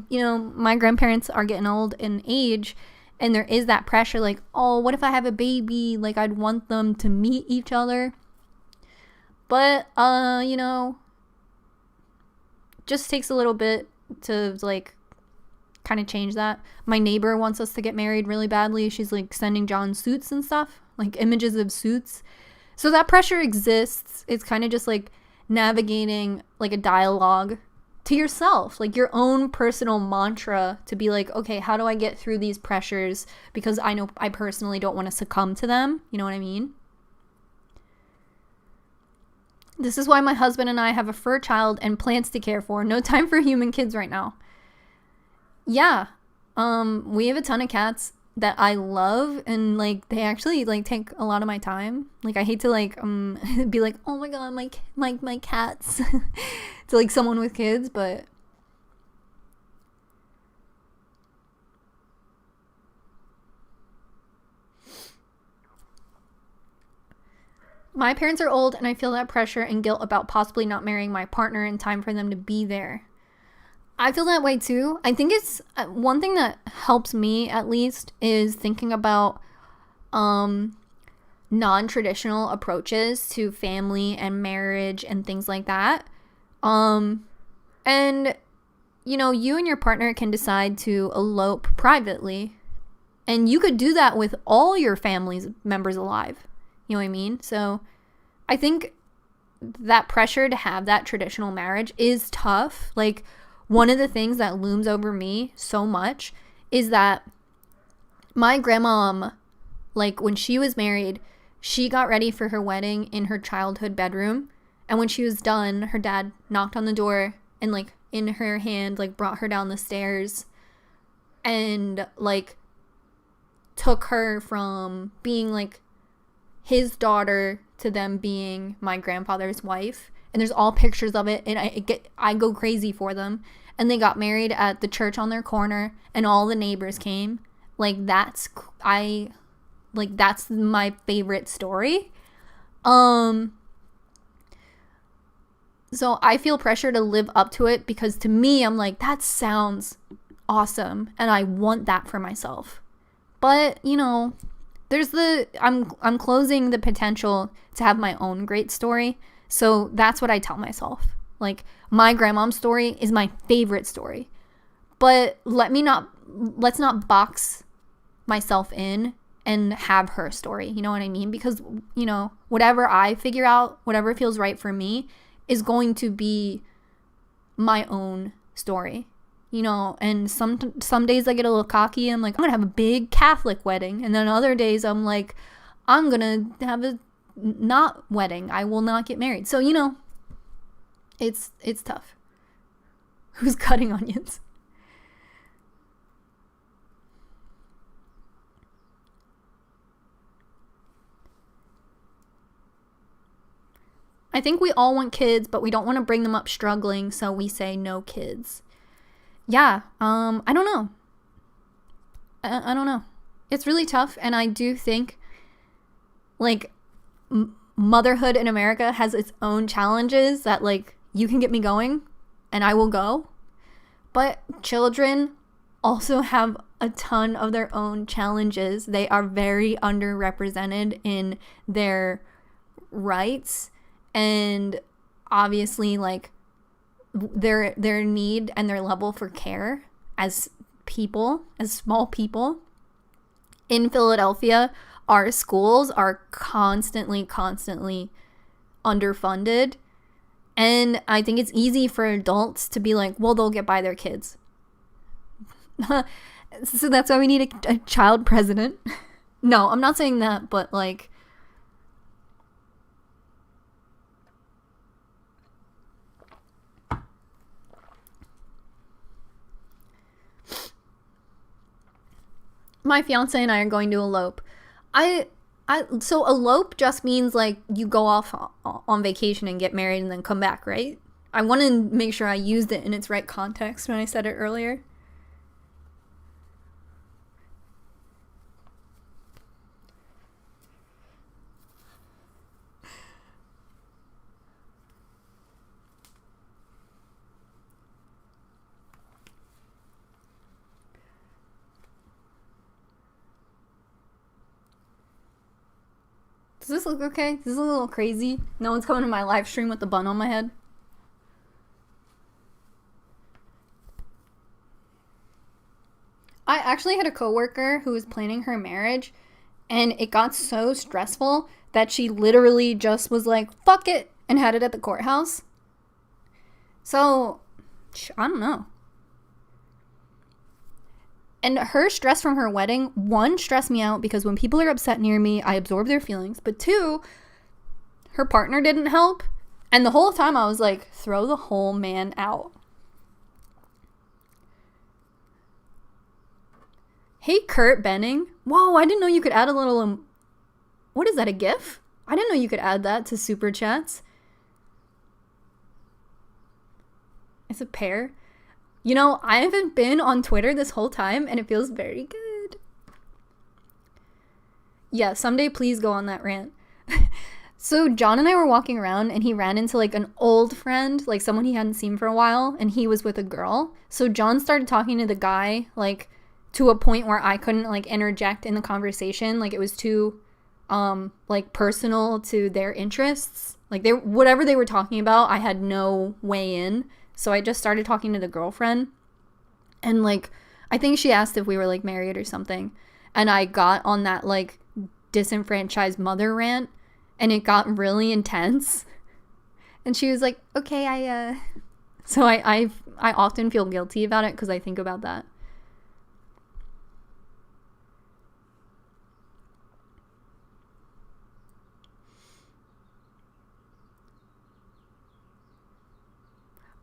Speaker 1: you know, my grandparents are getting old in age, and there is that pressure, like, oh, what if I have a baby? Like, I'd want them to meet each other. But, you know, just takes a little bit to, like, kind of change that. My neighbor wants us to get married really badly. She's, like, sending John suits and stuff, like, images of suits. So that pressure exists. It's kind of just, like, navigating, like, a dialogue to yourself, like your own personal mantra to be like, okay, how do I get through these pressures? Because I know I personally don't want to succumb to them. You know what I mean? This is why my husband and I have a fur child and plants to care for. No time for human kids right now. Yeah. We have a ton of cats that I love, and like they actually like take a lot of my time. Like I hate to like be like, oh my god, my cats to like someone with kids, but my parents are old and I feel that pressure and guilt about possibly not marrying my partner in time for them to be there. I feel that way too. I think it's one thing that helps me at least is thinking about non-traditional approaches to family and marriage and things like that. And you know, you and your partner can decide to elope privately, and you could do that with all your family's members alive. You know what I mean? So I think that pressure to have that traditional marriage is tough. Like, one of the things that looms over me so much is that my grandma, like when she was married, she got ready for her wedding in her childhood bedroom. And when she was done, her dad knocked on the door and like in her hand, like brought her down the stairs and like took her from being like his daughter to them being my grandfather's wife. And there's all pictures of it, and I go crazy for them. And they got married at the church on their corner, and all the neighbors came. Like that's my favorite story. So I feel pressure to live up to it because to me, I'm like, that sounds awesome, and I want that for myself. But you know, there's I'm closing the potential to have my own great story. So that's what I tell myself. Like, my grandmom's story is my favorite story. But let's not box myself in and have her story. You know what I mean? Because, you know, whatever I figure out, whatever feels right for me is going to be my own story. You know, and some days I get a little cocky. I'm like, I'm going to have a big Catholic wedding. And then other days I'm like, I'm going to have a not wedding. I will not get married. So, you know, it's tough. Who's cutting onions? I think we all want kids, but we don't want to bring them up struggling, so we say no kids. Yeah, I don't know. I don't know. It's really tough, and I do think, like, motherhood in America has its own challenges that, like, you can get me going, and I will go. But children also have a ton of their own challenges. They are very underrepresented in their rights, and obviously, like, their need and their level for care as people, as small people. In Philadelphia, our schools are constantly underfunded. And I think it's easy for adults to be like, well, they'll get by their kids. So that's why we need a child president. No, I'm not saying that, but like, my fiance and I are going to elope. So elope just means like you go off on vacation and get married and then come back, right? I want to make sure I used it in its right context when I said it earlier. Does this look okay? This is a little crazy. No one's coming to my live stream with the bun on my head. I actually had a coworker who was planning her marriage, and it got so stressful that she literally just was like, fuck it, and had it at the courthouse. So, I don't know. And her stress from her wedding, one, stressed me out because when people are upset near me, I absorb their feelings. But two, her partner didn't help. And the whole time I was like, throw the whole man out. Hey, Kurt Benning. Whoa, I didn't know you could add a little... what is that, a GIF? I didn't know you could add that to Super Chats. It's a pair. You know, I haven't been on Twitter this whole time, and it feels very good. Yeah, someday please go on that rant. So John and I were walking around, and he ran into, like, an old friend, like, someone he hadn't seen for a while, and he was with a girl. So John started talking to the guy, like, to a point where I couldn't, like, interject in the conversation. Like, it was too, like, personal to their interests. Like, whatever they were talking about, I had no way in. So I just started talking to the girlfriend, and like, I think she asked if we were like married or something. And I got on that like disenfranchised mother rant, and it got really intense. And she was like, okay, so I often feel guilty about it because I think about that.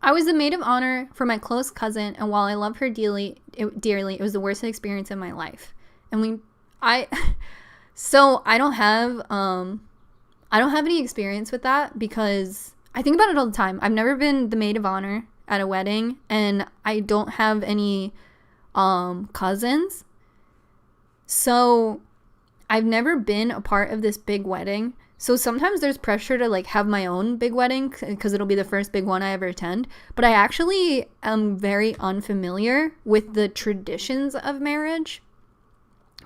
Speaker 1: I was the maid of honor for my close cousin, and while I love her dearly, it was the worst experience of my life. And so I don't have any experience with that because I think about it all the time. I've never been the maid of honor at a wedding, and I don't have any cousins. So I've never been a part of this big wedding. So sometimes there's pressure to like have my own big wedding because it'll be the first big one I ever attend. But I actually am very unfamiliar with the traditions of marriage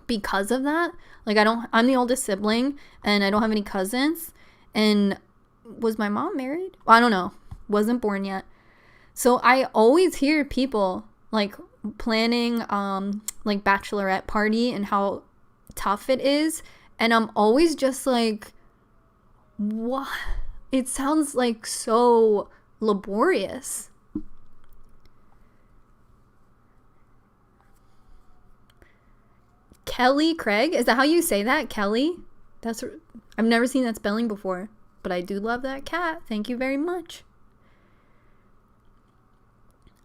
Speaker 1: because of that. Like I'm the oldest sibling, and I don't have any cousins. And was my mom married? Well, I don't know. Wasn't born yet. So I always hear people like planning like bachelorette party and how tough it is. And I'm always just like, what? It sounds like so laborious. Kelly Craig? Is that how you say that? Kelly? I've never seen that spelling before, but I do love that cat. Thank you very much.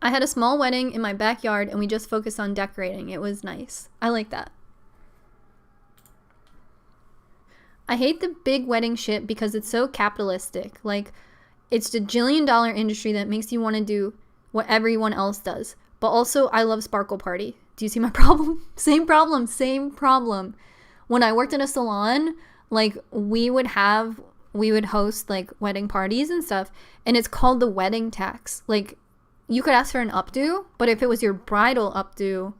Speaker 1: I had a small wedding in my backyard, and we just focused on decorating. It was nice. I like that. I hate the big wedding shit because it's so capitalistic. Like, it's the $1 industry that makes you want to do what everyone else does. But also, I love Sparkle Party. Do you see my problem? Same problem, same problem. When I worked in a salon, like, we would host, like, wedding parties and stuff, and it's called the wedding tax. Like, you could ask for an updo, but if it was your bridal updo,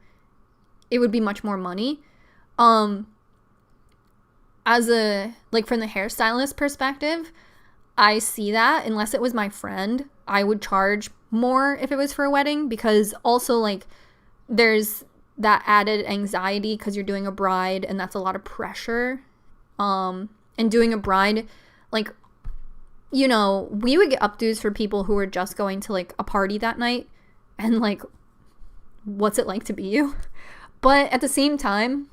Speaker 1: it would be much more money. As a, like, from the hairstylist perspective, I see that. Unless it was my friend, I would charge more if it was for a wedding, because also, like, there's that added anxiety because you're doing a bride, and that's a lot of pressure. And doing a bride, like, you know, we would get updos for people who were just going to, like, a party that night, and, like, what's it like to be you? But at the same time,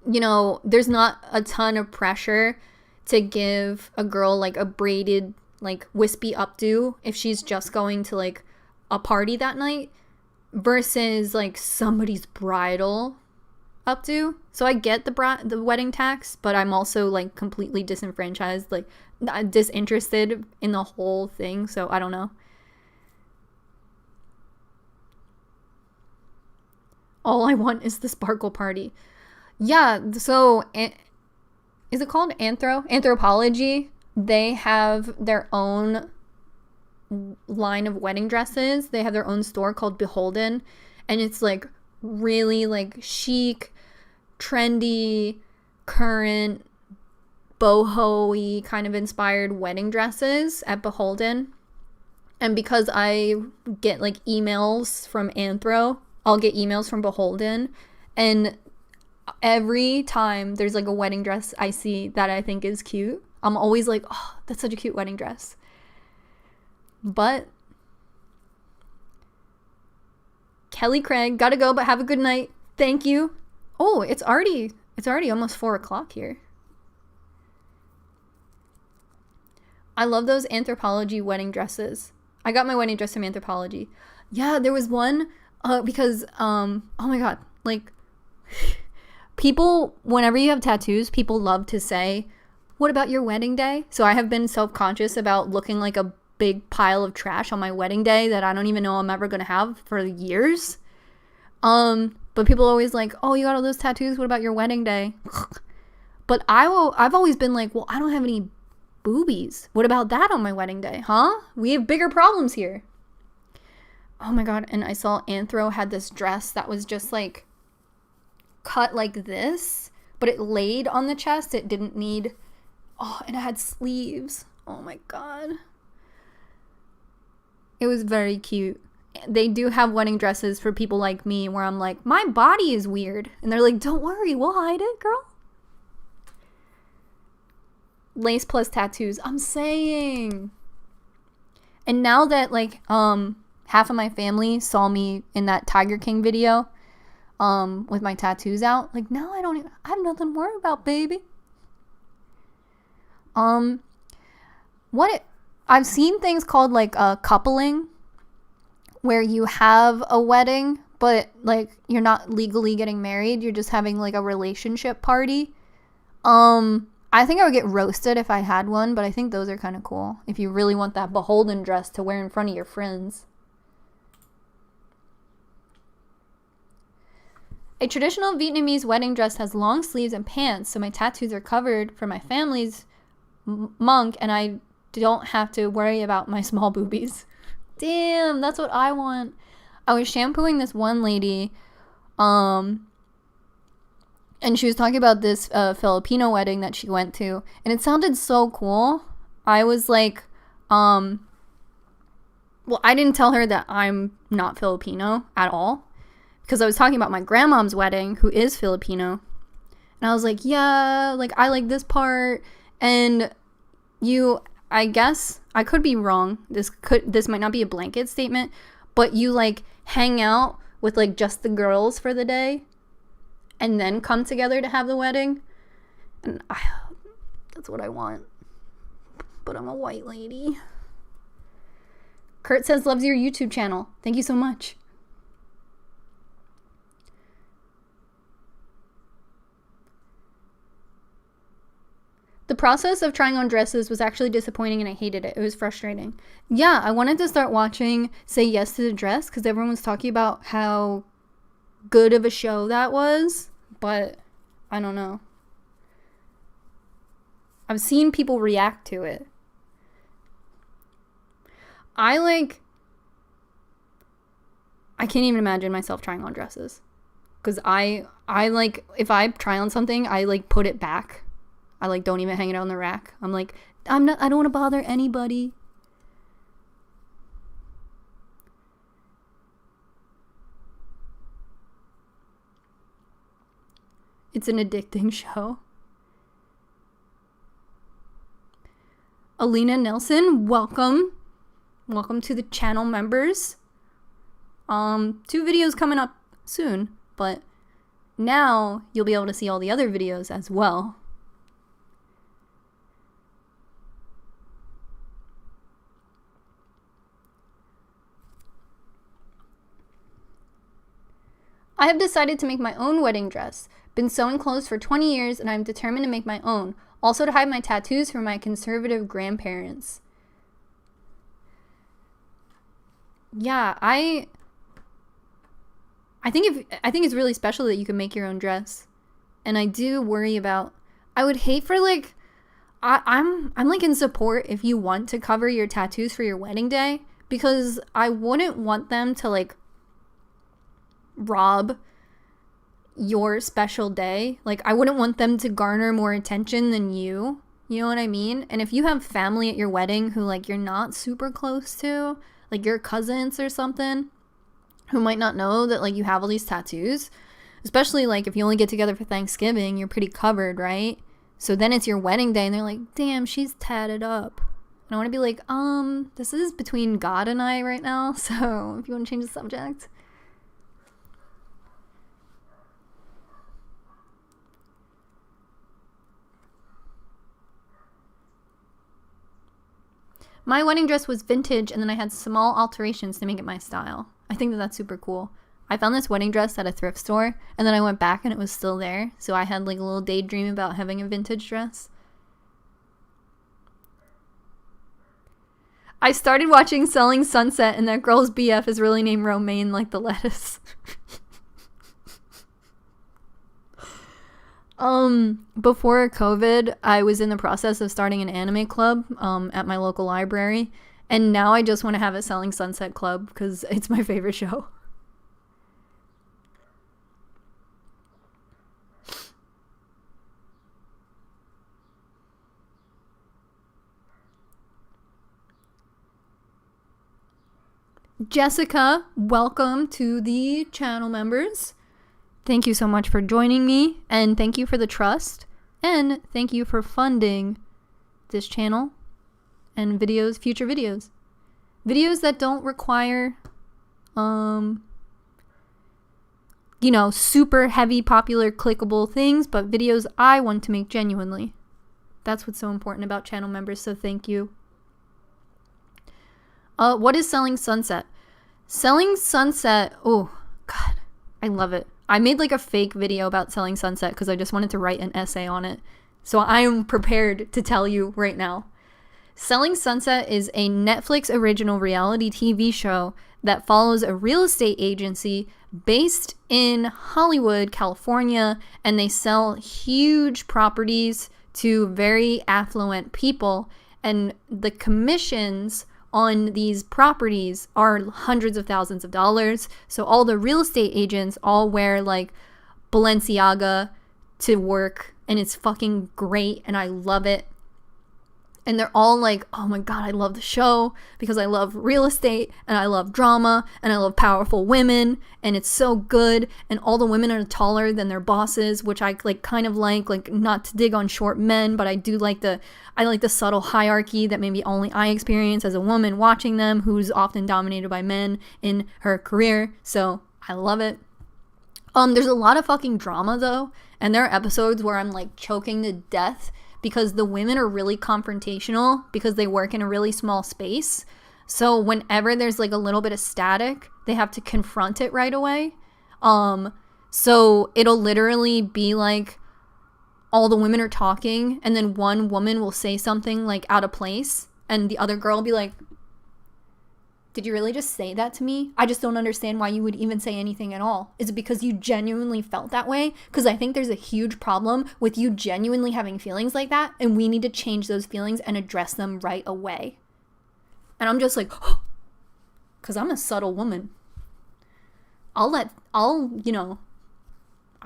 Speaker 1: you know, there's not a ton of pressure to give a girl, like, a braided, like, wispy updo if she's just going to, like, a party that night versus, like, somebody's bridal updo. So I get the wedding tax, but I'm also, like, completely disenfranchised, like, disinterested in the whole thing. So I don't know. All I want is the Sparkle Party. Yeah, so is it called Anthropology? They have their own line of wedding dresses. They have their own store called Beholden, and it's, like, really, like, chic, trendy, current, boho-y kind of inspired wedding dresses at Beholden. And because I get, like, emails from Anthro, I'll get emails from Beholden, and every time there's, like, a wedding dress I see that I think is cute, I'm always like, oh, that's such a cute wedding dress. But Kelly Craig, gotta go, but have a good night. Thank you. Oh, it's already almost 4:00 here. I love those Anthropology wedding dresses. I got my wedding dress from Anthropology. Yeah, there was one because oh my god, like, people, whenever you have tattoos, people love to say, what about your wedding day? So I have been self-conscious about looking like a big pile of trash on my wedding day that I don't even know I'm ever gonna have for years. But people are always like, oh, you got all those tattoos, what about your wedding day? But I've always been like, well, I don't have any boobies. What about that on my wedding day? Huh? We have bigger problems here. Oh my god, and I saw Anthro had this dress that was just, like, cut like this, but it laid on the chest. It didn't need, oh, and it had sleeves. Oh my god. It was very cute. They do have wedding dresses for people like me where I'm like, my body is weird. And they're like, don't worry, we'll hide it, girl. Lace plus tattoos. I'm saying. And now that, like, half of my family saw me in that Tiger King video, with my tattoos out, like, now I have nothing to worry about, baby. I've seen things called, like, coupling, where you have a wedding, but, like, you're not legally getting married, you're just having, like, a relationship party. I think I would get roasted if I had one, but I think those are kind of cool if you really want that Beholden dress to wear in front of your friends. A traditional Vietnamese wedding dress has long sleeves and pants, so my tattoos are covered for my family's monk, and I don't have to worry about my small boobies. Damn, that's what I want. I was shampooing this one lady, and she was talking about this Filipino wedding that she went to, and it sounded so cool. I was like, well, I didn't tell her that I'm not Filipino at all, because I was talking about my grandmom's wedding, who is Filipino. And I was like, yeah, like, I like this part. And I guess, I could be wrong. This might not be a blanket statement, but you, like, hang out with, like, just the girls for the day and then come together to have the wedding. And that's what I want. But I'm a white lady. Kurt says loves your YouTube channel. Thank you so much. The process of trying on dresses was actually disappointing and I hated it. It was frustrating. Yeah, I wanted to start watching Say Yes to the Dress because everyone was talking about how good of a show that was, but I don't know. I've seen people react to it. I can't even imagine myself trying on dresses. Because I like, if I try on something, I like put it back. I like don't even hang it on the rack. I'm like, I don't want to bother anybody. It's an addicting show. Alina Nelson, welcome. Welcome to the channel members. 2 videos coming up soon, but now you'll be able to see all the other videos as well. I have decided to make my own wedding dress. Been sewing clothes for 20 years and I'm determined to make my own. Also to hide my tattoos from my conservative grandparents. Yeah, I think it's really special that you can make your own dress. And I do worry about, I would hate for like, I'm like in support if you want to cover your tattoos for your wedding day, because I wouldn't want them to like rob your special day. Like, I wouldn't want them to garner more attention than you. You know what I mean? And if you have family at your wedding who like you're not super close to, like your cousins or something, who might not know that like you have all these tattoos, especially like if you only get together for Thanksgiving, you're pretty covered, right? So then it's your wedding day and they're like, damn, she's tatted up. And I want to be like, this is between God and I right now, so if you want to change the subject. My wedding dress was vintage and then I had small alterations to make it my style. I think that that's super cool. I found this wedding dress at a thrift store and then I went back and it was still there. So I had like a little daydream about having a vintage dress. I started watching Selling Sunset and that girl's BF is really named Romaine, like the lettuce. Before COVID, I was in the process of starting an anime club at my local library, and now I just want to have a Selling Sunset club because it's my favorite show. Jessica, welcome to the channel members. Thank you so much for joining me, and thank you for the trust, and thank you for funding this channel and videos, future videos. Videos that don't require, you know, super heavy, popular, clickable things, but videos I want to make genuinely. That's what's so important about channel members, so thank you. What is Selling Sunset? Selling Sunset, oh, God, I love it. I made like a fake video about Selling Sunset because I just wanted to write an essay on it. So I am prepared to tell you right now. Selling Sunset is a Netflix original reality TV show that follows a real estate agency based in Hollywood, California, and they sell huge properties to very affluent people, and the commissions on these properties are hundreds of thousands of dollars. So all the real estate agents all wear like Balenciaga to work, and it's fucking great and I love it. And they're all like, oh my God, I love the show because I love real estate and I love drama and I love powerful women and it's so good. And all the women are taller than their bosses, which I like kind of like not to dig on short men, but I like the subtle hierarchy that maybe only I experience as a woman watching them, who's often dominated by men in her career. So I love it. There's a lot of fucking drama though. And there are episodes where I'm like choking to death because the women are really confrontational because they work in a really small space. So whenever there's like a little bit of static, they have to confront it right away. So it'll literally be like all the women are talking, and then one woman will say something like out of place, and the other girl will be like, did you really just say that to me? I just don't understand why you would even say anything at all. Is it because you genuinely felt that way? Because I think there's a huge problem with you genuinely having feelings like that, and we need to change those feelings and address them right away. And I'm just like, because I'm a subtle woman. I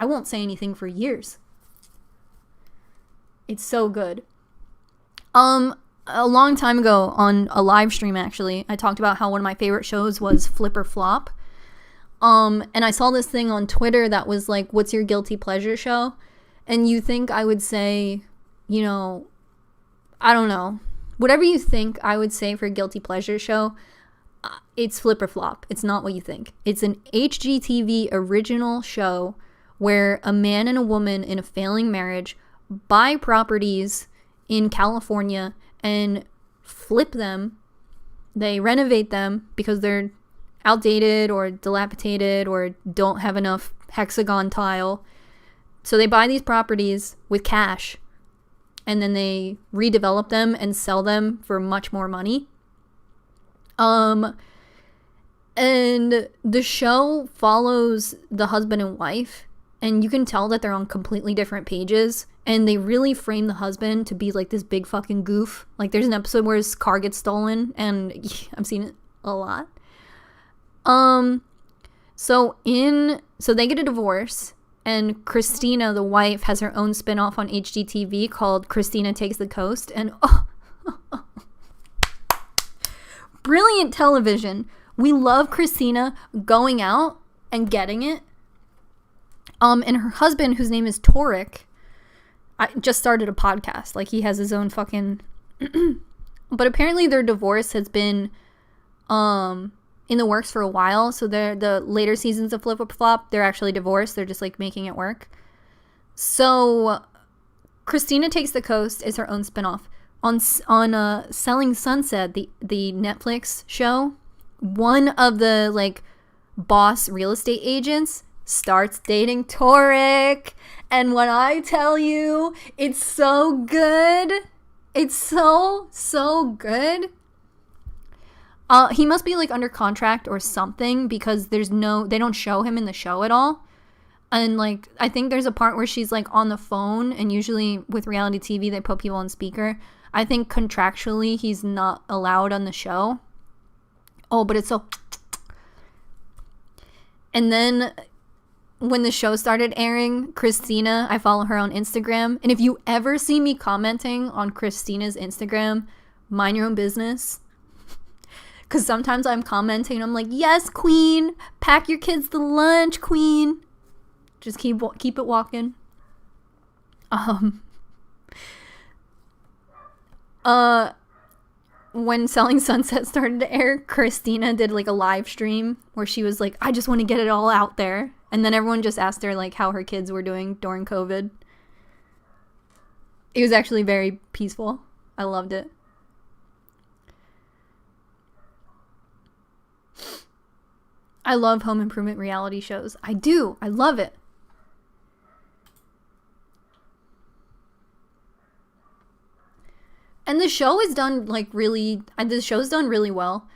Speaker 1: won't say anything for years. It's so good. A long time ago on a live stream, actually, I talked about how one of my favorite shows was Flip or Flop. And I saw this thing on Twitter that was like, what's your guilty pleasure show? And you think I would say, I don't know. Whatever you think I would say for a guilty pleasure show, it's Flip or Flop. It's not what you think. It's an HGTV original show where a man and a woman in a failing marriage buy properties in California and flip them. They renovate them because they're outdated or dilapidated or don't have enough hexagon tile. So they buy these properties with cash, and then they redevelop them and sell them for much more money. And the show follows the husband and wife, and you can tell that they're on completely different pages, and they really frame the husband to be like this big fucking goof. Like, there's an episode where his car gets stolen, and I've seen it a lot. So they get a divorce, and Christina, the wife, has her own spinoff on HGTV called Christina Takes the Coast, and brilliant television. We love Christina going out and getting it. And her husband, whose name is Torek, I just started a podcast. Like, he has his own fucking but apparently their divorce has been in the works for a while. So the later seasons of Flip or Flop, they're actually divorced. They're just like making it work. So Christina Takes the Coast is her own spinoff. On Selling Sunset, the Netflix show, one of the like boss real estate agents starts dating Torek, and when I tell you, it's so good. It's so good. He must be like under contract or something, because they don't show him in the show at all. And like, I think there's a part where she's like on the phone, and usually with reality TV, they put people on speaker. I think contractually he's not allowed on the show. Oh, but it's so... And then when the show started airing, Christina, I follow her on Instagram. And if you ever see me commenting on Christina's Instagram, mind your own business. Because sometimes I'm commenting and I'm like, yes, queen, pack your kids to lunch, queen. Just keep it walking. When Selling Sunset started to air, Christina did like a live stream where she was like, I just want to get it all out there. And then everyone just asked her like how her kids were doing during COVID. It was actually very peaceful. I loved it. I love home improvement reality shows. I do. I love it. And the show is done really well.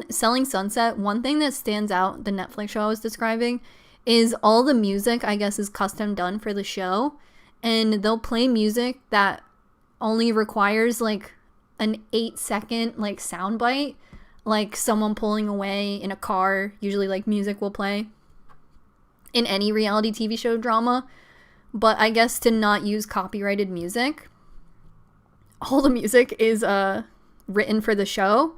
Speaker 1: Selling Sunset, one thing that stands out, the Netflix show I was describing, is all the music, I guess, is custom done for the show. And they'll play music that only requires like an 8-second like soundbite, like someone pulling away in a car. Usually like music will play in any reality TV show drama. But I guess to not use copyrighted music, all the music is written for the show,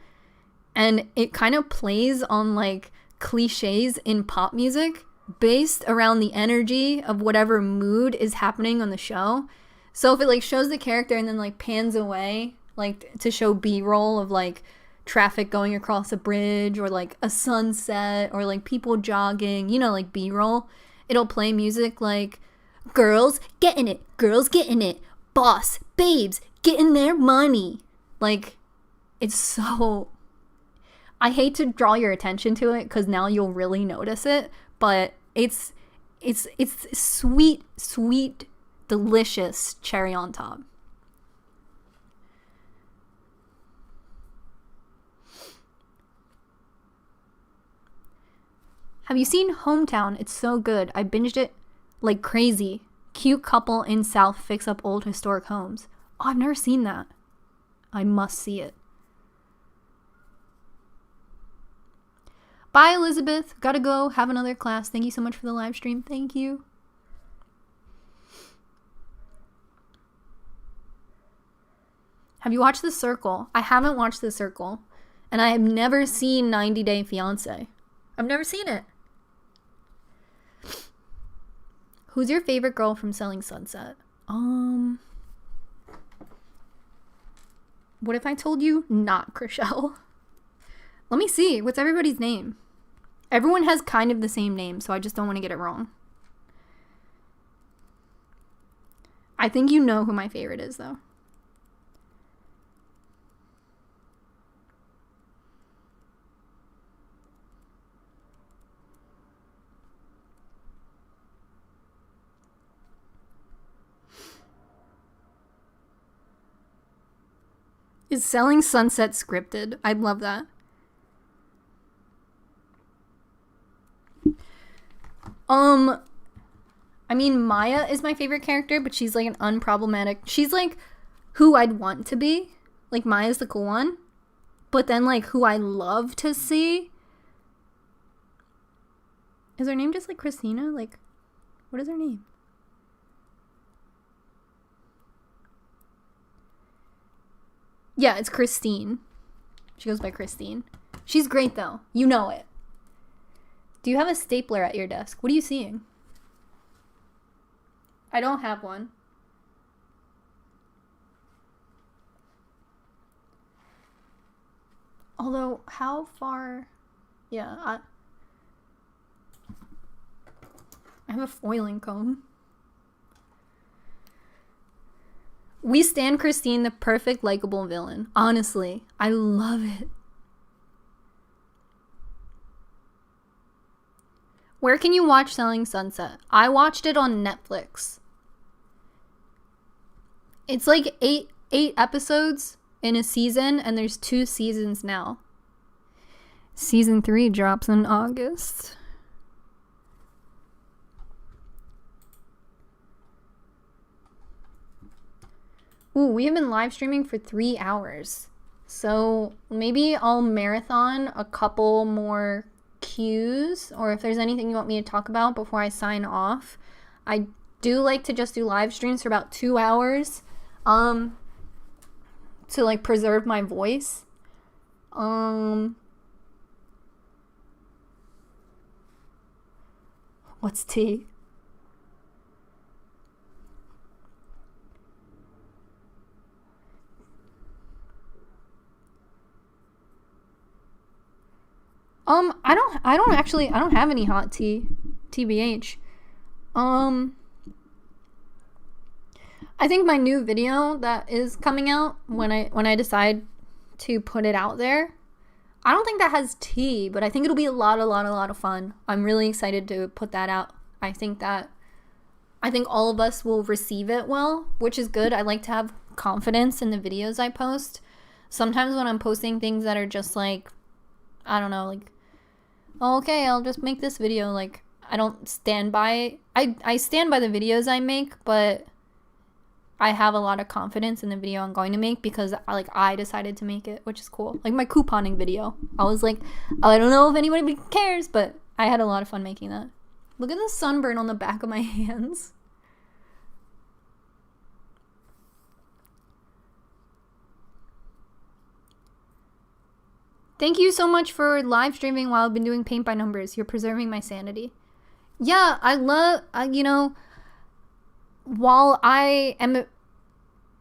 Speaker 1: and it kind of plays on like cliches in pop music based around the energy of whatever mood is happening on the show. So if it like shows the character and then like pans away like to show B-roll of like traffic going across a bridge or like a sunset or like people jogging, like B-roll, it'll play music like girls getting it, boss babes getting their money. Like, it's so... I hate to draw your attention to it because now you'll really notice it, but it's sweet delicious cherry on top. Have you seen Hometown? It's so good. I binged it like crazy. Cute couple in South fix up old historic homes. Oh, I've never seen that. I must see it. Bye, Elizabeth. Gotta go. Have another class. Thank you so much for the live stream. Thank you. Have you watched The Circle? I haven't watched The Circle. And I have never seen 90 Day Fiancé. I've never seen it. Who's your favorite girl from Selling Sunset? What if I told you not Chrishell? Let me see. What's everybody's name? Everyone has kind of the same name, so I just don't want to get it wrong. I think you know who my favorite is, though. Is Selling Sunset scripted? I'd love that. I mean, Maya is my favorite character, but she's like an unproblematic. She's like who I'd want to be. Like, Maya's the cool one. But then, like, who I love to see. Is her name just like Christina? Like, what is her name? Yeah, it's Christine. She goes by Christine. She's great, though. You know it. Do you have a stapler at your desk? What are you seeing? I don't have one. Although, how far... Yeah, I have a foiling comb. We stand Christine, the perfect likable villain. Honestly, I love it. Where can you watch Selling Sunset? I watched it on Netflix. It's like eight episodes in a season, and there's 2 seasons now. Season 3 drops in August. Ooh, we have been live streaming for 3 hours. So maybe I'll marathon a couple more cues, or if there's anything you want me to talk about before I sign off. I do like to just do live streams for about 2 hours to like preserve my voice. What's tea? I don't have any hot tea, TBH. I think my new video that is coming out when I decide to put it out there, I don't think that has tea, but I think it'll be a lot of fun. I'm really excited to put that out. I think all of us will receive it well, which is good. I like to have confidence in the videos I post. Sometimes when I'm posting things that are just like, I don't know, like, oh, okay, I'll just make this video. Like, I don't stand by... I stand by the videos I make, but I have a lot of confidence in the video I'm going to make because, I decided to make it, which is cool. Like, my couponing video. I was like, I don't know if anybody cares, but I had a lot of fun making that. Look at the sunburn on the back of my hands. Thank you so much for live streaming while I've been doing paint by numbers. You're preserving my sanity. Yeah, I love, while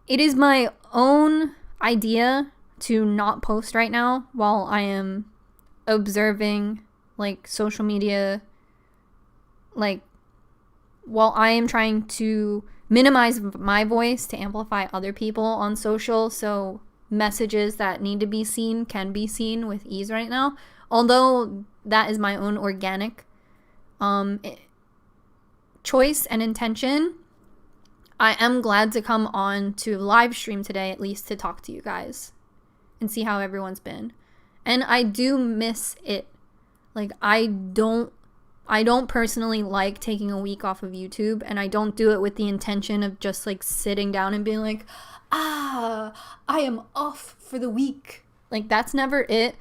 Speaker 1: it is my own idea to not post right now while I am observing, like, social media, like, while I am trying to minimize my voice to amplify other people on social, so messages that need to be seen can be seen with ease right now. Although that is my own organic choice and intention, I am glad to come on to live stream today, at least to talk to you guys and see how everyone's been. And I do miss it. Like, I don't personally like taking a week off of YouTube, and I don't do it with the intention of just like sitting down and being like, I am off for the week. Like, that's never it.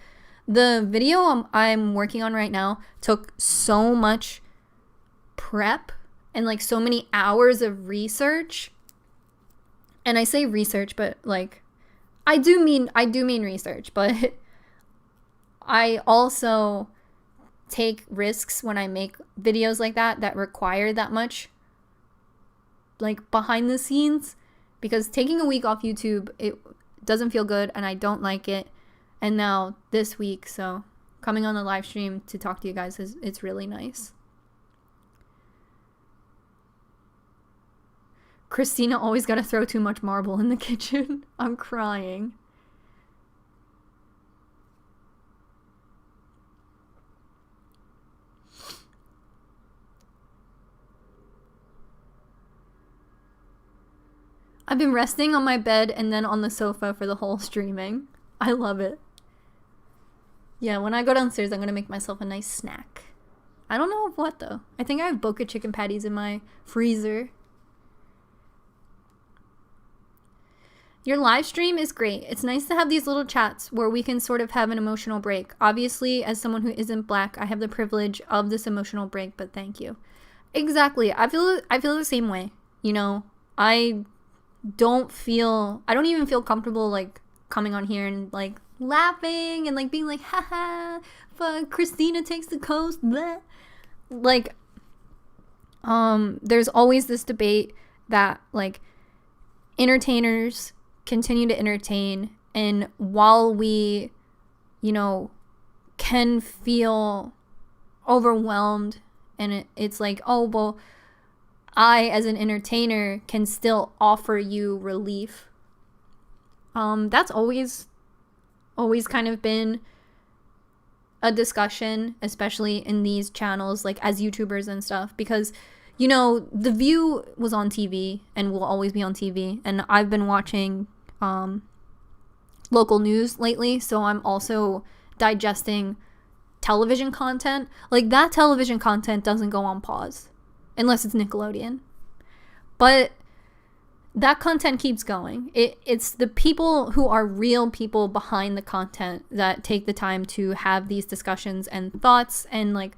Speaker 1: The video I'm working on right now took so much prep and like so many hours of research. And I say research, but like I do mean research, but I also take risks when I make videos like that require that much like behind the scenes, because taking a week off YouTube, it doesn't feel good and I don't like it. And now this week, so coming on the live stream to talk to you guys it's really nice. Christina always gotta throw too much marble in the kitchen. I'm crying. I've been resting on my bed and then on the sofa for the whole streaming. I love it. Yeah, when I go downstairs, I'm gonna make myself a nice snack. I don't know of what though. I think I have Boca chicken patties in my freezer. Your live stream is great. It's nice to have these little chats where we can sort of have an emotional break. Obviously, as someone who isn't Black, I have the privilege of this emotional break, but thank you. Exactly. I feel the same way. You know, I don't even feel comfortable like coming on here and like laughing and like being like, haha, fuck, Christina takes the coast, bleh. Like, there's always this debate that like entertainers continue to entertain, and while we, you know, can feel overwhelmed and it's like, oh well, I as an entertainer can still offer you relief. That's always kind of been a discussion, especially in these channels like as YouTubers and stuff, because you know, The View was on TV and will always be on TV. And I've been watching local news lately, so I'm also digesting television content. Like, that television content doesn't go on pause unless it's Nickelodeon. But that content keeps going. It's the people who are real people behind the content that take the time to have these discussions and thoughts and like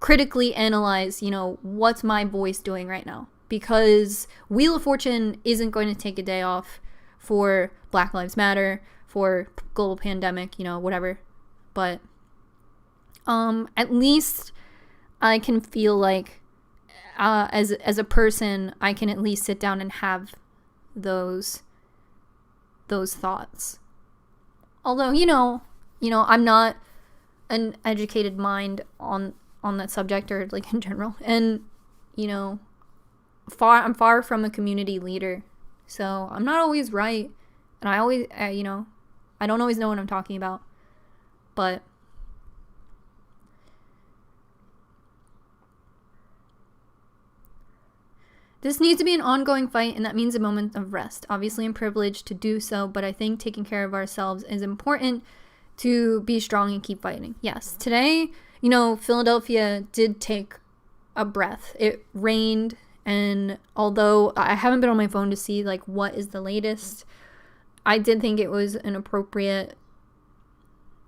Speaker 1: critically analyze, you know, what's my voice doing right now? Because Wheel of Fortune isn't going to take a day off for Black Lives Matter, for global pandemic, you know, whatever. But at least I can feel like as a person, I can at least sit down and have those thoughts. Although, you know, I'm not an educated mind on that subject or like in general, and you know, I'm far from a community leader, so I'm not always right, and I always you know, I don't always know what I'm talking about, but this needs to be an ongoing fight, and that means a moment of rest. Obviously, I'm privileged to do so, but I think taking care of ourselves is important to be strong and keep fighting. Yes, today, you know, Philadelphia did take a breath. It rained, and although I haven't been on my phone to see like what is the latest, I did think it was an appropriate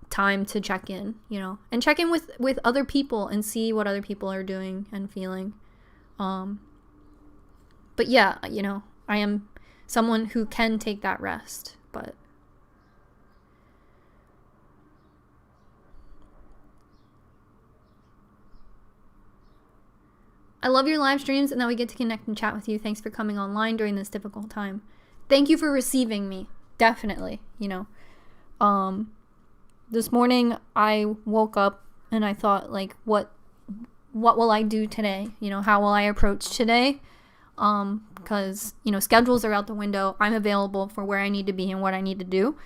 Speaker 1: time to check in, you know, and check in with other people and see what other people are doing and feeling. But yeah, you know, I am someone who can take that rest, but I love your live streams and that we get to connect and chat with you. Thanks for coming online during this difficult time. Thank you for receiving me. Definitely, you know. This morning I woke up and I thought, like, what will I do today? You know, how will I approach today? Because, you know, schedules are out the window. I'm available for where I need to be and what I need to do.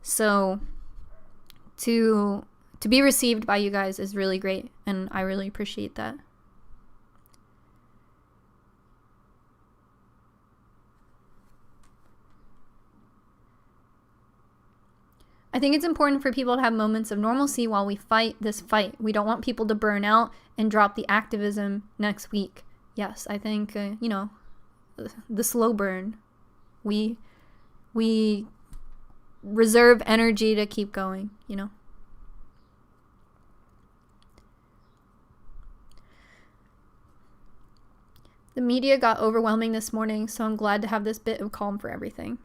Speaker 1: So to be received by you guys is really great, and I really appreciate that. I think it's important for people to have moments of normalcy while we fight this fight. We don't want people to burn out and drop the activism next week. Yes, I think, the slow burn. We reserve energy to keep going, The media got overwhelming this morning, so I'm glad to have this bit of calm for everything.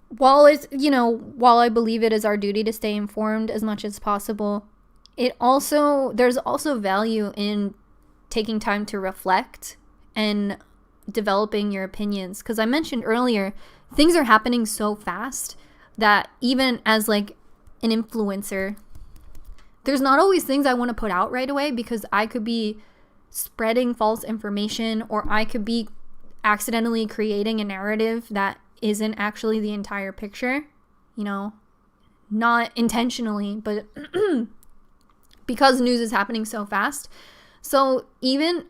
Speaker 1: While I believe it is our duty to stay informed as much as possible, there's also value in taking time to reflect and developing your opinions. Because I mentioned earlier, things are happening so fast that even as like an influencer, there's not always things I want to put out right away, because I could be spreading false information, or I could be accidentally creating a narrative that isn't actually the entire picture, not intentionally, but because news is happening so fast. So even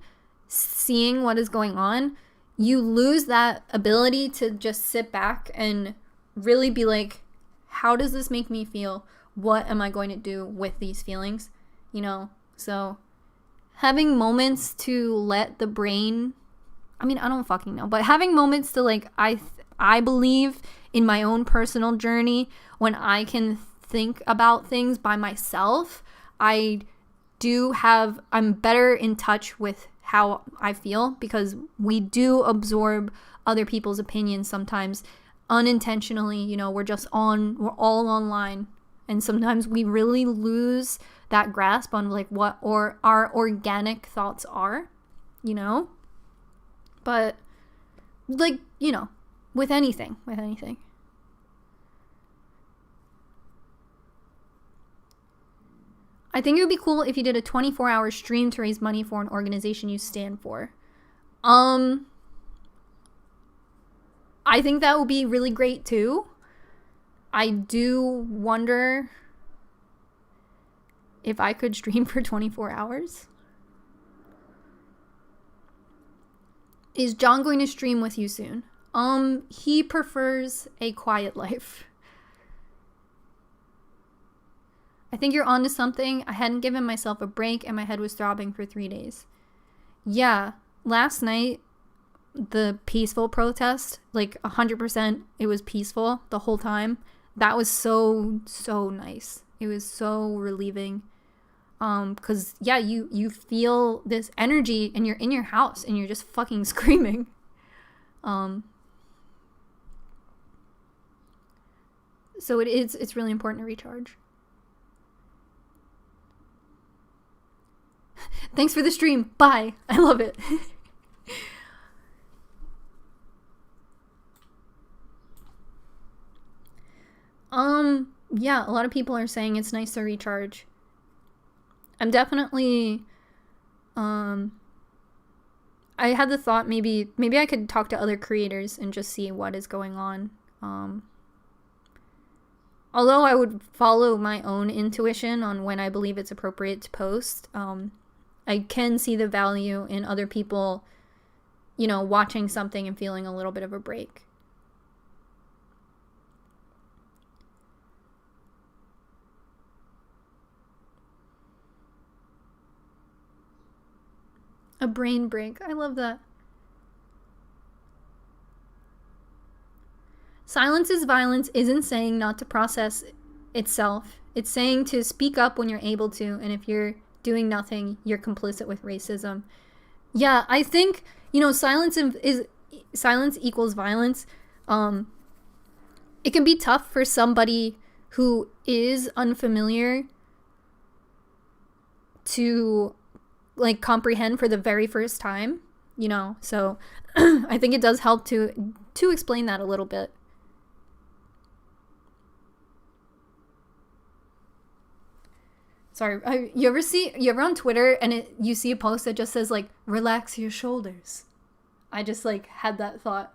Speaker 1: seeing what is going on, you lose that ability to just sit back and really be like, how does this make me feel? What am I going to do with these feelings? So having moments to let the brain, I don't fucking know, but having moments to like, I believe in my own personal journey, when I can think about things by myself, I'm better in touch with how I feel, because we do absorb other people's opinions sometimes unintentionally. We're all online, and sometimes we really lose that grasp on like what our organic thoughts are, but like, with anything. I think it would be cool if you did a 24-hour stream to raise money for an organization you stand for. I think that would be really great too. I do wonder if I could stream for 24 hours. Is John going to stream with you soon? He prefers a quiet life. I think you're onto something. I hadn't given myself a break and my head was throbbing for 3 days. Yeah, last night, the peaceful protest, like 100%, it was peaceful the whole time. That was so, so nice. It was so relieving. Because, yeah, you feel this energy and you're in your house and you're just fucking screaming. So it's really important to recharge. Thanks for the stream. Bye. I love it. Yeah, a lot of people are saying it's nice to recharge. I'm definitely, I had the thought maybe I could talk to other creators and just see what is going on. Although I would follow my own intuition on when I believe it's appropriate to post, I can see the value in other people, watching something and feeling a little bit of a break. A brain break. I love that. Silence is violence isn't saying not to process itself. It's saying to speak up when you're able to, and if you're doing nothing, you're complicit with racism. Yeah, I think, silence equals violence. It can be tough for somebody who is unfamiliar to like comprehend for the very first time, so I think it does help to explain that a little bit. Sorry, you ever on Twitter and you see a post that just says like, relax your shoulders? I just like had that thought.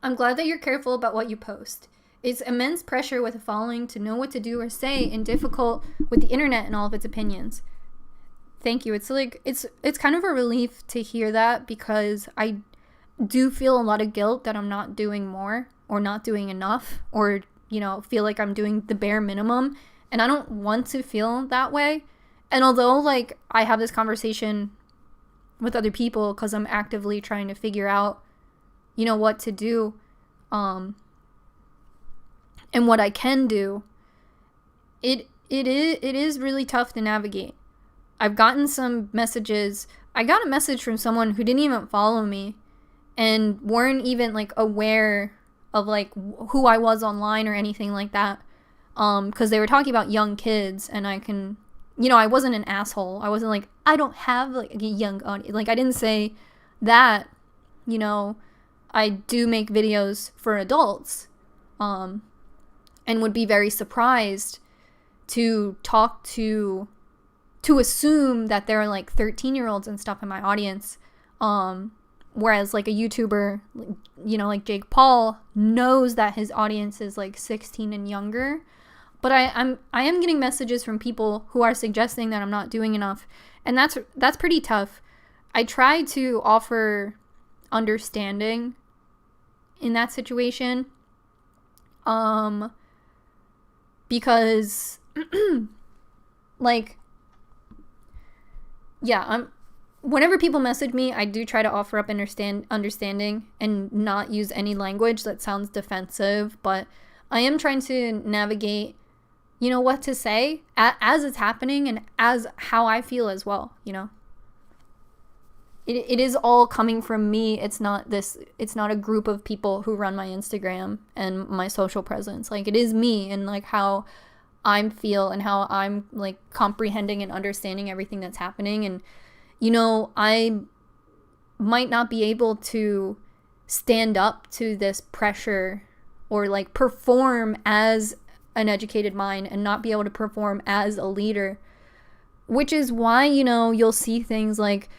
Speaker 1: I'm glad that you're careful about what you post. It's immense pressure with a following to know what to do or say, and difficult with the internet and all of its opinions. Thank you. It's like it's kind of a relief to hear that, because I do feel a lot of guilt that I'm not doing more or not doing enough, or feel like I'm doing the bare minimum, and I don't want to feel that way. And although like I have this conversation with other people because I'm actively trying to figure out what to do, and what I can do, it is really tough to navigate. I've gotten some messages. I got a message from someone who didn't even follow me and weren't even like aware of like who I was online or anything like that, because they were talking about young kids, and I can, I wasn't an asshole. I wasn't like, I don't have like a young audience. Like I didn't say that, I do make videos for adults, and would be very surprised to talk to assume that there are like 13-year-olds and stuff in my audience, whereas like a YouTuber, like Jake Paul knows that his audience is like 16 and younger. But I am getting messages from people who are suggesting that I'm not doing enough, and that's pretty tough. I try to offer understanding in that situation, because like, yeah, whenever people message me, I do try to offer up understanding and not use any language that sounds defensive, but I am trying to navigate, what to say as it's happening, and as how I feel as well, It is all coming from me. It's not a group of people who run my Instagram and my social presence. Like, it is me, and like how I feel and how I'm like comprehending and understanding everything that's happening. And I might not be able to stand up to this pressure or like perform as an educated mind, and not be able to perform as a leader, which is why you'll see things like,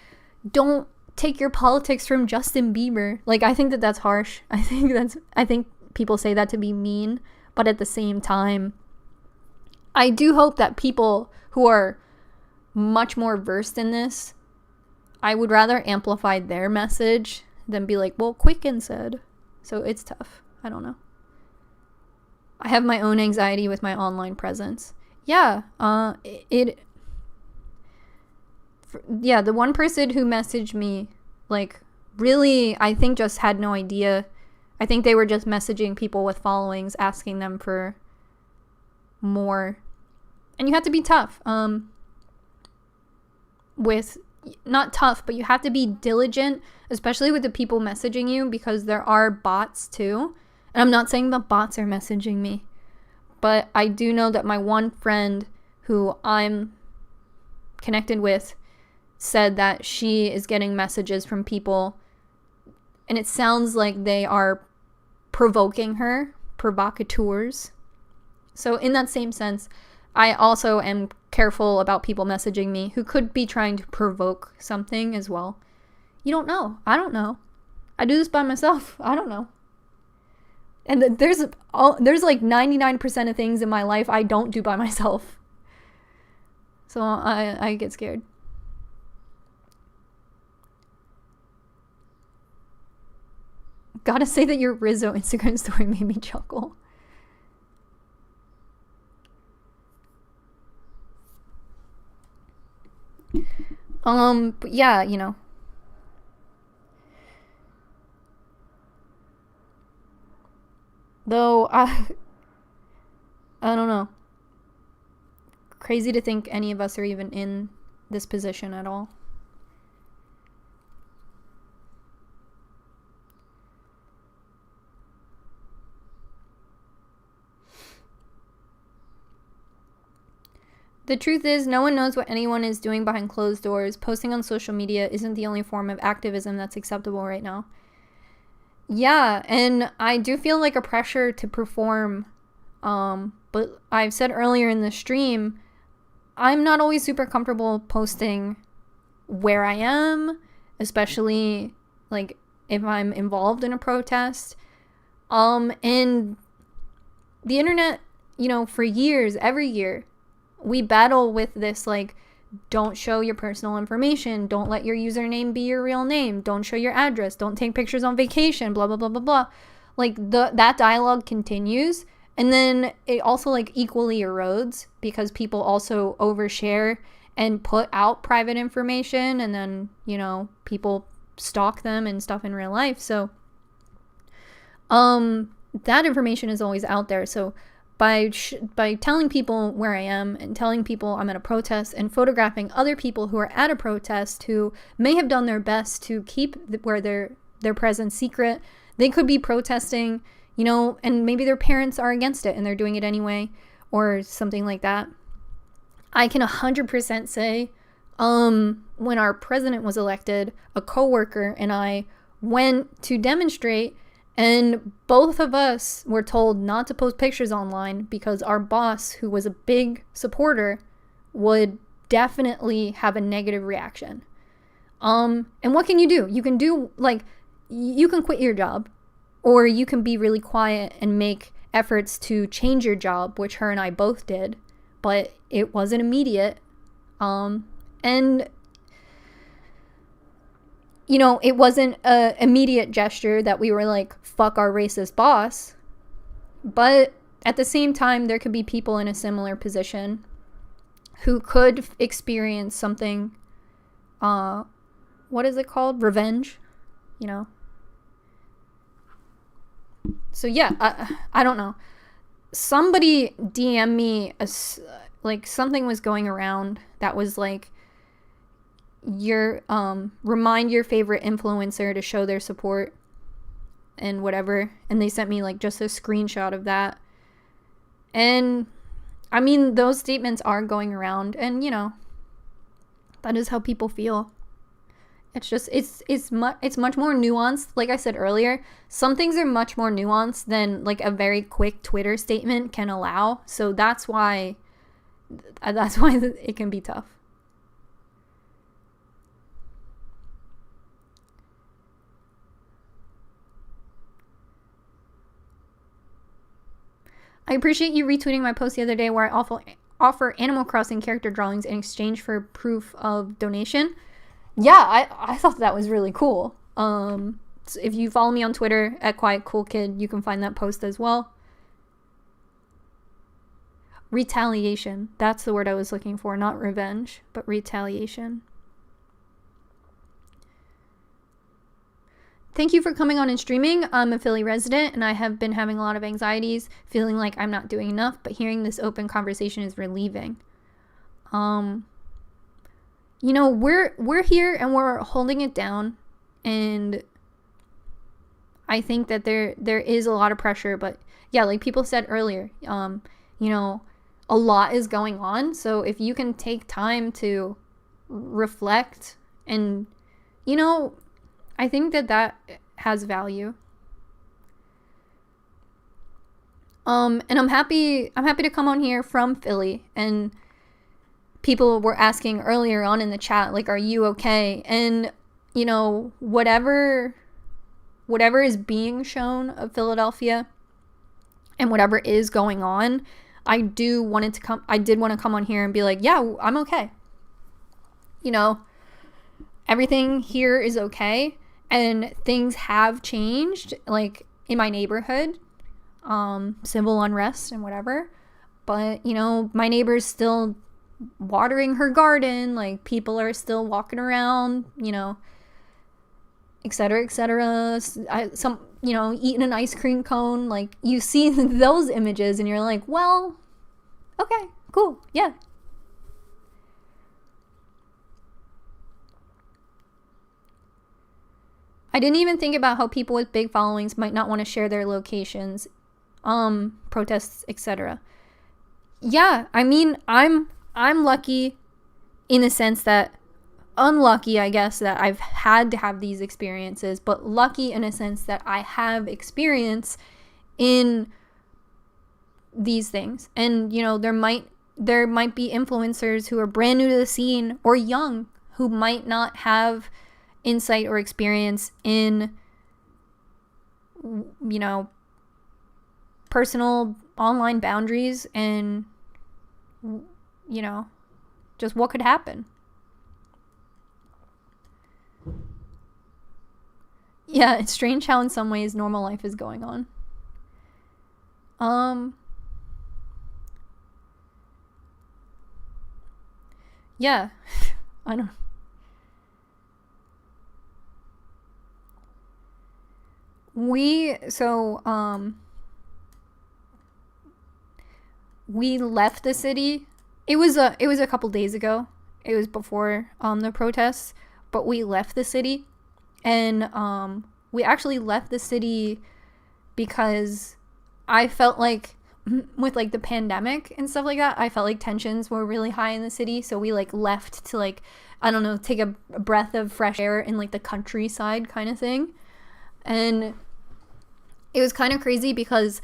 Speaker 1: don't take your politics from Justin Bieber. Like, I think that's harsh. I think people say that to be mean, but at the same time, I do hope that people who are much more versed in this, I would rather amplify their message than be like, well, Qcknd said. So it's tough. I don't know. I have my own anxiety with my online presence. Yeah, the one person who messaged me, like, really, I think just had no idea. I think they were just messaging people with followings, asking them for more. And you have to be tough. Not tough, but you have to be diligent, especially with the people messaging you, because there are bots too. And I'm not saying the bots are messaging me, but I do know that my one friend who I'm connected with said that she is getting messages from people, and it sounds like they are provoking her, provocateurs. So in that same sense, I also am careful about people messaging me who could be trying to provoke something as well. You don't know. I don't know. I do this by myself. I don't know. And there's like 99% of things in my life I don't do by myself. So I get scared. Gotta say that your Rizzo Instagram story made me chuckle. But yeah, though I don't know. Crazy to think any of us are even in this position at all. The truth is, no one knows what anyone is doing behind closed doors. Posting on social media isn't the only form of activism that's acceptable right now. Yeah, and I do feel like a pressure to perform. But I've said earlier in the stream, I'm not always super comfortable posting where I am, especially like if I'm involved in a protest. And the internet, for years, every year, we battle with this like don't show your personal information, don't let your username be your real name, don't show your address, don't take pictures on vacation, blah blah blah blah blah. Like that dialogue continues, and then it also like equally erodes because people also overshare and put out private information, and then, you know, people stalk them and stuff in real life. So that information is always out there. So by telling people where I am and telling people I'm at a protest and photographing other people who are at a protest who may have done their best to keep their presence secret, they could be protesting, you know, and maybe their parents are against it and they're doing it anyway or something like that. I can 100% say when our president was elected, a coworker and I went to demonstrate, and both of us were told not to post pictures online because our boss, who was a big supporter, would definitely have a negative reaction. And what can you do? You can do, like, you can quit your job, or you can be really quiet and make efforts to change your job, which her and I both did, but it wasn't immediate. And you know, it wasn't an immediate gesture that we were like, fuck our racist boss. But at the same time, there could be people in a similar position who could experience something, what is it called? Revenge, you know? So yeah, I don't know. Somebody DM me, like something was going around that was like, remind your favorite influencer to show their support and whatever, and they sent me like just a screenshot of that. And I mean, those statements are going around, and you know, that is how people feel. It's just it's much more nuanced. Like I said earlier, some things are much more nuanced than like a very quick Twitter statement can allow. So that's why it can be tough. I appreciate you retweeting my post the other day where I offer Animal Crossing character drawings in exchange for proof of donation. Yeah, I thought that was really cool. So if you follow me on Twitter at Qcknd, you can find that post as well. Retaliation. That's the word I was looking for. Not revenge, but retaliation. Thank you for coming on and streaming. I'm a Philly resident, and I have been having a lot of anxieties, feeling like I'm not doing enough, but hearing this open conversation is relieving. You know, we're here and we're holding it down, and I think that there is a lot of pressure, but yeah, like people said earlier, you know, a lot is going on, so if you can take time to reflect and, you know, I think that has value. And I'm happy to come on here from Philly, and people were asking earlier on in the chat, like, are you okay? And, you know, whatever is being shown of Philadelphia and whatever is going on, I did want to come on here and be like, yeah, I'm okay. You know, everything here is okay. And things have changed, like in my neighborhood, civil unrest and whatever. But, you know, my neighbor's still watering her garden. Like, people are still walking around, you know, et cetera, et cetera. Some, you know, eating an ice cream cone. Like, you see those images and you're like, well, okay, cool, yeah. I didn't even think about how people with big followings might not want to share their locations, protests, etc. Yeah, I mean, I'm lucky in the sense that, unlucky, I guess, that I've had to have these experiences, but lucky in a sense that I have experience in these things. And, you know, there might be influencers who are brand new to the scene or young who might not have insight or experience in, you know, personal online boundaries and, you know, just what could happen. Yeah, it's strange how in some ways normal life is going on. Yeah. I don't. We left the city. It was a couple days ago. It was before the protests, but we left the city, and we actually left the city because I felt like with like the pandemic and stuff like that, I felt like tensions were really high in the city, so we like left to like, I don't know, take a breath of fresh air in like the countryside kind of thing. And it was kind of crazy because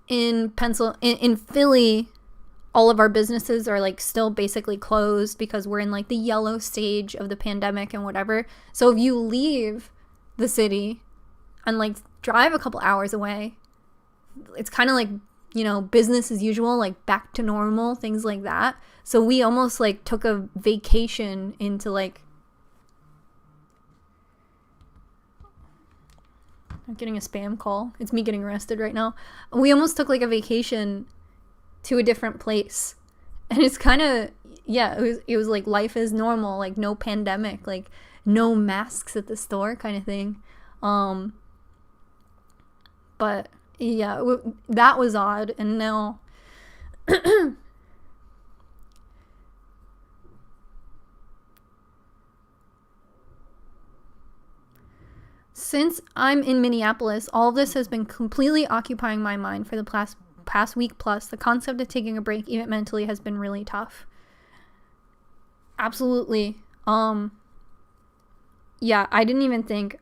Speaker 1: in Philly, all of our businesses are like still basically closed because we're in like the yellow stage of the pandemic and whatever. So if you leave the city and like drive a couple hours away, it's kind of like, you know, business as usual, like back to normal, things like that. So we almost like took a vacation into like, I'm getting a spam call. It's me getting arrested right now. We almost took like a vacation to a different place. And it's kind of, yeah, it was like life is normal, like no pandemic, like no masks at the store kind of thing. But yeah, that was odd. And now since I'm in Minneapolis, all of this has been completely occupying my mind for the past week plus. The concept of taking a break, even mentally, has been really tough. Absolutely. Yeah, I didn't even think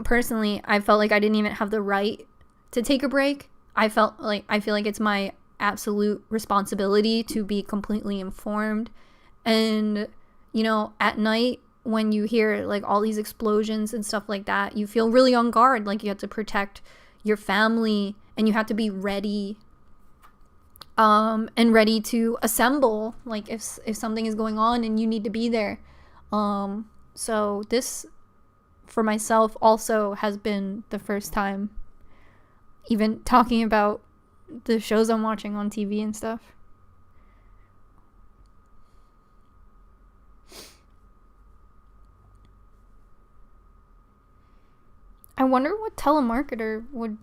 Speaker 1: personally, I felt like I didn't even have the right to take a break. I feel like it's my absolute responsibility to be completely informed. And, you know, at night when you hear like all these explosions and stuff like that, you feel really on guard, like you have to protect your family and you have to be ready and ready to assemble, like if something is going on and you need to be there. So this for myself also has been the first time even talking about the shows I'm watching on TV and stuff. I wonder what telemarketer would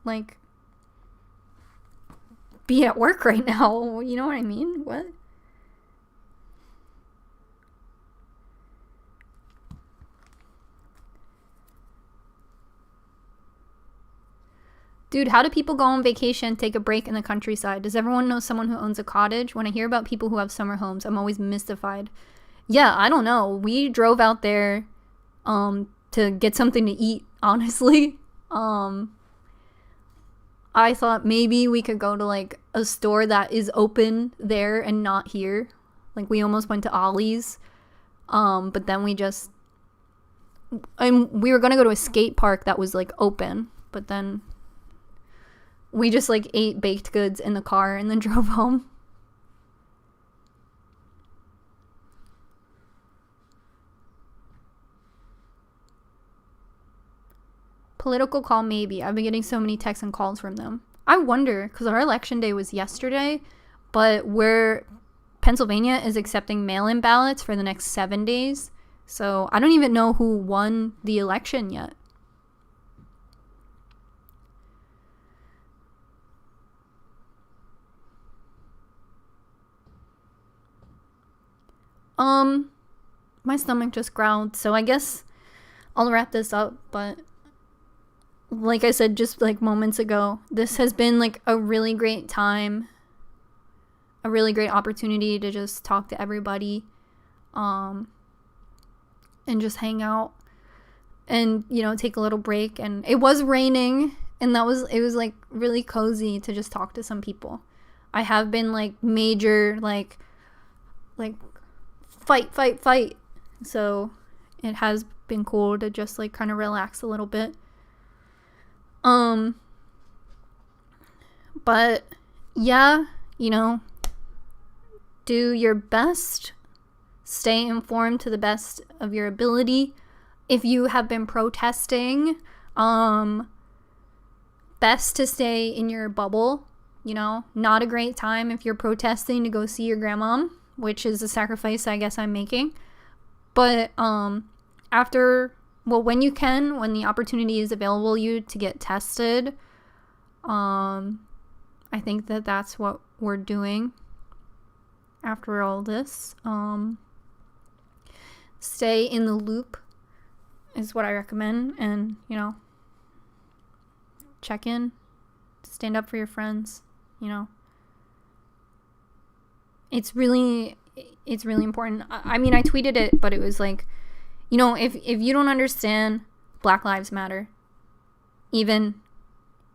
Speaker 1: like be at work right now. You know what I mean? What? Dude, how do people go on vacation, take a break in the countryside? Does everyone know someone who owns a cottage? When I hear about people who have summer homes, I'm always mystified. Yeah, I don't know. We drove out there to get something to eat, honestly. I thought maybe we could go to like a store that is open there and not here. Like we almost went to Ollie's. But then we were going to go to a skate park that was like open, but then we just like ate baked goods in the car and then drove home. Political call, maybe. I've been getting so many texts and calls from them. I wonder, because our election day was yesterday, but Pennsylvania is accepting mail-in ballots for the next 7 days. So I don't even know who won the election yet. My stomach just growled, so I guess I'll wrap this up, but like I said just like moments ago, this has been like a really great time, a really great opportunity to just talk to everybody, and just hang out and, you know, take a little break. And it was raining, and it was like really cozy to just talk to some people. I have been like major like fight, so it has been cool to just like kind of relax a little bit. But yeah, you know, do your best. Stay informed to the best of your ability. If you have been protesting, best to stay in your bubble. You know, not a great time if you're protesting to go see your grandma, which is a sacrifice I guess I'm making. But when you can, when the opportunity is available you to get tested, I think that that's what we're doing after all this. Stay in the loop is what I recommend, and, you know, check in, stand up for your friends, you know. It's really important. I mean, I tweeted it, but it was like, you know, if you don't understand Black Lives Matter, even,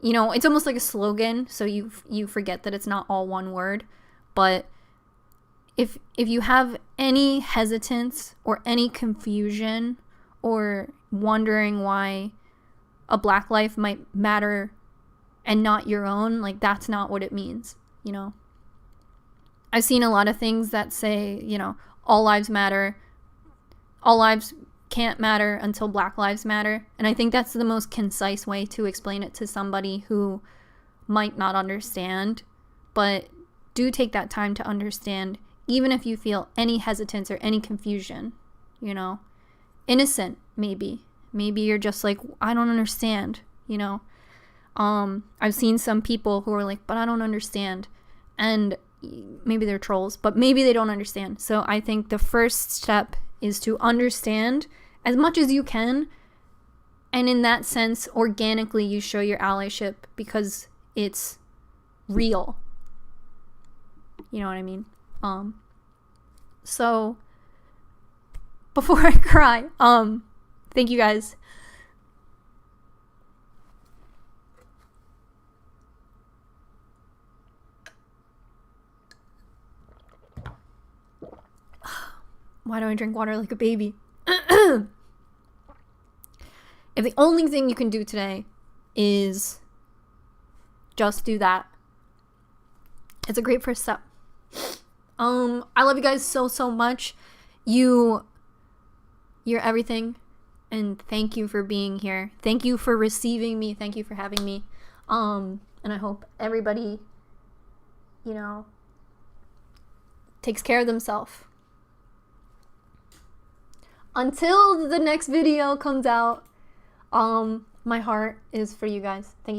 Speaker 1: you know, it's almost like a slogan, so you forget that it's not all one word. But if you have any hesitance or any confusion or wondering why a black life might matter and not your own, like, that's not what it means, you know. I've seen a lot of things that say, you know, all lives matter, all lives can't matter until Black Lives Matter. And I think that's the most concise way to explain it to somebody who might not understand. But do take that time to understand, even if you feel any hesitance or any confusion, you know. Innocent, maybe. Maybe you're just like, I don't understand, you know. I've seen some people who are like, but I don't understand. And maybe they're trolls, but maybe they don't understand. So I think the first step is to understand as much as you can, and in that sense, organically, you show your allyship because it's real. You know what I mean? So before I cry, thank you guys. Why do I drink water like a baby? If the only thing you can do today is just do that, it's a great first step. I love you guys so much. You're everything, and thank you for being here. Thank you for receiving me. Thank you for having me. And I hope everybody, you know, takes care of themselves. Until the next video comes out, my heart is for you guys. Thank you.